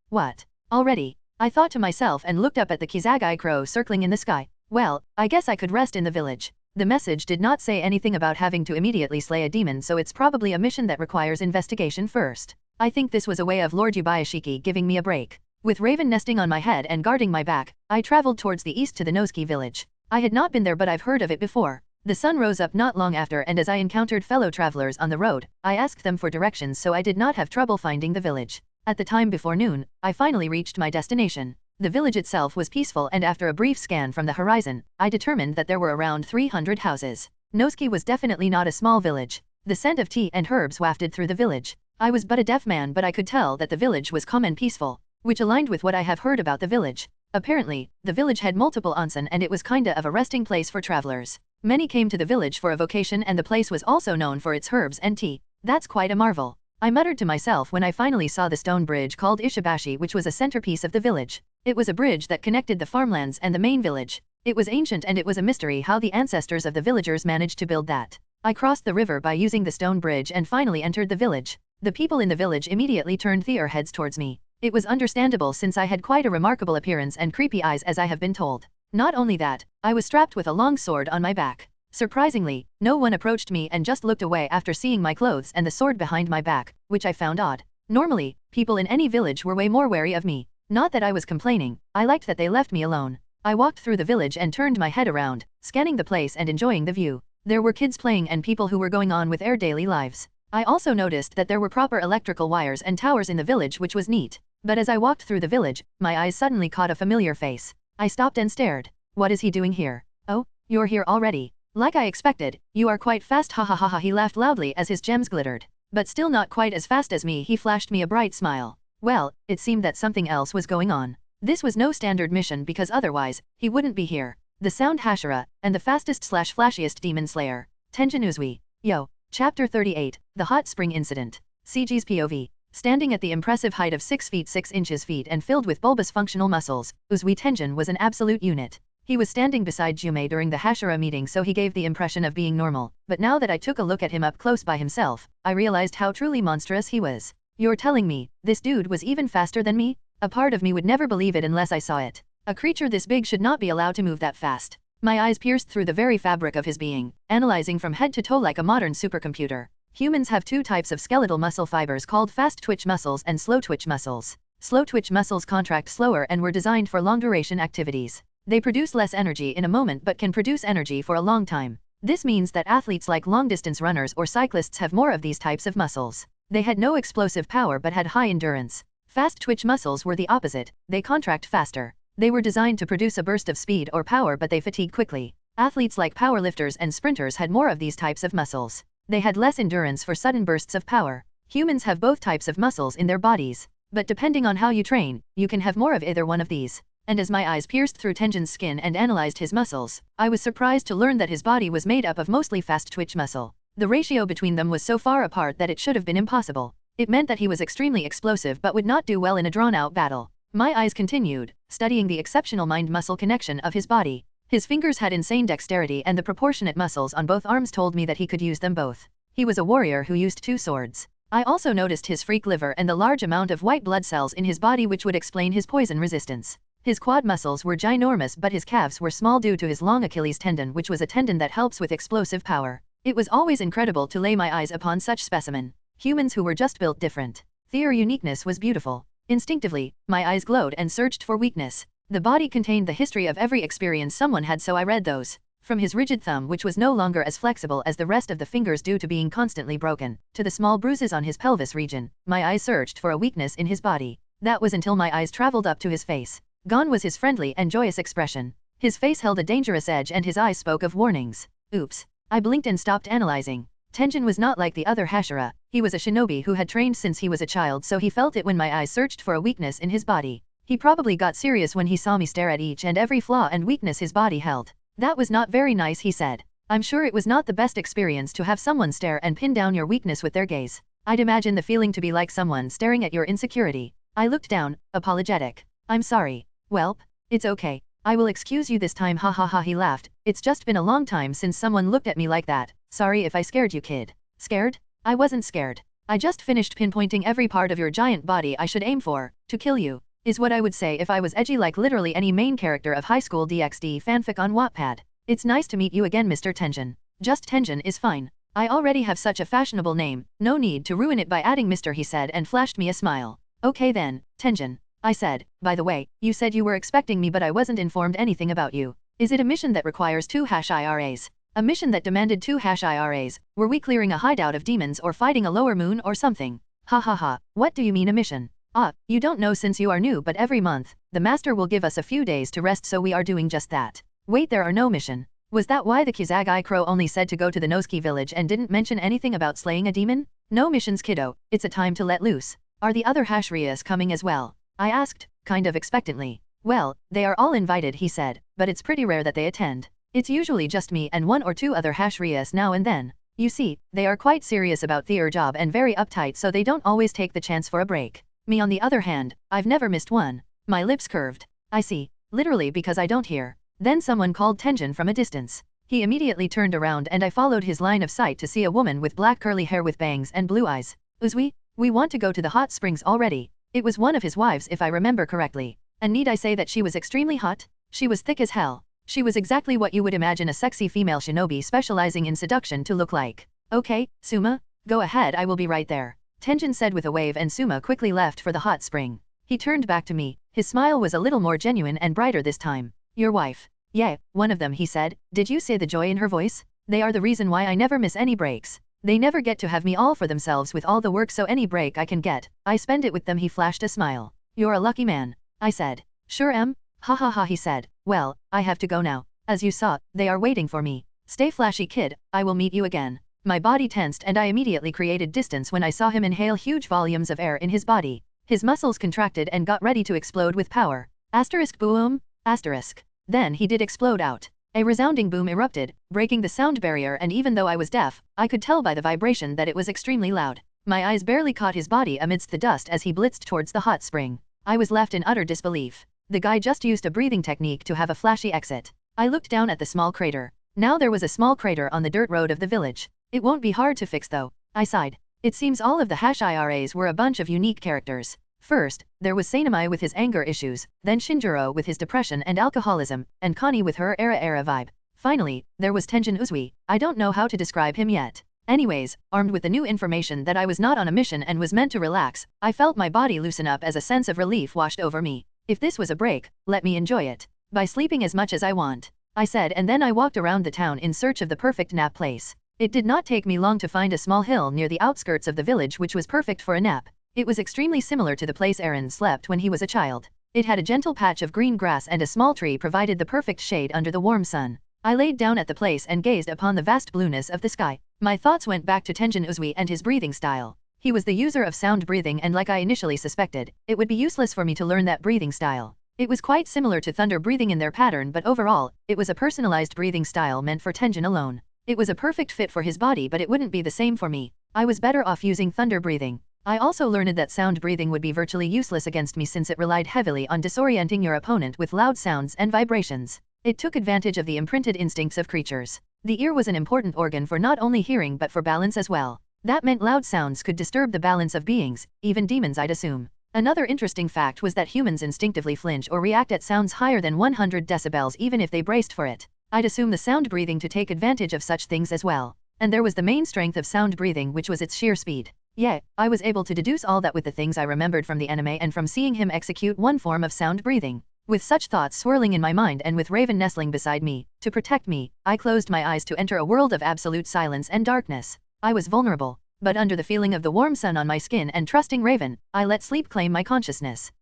what? Already? I thought to myself and looked up at the Kizagai crow circling in the sky. Well, I guess I could rest in the village. The message did not say anything about having to immediately slay a demon, so it's probably a mission that requires investigation first. I think this was a way of Lord Yubayashiki giving me a break. With Raven nesting on my head and guarding my back, I traveled towards the east to the Noski village. I had not been there, but I've heard of it before. The sun rose up not long after, and as I encountered fellow travelers on the road, I asked them for directions, so I did not have trouble finding the village. At the time before noon, I finally reached my destination. The village itself was peaceful, and after a brief scan from the horizon, I determined that there were around 300 houses. Noski was definitely not a small village. The scent of tea and herbs wafted through the village. I was but a deaf man, but I could tell that the village was calm and peaceful, which aligned with what I have heard about the village. Apparently, the village had multiple onsen, and it was kinda of a resting place for travelers. Many came to the village for a vacation, and the place was also known for its herbs and tea. That's quite a marvel, I muttered to myself when I finally saw the stone bridge called Ishibashi, which was a centerpiece of the village. It was a bridge that connected the farmlands and the main village. It was ancient, and it was a mystery how the ancestors of the villagers managed to build that. I crossed the river by using the stone bridge and finally entered the village. The people in the village immediately turned their heads towards me. It was understandable, since I had quite a remarkable appearance and creepy eyes, as I have been told. Not only that, I was strapped with a long sword on my back. Surprisingly, no one approached me and just looked away after seeing my clothes and the sword behind my back, which I found odd. Normally, people in any village were way more wary of me. Not that I was complaining, I liked that they left me alone. I walked through the village and turned my head around, scanning the place and enjoying the view. There were kids playing and people who were going on with their daily lives. I also noticed that there were proper electrical wires and towers in the village, which was neat. But as I walked through the village, my eyes suddenly caught a familiar face. I stopped and stared. What is he doing here? Oh, you're here already. Like I expected, you are quite fast, ha ha ha ha. He laughed loudly as his gems glittered. But still not quite as fast as me. He flashed me a bright smile. Well, it seemed that something else was going on. This was no standard mission, because otherwise, he wouldn't be here. The sound Hashira, and the fastest/flashiest demon slayer, Tenjin Uzui. Yo. Chapter 38, The Hot Spring Incident. CG's POV. Standing at the impressive height of 6 feet 6 inches and filled with bulbous functional muscles, Uzui Tenjin was an absolute unit. He was standing beside Jume during the Hashira meeting, so he gave the impression of being normal, but now that I took a look at him up close by himself, I realized how truly monstrous he was. You're telling me, this dude was even faster than me? A part of me would never believe it unless I saw it. A creature this big should not be allowed to move that fast. My eyes pierced through the very fabric of his being, analyzing from head to toe like a modern supercomputer. Humans have 2 types of skeletal muscle fibers called fast twitch muscles and slow twitch muscles. Slow twitch muscles contract slower and were designed for long-duration activities. They produce less energy in a moment but can produce energy for a long time. This means that athletes like long-distance runners or cyclists have more of these types of muscles. They had no explosive power but had high endurance. Fast twitch muscles were the opposite. They contract faster. They were designed to produce a burst of speed or power, but they fatigue quickly. Athletes like powerlifters and sprinters had more of these types of muscles. They had less endurance for sudden bursts of power. Humans have both types of muscles in their bodies, but depending on how you train, you can have more of either one of these. And as my eyes pierced through Tenjin's skin and analyzed his muscles, I was surprised to learn that his body was made up of mostly fast twitch muscle. The ratio between them was so far apart that it should have been impossible. It meant that he was extremely explosive but would not do well in a drawn-out battle. My eyes continued, studying the exceptional mind-muscle connection of his body. His fingers had insane dexterity, and the proportionate muscles on both arms told me that he could use them both. He was a warrior who used 2 swords. I also noticed his freak liver and the large amount of white blood cells in his body, which would explain his poison resistance. His quad muscles were ginormous, but his calves were small due to his long Achilles tendon, which was a tendon that helps with explosive power. It was always incredible to lay my eyes upon such specimen. Humans who were just built different. Their uniqueness was beautiful. Instinctively, my eyes glowed and searched for weakness. The body contained the history of every experience someone had, so I read those. From his rigid thumb, which was no longer as flexible as the rest of the fingers due to being constantly broken, to the small bruises on his pelvis region, my eyes searched for a weakness in his body. That was until my eyes traveled up to his face. Gone was his friendly and joyous expression. His face held a dangerous edge and his eyes spoke of warnings. Oops. I blinked and stopped analyzing. Tenjin was not like the other Hashira. He was a shinobi who had trained since he was a child, so he felt it when my eyes searched for a weakness in his body. He probably got serious when he saw me stare at each and every flaw and weakness his body held. That was not very nice, he said. I'm sure it was not the best experience to have someone stare and pin down your weakness with their gaze. I'd imagine the feeling to be like someone staring at your insecurity. I looked down, apologetic. I'm sorry. Welp, it's okay. I will excuse you this time, ha ha ha. He laughed. It's just been a long time since someone looked at me like that. Sorry if I scared you, kid. Scared? I wasn't scared. I just finished pinpointing every part of your giant body I should aim for, to kill you, is what I would say if I was edgy like literally any main character of high school DxD fanfic on Wattpad. It's nice to meet you again, Mr. Tenjin. Just Tenjin is fine. I already have such a fashionable name, no need to ruin it by adding Mr. he said and flashed me a smile. Okay then, Tenjin. I said, by the way, you said you were expecting me but I wasn't informed anything about you. Is it a mission that requires 2 Hashiras? A mission that demanded 2 Hashiras, were we clearing a hideout of demons or fighting a lower moon or something? Ha ha ha, what do you mean a mission? Ah, you don't know since you are new but every month, the master will give us a few days to rest so we are doing just that. Wait, there are no mission. Was that why the Kizagi Crow only said to go to the Nosuke village and didn't mention anything about slaying a demon? No missions, kiddo, it's a time to let loose. Are the other Hashiras coming as well? I asked, kind of expectantly. Well, they are all invited, he said, but it's pretty rare that they attend. It's usually just me and 1 or 2 other Hashiras now and then. You see, they are quite serious about their job and very uptight so they don't always take the chance for a break. Me on the other hand, I've never missed one. My lips curved. I see. Literally because I don't hear. Then someone called Tenjin from a distance. He immediately turned around and I followed his line of sight to see a woman with black curly hair with bangs and blue eyes. Uzui, we want to go to the hot springs already. It was one of his wives if I remember correctly. And need I say that she was extremely hot? She was thick as hell. She was exactly what you would imagine a sexy female shinobi specializing in seduction to look like. Okay, Suma, go ahead, I will be right there. Tenjin said with a wave and Suma quickly left for the hot spring. He turned back to me. His smile was a little more genuine and brighter this time. Your wife. Yeah, one of them, he said. Did you say the joy in her voice? They are the reason why I never miss any breaks. They never get to have me all for themselves with all the work, so any break I can get, I spend it with them. He flashed a smile. You're a lucky man. I said. Sure am. Ha ha ha, he said. Well, I have to go now. As you saw, they are waiting for me. Stay flashy, kid, I will meet you again. My body tensed and I immediately created distance when I saw him inhale huge volumes of air in his body. His muscles contracted and got ready to explode with power. Asterisk boom, asterisk. Then he did explode out. A resounding boom erupted, breaking the sound barrier, and even though I was deaf, I could tell by the vibration that it was extremely loud. My eyes barely caught his body amidst the dust as he blitzed towards the hot spring. I was left in utter disbelief. The guy just used a breathing technique to have a flashy exit. I looked down at the small crater. Now there was a small crater on the dirt road of the village. It won't be hard to fix though. I sighed. It seems all of the Hashiras were a bunch of unique characters. First, there was Sanemai with his anger issues, then Shinjiro with his depression and alcoholism, and Connie with her era vibe. Finally, there was Tenjin Uzui. I don't know how to describe him yet. Anyways, armed with the new information that I was not on a mission and was meant to relax, I felt my body loosen up as a sense of relief washed over me. If this was a break, let me enjoy it. By sleeping as much as I want. I said, and then I walked around the town in search of the perfect nap place. It did not take me long to find a small hill near the outskirts of the village which was perfect for a nap. It was extremely similar to the place Eren slept when he was a child. It had a gentle patch of green grass and a small tree provided the perfect shade under the warm sun. I laid down at the place and gazed upon the vast blueness of the sky. My thoughts went back to Tenjin Uzui and his breathing style. He was the user of sound breathing, and like I initially suspected, it would be useless for me to learn that breathing style. It was quite similar to thunder breathing in their pattern, but overall, it was a personalized breathing style meant for Tenjin alone. It was a perfect fit for his body, but it wouldn't be the same for me. I was better off using thunder breathing. I also learned that sound breathing would be virtually useless against me since it relied heavily on disorienting your opponent with loud sounds and vibrations. It took advantage of the imprinted instincts of creatures. The ear was an important organ for not only hearing but for balance as well. That meant loud sounds could disturb the balance of beings, even demons, I'd assume. Another interesting fact was that humans instinctively flinch or react at sounds higher than 100 decibels even if they braced for it. I'd assume the sound breathing to take advantage of such things as well. And there was the main strength of sound breathing, which was its sheer speed. Yeah, I was able to deduce all that with the things I remembered from the anime and from seeing him execute one form of sound breathing. With such thoughts swirling in my mind and with Raven nestling beside me, to protect me, I closed my eyes to enter a world of absolute silence and darkness. I was vulnerable, but under the feeling of the warm sun on my skin and trusting Raven, I let sleep claim my consciousness.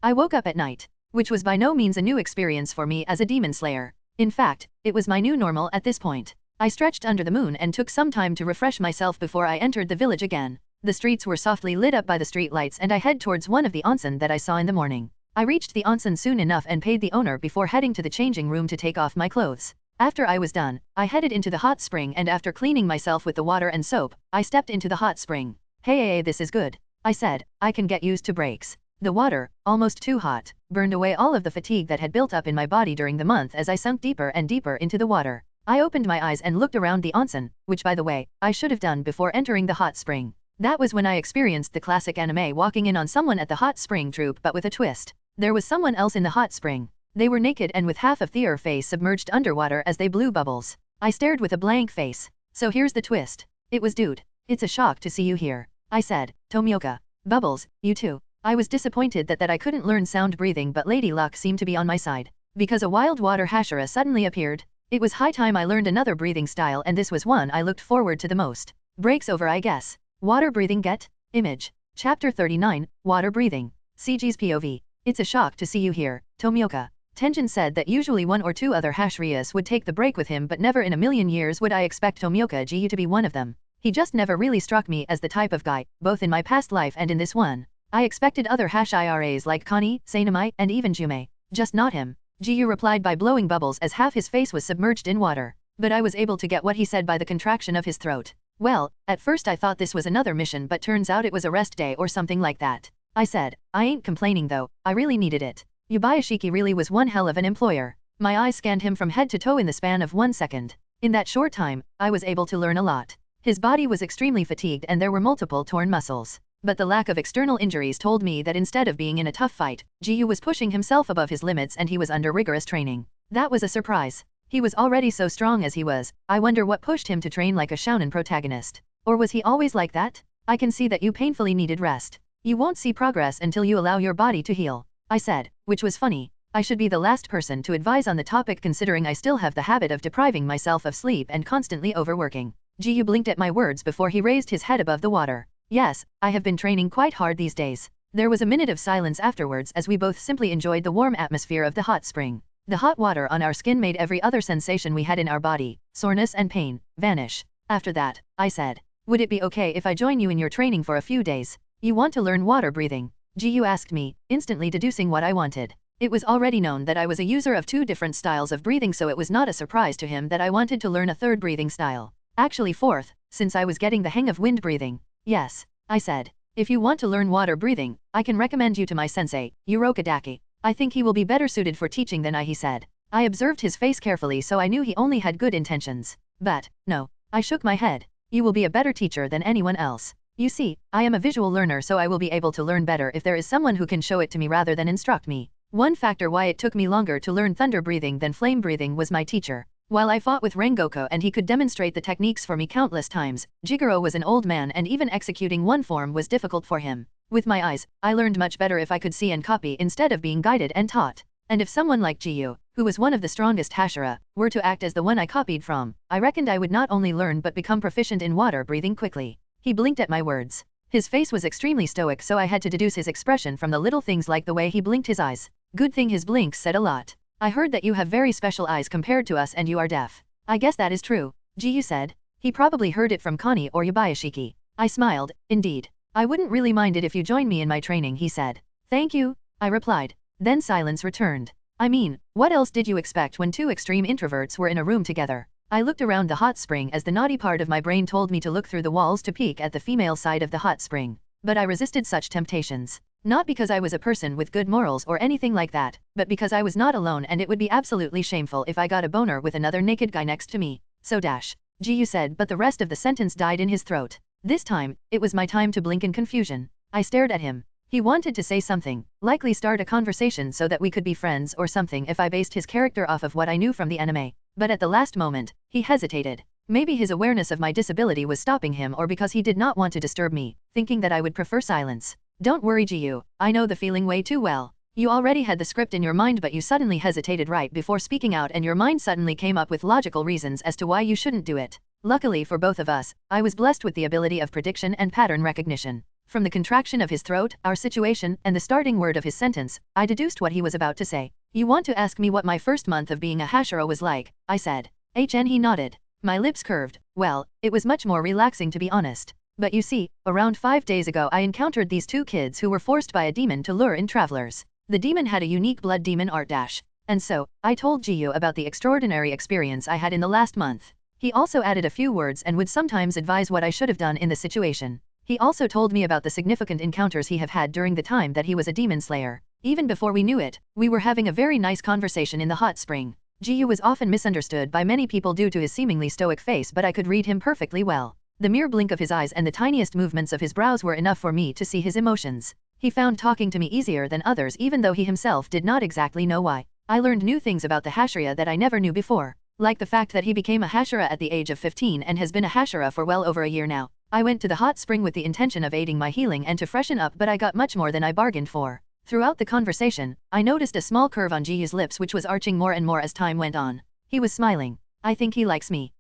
I woke up at night, which was by no means a new experience for me as a demon slayer. In fact, it was my new normal at this point. I stretched under the moon and took some time to refresh myself before I entered the village again. The streets were softly lit up by the street lights and I head towards one of the onsen that I saw in the morning. I reached the onsen soon enough and paid the owner before heading to the changing room to take off my clothes. After I was done, I headed into the hot spring and after cleaning myself with the water and soap, I stepped into the hot spring. Hey, this is good. I said, I can get used to breaks. The water, almost too hot, burned away all of the fatigue that had built up in my body during the month as I sunk deeper and deeper into the water. I opened my eyes and looked around the onsen, which by the way, I should have done before entering the hot spring. That was when I experienced the classic anime walking in on someone at the hot spring troop, but with a twist. There was someone else in the hot spring. They were naked and with half of their face submerged underwater as they blew bubbles. I stared with a blank face. So here's the twist. It was dude. It's a shock to see you here, I said. Tomioka. Bubbles, you too. I was disappointed that I couldn't learn sound breathing, but Lady Luck seemed to be on my side. Because a wild water Hashira suddenly appeared. It was high time I learned another breathing style, and this was one I looked forward to the most. Breaks over, I guess. Water breathing get? Image. Chapter 39, Water breathing. CG's POV. It's a shock to see you here, Tomioka. Tenjin said that usually one or two other Hashiras would take the break with him, but never in a million years would I expect Tomioka Jiyu to be one of them. He just never really struck me as the type of guy, both in my past life and in this one. I expected other Hashiras like Connie, Sainamai, and even Jume. Just not him. Jiyu replied by blowing bubbles as half his face was submerged in water. But I was able to get what he said by the contraction of his throat. Well, at first I thought this was another mission, but turns out it was a rest day or something like that. I said, I ain't complaining though, I really needed it. Yubayashiki really was one hell of an employer. My eyes scanned him from head to toe in the span of 1 second. In that short time, I was able to learn a lot. His body was extremely fatigued and there were multiple torn muscles. But the lack of external injuries told me that instead of being in a tough fight, Jiyu was pushing himself above his limits and he was under rigorous training. That was a surprise. He was already so strong as he was. I wonder what pushed him to train like a shounen protagonist. Or was he always like that? I can see that you painfully needed rest. You won't see progress until you allow your body to heal, I said, which was funny. I should be the last person to advise on the topic considering I still have the habit of depriving myself of sleep and constantly overworking. Jiyu blinked at my words before he raised his head above the water. Yes, I have been training quite hard these days. There was a minute of silence afterwards as we both simply enjoyed the warm atmosphere of the hot spring. The hot water on our skin made every other sensation we had in our body, soreness and pain, vanish. After that, I said, would it be okay if I join you in your training for a few days? You want to learn water breathing? Jiyu asked me, instantly deducing what I wanted. It was already known that I was a user of 2 different styles of breathing, so it was not a surprise to him that I wanted to learn a 3rd breathing style. Actually 4th, since I was getting the hang of wind breathing. Yes, I said. If you want to learn water breathing, I can recommend you to my sensei, Uroka Daki. I think he will be better suited for teaching than I, he said. I observed his face carefully, so I knew he only had good intentions. But, no. I shook my head. You will be a better teacher than anyone else. You see, I am a visual learner, so I will be able to learn better if there is someone who can show it to me rather than instruct me. One factor why it took me longer to learn thunder breathing than flame breathing was my teacher. While I fought with Rengoku and he could demonstrate the techniques for me countless times, Jigoro was an old man and even executing one form was difficult for him. With my eyes, I learned much better if I could see and copy instead of being guided and taught. And if someone like Jiyu, who was one of the strongest Hashira, were to act as the one I copied from, I reckoned I would not only learn but become proficient in water breathing quickly. He blinked at my words. His face was extremely stoic, so I had to deduce his expression from the little things like the way he blinked his eyes. Good thing his blinks said a lot. I heard that you have very special eyes compared to us and you are deaf. I guess that is true, Jiyu said. He probably heard it from Connie or Yubayashiki. I smiled, indeed. I wouldn't really mind it if you join me in my training, he said. Thank you, I replied. Then silence returned. I mean, what else did you expect when 2 extreme introverts were in a room together? I looked around the hot spring as the naughty part of my brain told me to look through the walls to peek at the female side of the hot spring. But I resisted such temptations. Not because I was a person with good morals or anything like that, but because I was not alone and it would be absolutely shameful if I got a boner with another naked guy next to me. So Jiyu said, but the rest of the sentence died in his throat. This time, it was my time to blink in confusion. I stared at him. He wanted to say something, likely start a conversation so that we could be friends or something if I based his character off of what I knew from the anime. But at the last moment, he hesitated. Maybe his awareness of my disability was stopping him, or because he did not want to disturb me, thinking that I would prefer silence. Don't worry, Jiyu, I know the feeling way too well. You already had the script in your mind, but you suddenly hesitated right before speaking out and your mind suddenly came up with logical reasons as to why you shouldn't do it. Luckily for both of us, I was blessed with the ability of prediction and pattern recognition. From the contraction of his throat, our situation, and the starting word of his sentence, I deduced what he was about to say. You want to ask me what my first month of being a Hashira was like, I said. He nodded. My lips curved. Well, it was much more relaxing, to be honest. But you see, around 5 days ago I encountered these 2 kids who were forced by a demon to lure in travelers. The demon had a unique blood demon art dash. And so, I told Jiyu about the extraordinary experience I had in the last month. He also added a few words and would sometimes advise what I should have done in the situation. He also told me about the significant encounters he have had during the time that he was a demon slayer. Even before we knew it, we were having a very nice conversation in the hot spring. Jiyu was often misunderstood by many people due to his seemingly stoic face, but I could read him perfectly well. The mere blink of his eyes and the tiniest movements of his brows were enough for me to see his emotions. He found talking to me easier than others, even though he himself did not exactly know why. I learned new things about the Hashira that I never knew before, like the fact that he became a Hashira at the age of 15 and has been a Hashira for well over a year now. I went to the hot spring with the intention of aiding my healing and to freshen up, but I got much more than I bargained for. Throughout the conversation, I noticed a small curve on Jiyu's lips which was arching more and more as time went on. He was smiling. I think he likes me.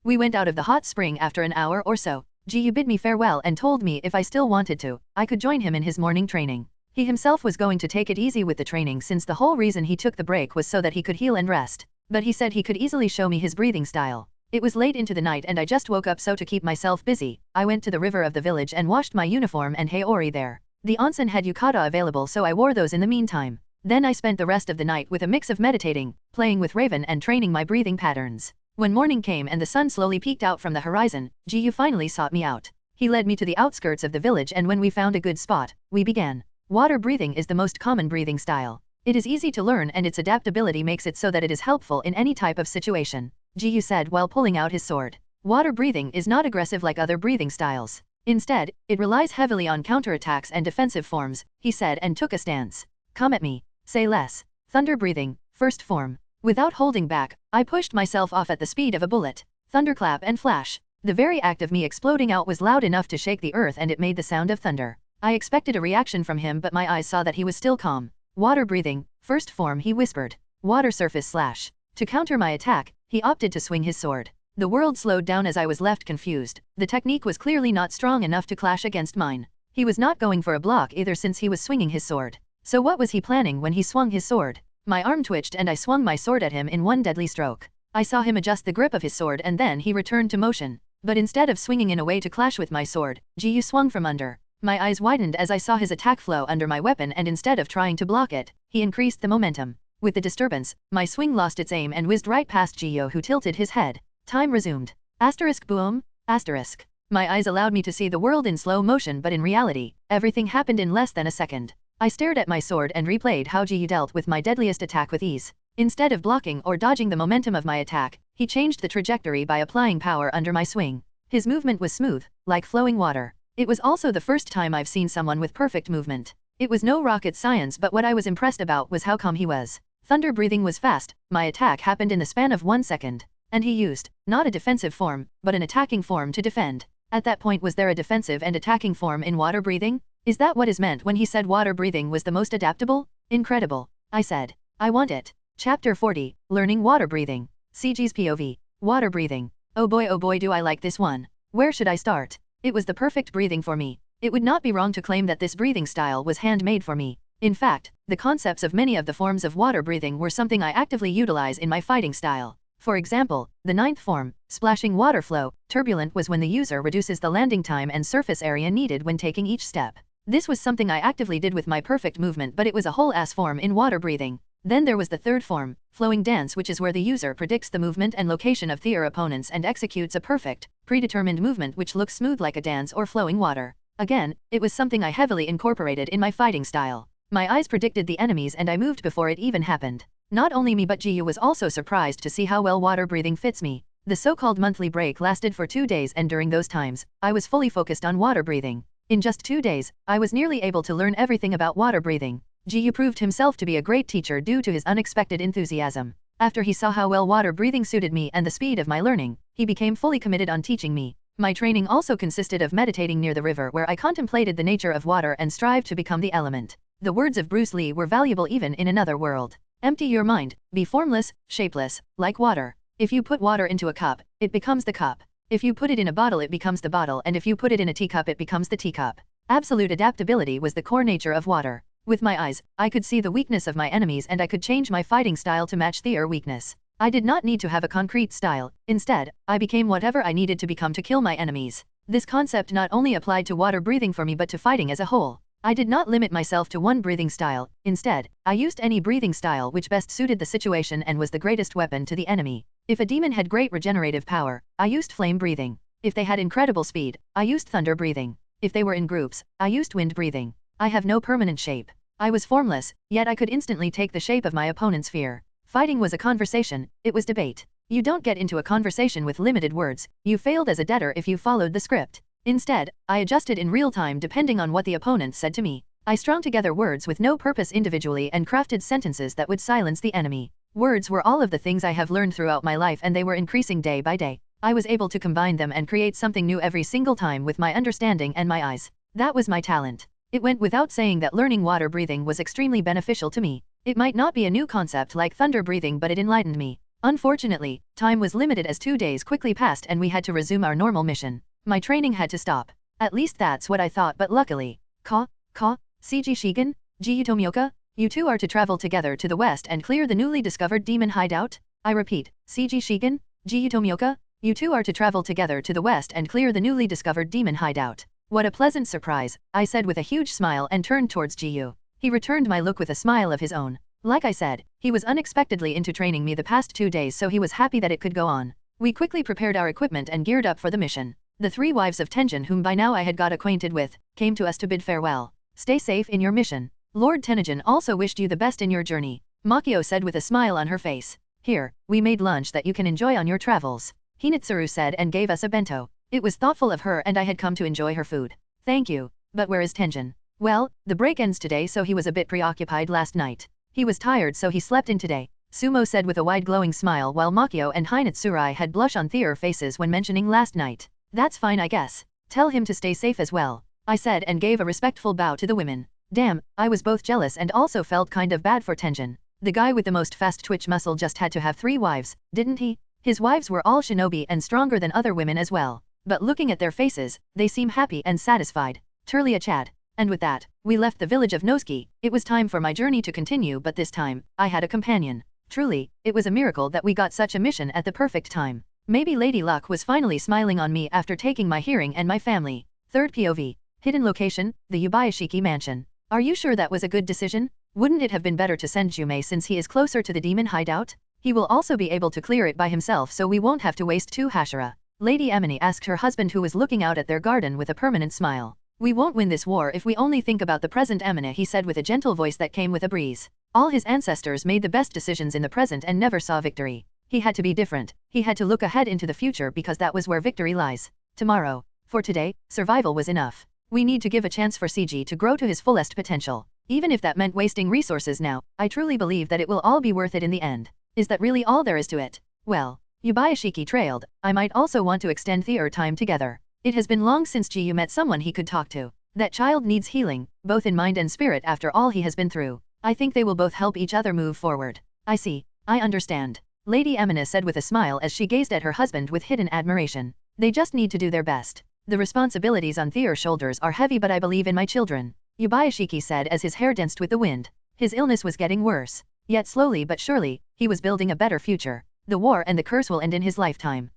We went out of the hot spring after an hour or so. Jiyu bid me farewell and told me if I still wanted to, I could join him in his morning training. He himself was going to take it easy with the training since the whole reason he took the break was so that he could heal and rest. But he said he could easily show me his breathing style. It was late into the night and I just woke up, so to keep myself busy, I went to the river of the village and washed my uniform and Haori there. The onsen had yukata available, so I wore those in the meantime. Then I spent the rest of the night with a mix of meditating, playing with Raven and training my breathing patterns. When morning came and the sun slowly peeked out from the horizon, Jiyu finally sought me out. He led me to the outskirts of the village, and when we found a good spot, we began. Water breathing is the most common breathing style. It is easy to learn and its adaptability makes it so that it is helpful in any type of situation, Jiyu said while pulling out his sword. Water breathing is not aggressive like other breathing styles. Instead, it relies heavily on counterattacks and defensive forms, he said and took a stance. Come at me. Say less. Thunder breathing, first form. Without holding back, I pushed myself off at the speed of a bullet. Thunderclap and flash. The very act of me exploding out was loud enough to shake the earth, and it made the sound of thunder. I expected a reaction from him, but my eyes saw that he was still calm. Water breathing, first form, he whispered. Water surface slash. To counter my attack, he opted to swing his sword. The world slowed down as I was left confused. The technique was clearly not strong enough to clash against mine. He was not going for a block either since he was swinging his sword. So what was he planning when he swung his sword? My arm twitched and I swung my sword at him in one deadly stroke. I saw him adjust the grip of his sword and then he returned to motion. But instead of swinging in a way to clash with my sword, Jiyu swung from under. My eyes widened as I saw his attack flow under my weapon, and instead of trying to block it, he increased the momentum. With the disturbance, my swing lost its aim and whizzed right past Jiyu, who tilted his head. Time resumed. Asterisk boom, asterisk. My eyes allowed me to see the world in slow motion, but in reality, everything happened in less than a second. I stared at my sword and replayed how Jiyu dealt with my deadliest attack with ease. Instead of blocking or dodging the momentum of my attack, he changed the trajectory by applying power under my swing. His movement was smooth, like flowing water. It was also the first time I've seen someone with perfect movement. It was no rocket science, but what I was impressed about was how calm he was. Thunder breathing was fast. My attack happened in the span of 1 second. And he used, not a defensive form, but an attacking form to defend. At that point, was there a defensive and attacking form in water breathing? Is that what is meant when he said water breathing was the most adaptable? Incredible, I said. I want it. Chapter 40, Learning Water Breathing. CG's POV. Water breathing. Oh boy do I like this one. Where should I start? It was the perfect breathing for me. It would not be wrong to claim that this breathing style was handmade for me. In fact, the concepts of many of the forms of water breathing were something I actively utilize in my fighting style. For example, the 9th form, splashing water flow, turbulent, was when the user reduces the landing time and surface area needed when taking each step. This was something I actively did with my perfect movement, but it was a whole ass form in water breathing. Then there was the 3rd form, flowing dance, which is where the user predicts the movement and location of their opponents and executes a perfect, predetermined movement which looks smooth like a dance or flowing water. Again, it was something I heavily incorporated in my fighting style. My eyes predicted the enemies and I moved before it even happened. Not only me but Jiyu was also surprised to see how well water breathing fits me. The so-called monthly break lasted for 2 days, and during those times, I was fully focused on water breathing. In just 2 days, I was nearly able to learn everything about water breathing. Jiyu proved himself to be a great teacher due to his unexpected enthusiasm. After he saw how well water breathing suited me and the speed of my learning, he became fully committed on teaching me. My training also consisted of meditating near the river, where I contemplated the nature of water and strived to become the element. The words of Bruce Lee were valuable even in another world. Empty your mind, be formless, shapeless, like water. If you put water into a cup, it becomes the cup. If you put it in a bottle, it becomes the bottle, and if you put it in a teacup, it becomes the teacup. Absolute adaptability was the core nature of water. With my eyes, I could see the weakness of my enemies and I could change my fighting style to match their weakness. I did not need to have a concrete style. Instead, I became whatever I needed to become to kill my enemies. This concept not only applied to water breathing for me but to fighting as a whole. I did not limit myself to one breathing style. Instead, I used any breathing style which best suited the situation and was the greatest weapon to the enemy. If a demon had great regenerative power, I used flame breathing. If they had incredible speed, I used thunder breathing. If they were in groups, I used wind breathing. I have no permanent shape. I was formless, yet I could instantly take the shape of my opponent's fear. Fighting was a conversation, it was debate. You don't get into a conversation with limited words, you failed as a debtor if you followed the script. Instead, I adjusted in real time depending on what the opponent said to me. I strung together words with no purpose individually and crafted sentences that would silence the enemy. Words were all of the things I have learned throughout my life, and they were increasing day by day. I was able to combine them and create something new every single time with my understanding and my eyes. That was my talent. It went without saying that learning water breathing was extremely beneficial to me. It might not be a new concept like thunder breathing, but it enlightened me. Unfortunately, time was limited as 2 days quickly passed and we had to resume our normal mission. My training had to stop. At least that's what I thought, but luckily. Seiji Shigen, Ji Tomioka, you two are to travel together to the west and clear the newly discovered demon hideout? I repeat, Seiji Shigen, Ji Tomioka, you two are to travel together to the west and clear the newly discovered demon hideout. What a pleasant surprise, I said with a huge smile and turned towards Jiyu. He returned my look with a smile of his own. Like I said, he was unexpectedly into training me the past 2 days, so he was happy that it could go on. We quickly prepared our equipment and geared up for the mission. The 3 wives of Tenjin, whom by now I had got acquainted with, came to us to bid farewell. Stay safe in your mission. Lord Tenjin also wished you the best in your journey, Makio said with a smile on her face. Here, we made lunch that you can enjoy on your travels, Hinitsuru said and gave us a bento. It was thoughtful of her and I had come to enjoy her food. Thank you, but where is Tenjin? Well, the break ends today, so he was a bit preoccupied last night. He was tired, so he slept in today, Sumo said with a wide glowing smile, while Makio and Hinitsuru had blush on their faces when mentioning last night. That's fine, I guess. Tell him to stay safe as well, I said and gave a respectful bow to the women. Damn, I was both jealous and also felt kind of bad for Tenjin. The guy with the most fast twitch muscle just had to have 3 wives, didn't he? His wives were all shinobi and stronger than other women as well. But looking at their faces, they seem happy and satisfied. Turlia Chad. And with that, we left the village of Nosuke. It was time for my journey to continue, but this time, I had a companion. Truly, it was a miracle that we got such a mission at the perfect time. Maybe Lady Luck was finally smiling on me after taking my hearing and my family. Third POV. Hidden location, the Yubayashiki mansion. Are you sure that was a good decision? Wouldn't it have been better to send Jume since he is closer to the demon hideout? He will also be able to clear it by himself, so we won't have to waste 2 Hashira. Lady Emily asked her husband, who was looking out at their garden with a permanent smile. We won't win this war if we only think about the present, Emily, he said with a gentle voice that came with a breeze. All his ancestors made the best decisions in the present and never saw victory. He had to be different. He had to look ahead into the future because that was where victory lies. Tomorrow. For today, survival was enough. We need to give a chance for CG to grow to his fullest potential. Even if that meant wasting resources now, I truly believe that it will all be worth it in the end. Is that really all there is to it? Well, Yubayashiki trailed. I might also want to extend their time together. It has been long since Jiyu met someone he could talk to. That child needs healing, both in mind and spirit after all he has been through. I think they will both help each other move forward. I see. I understand. Lady Emina said with a smile as she gazed at her husband with hidden admiration. They just need to do their best. The responsibilities on their shoulders are heavy, but I believe in my children, Yubayashiki said as his hair danced with the wind. His illness was getting worse. Yet slowly but surely, he was building a better future. The war and the curse will end in his lifetime.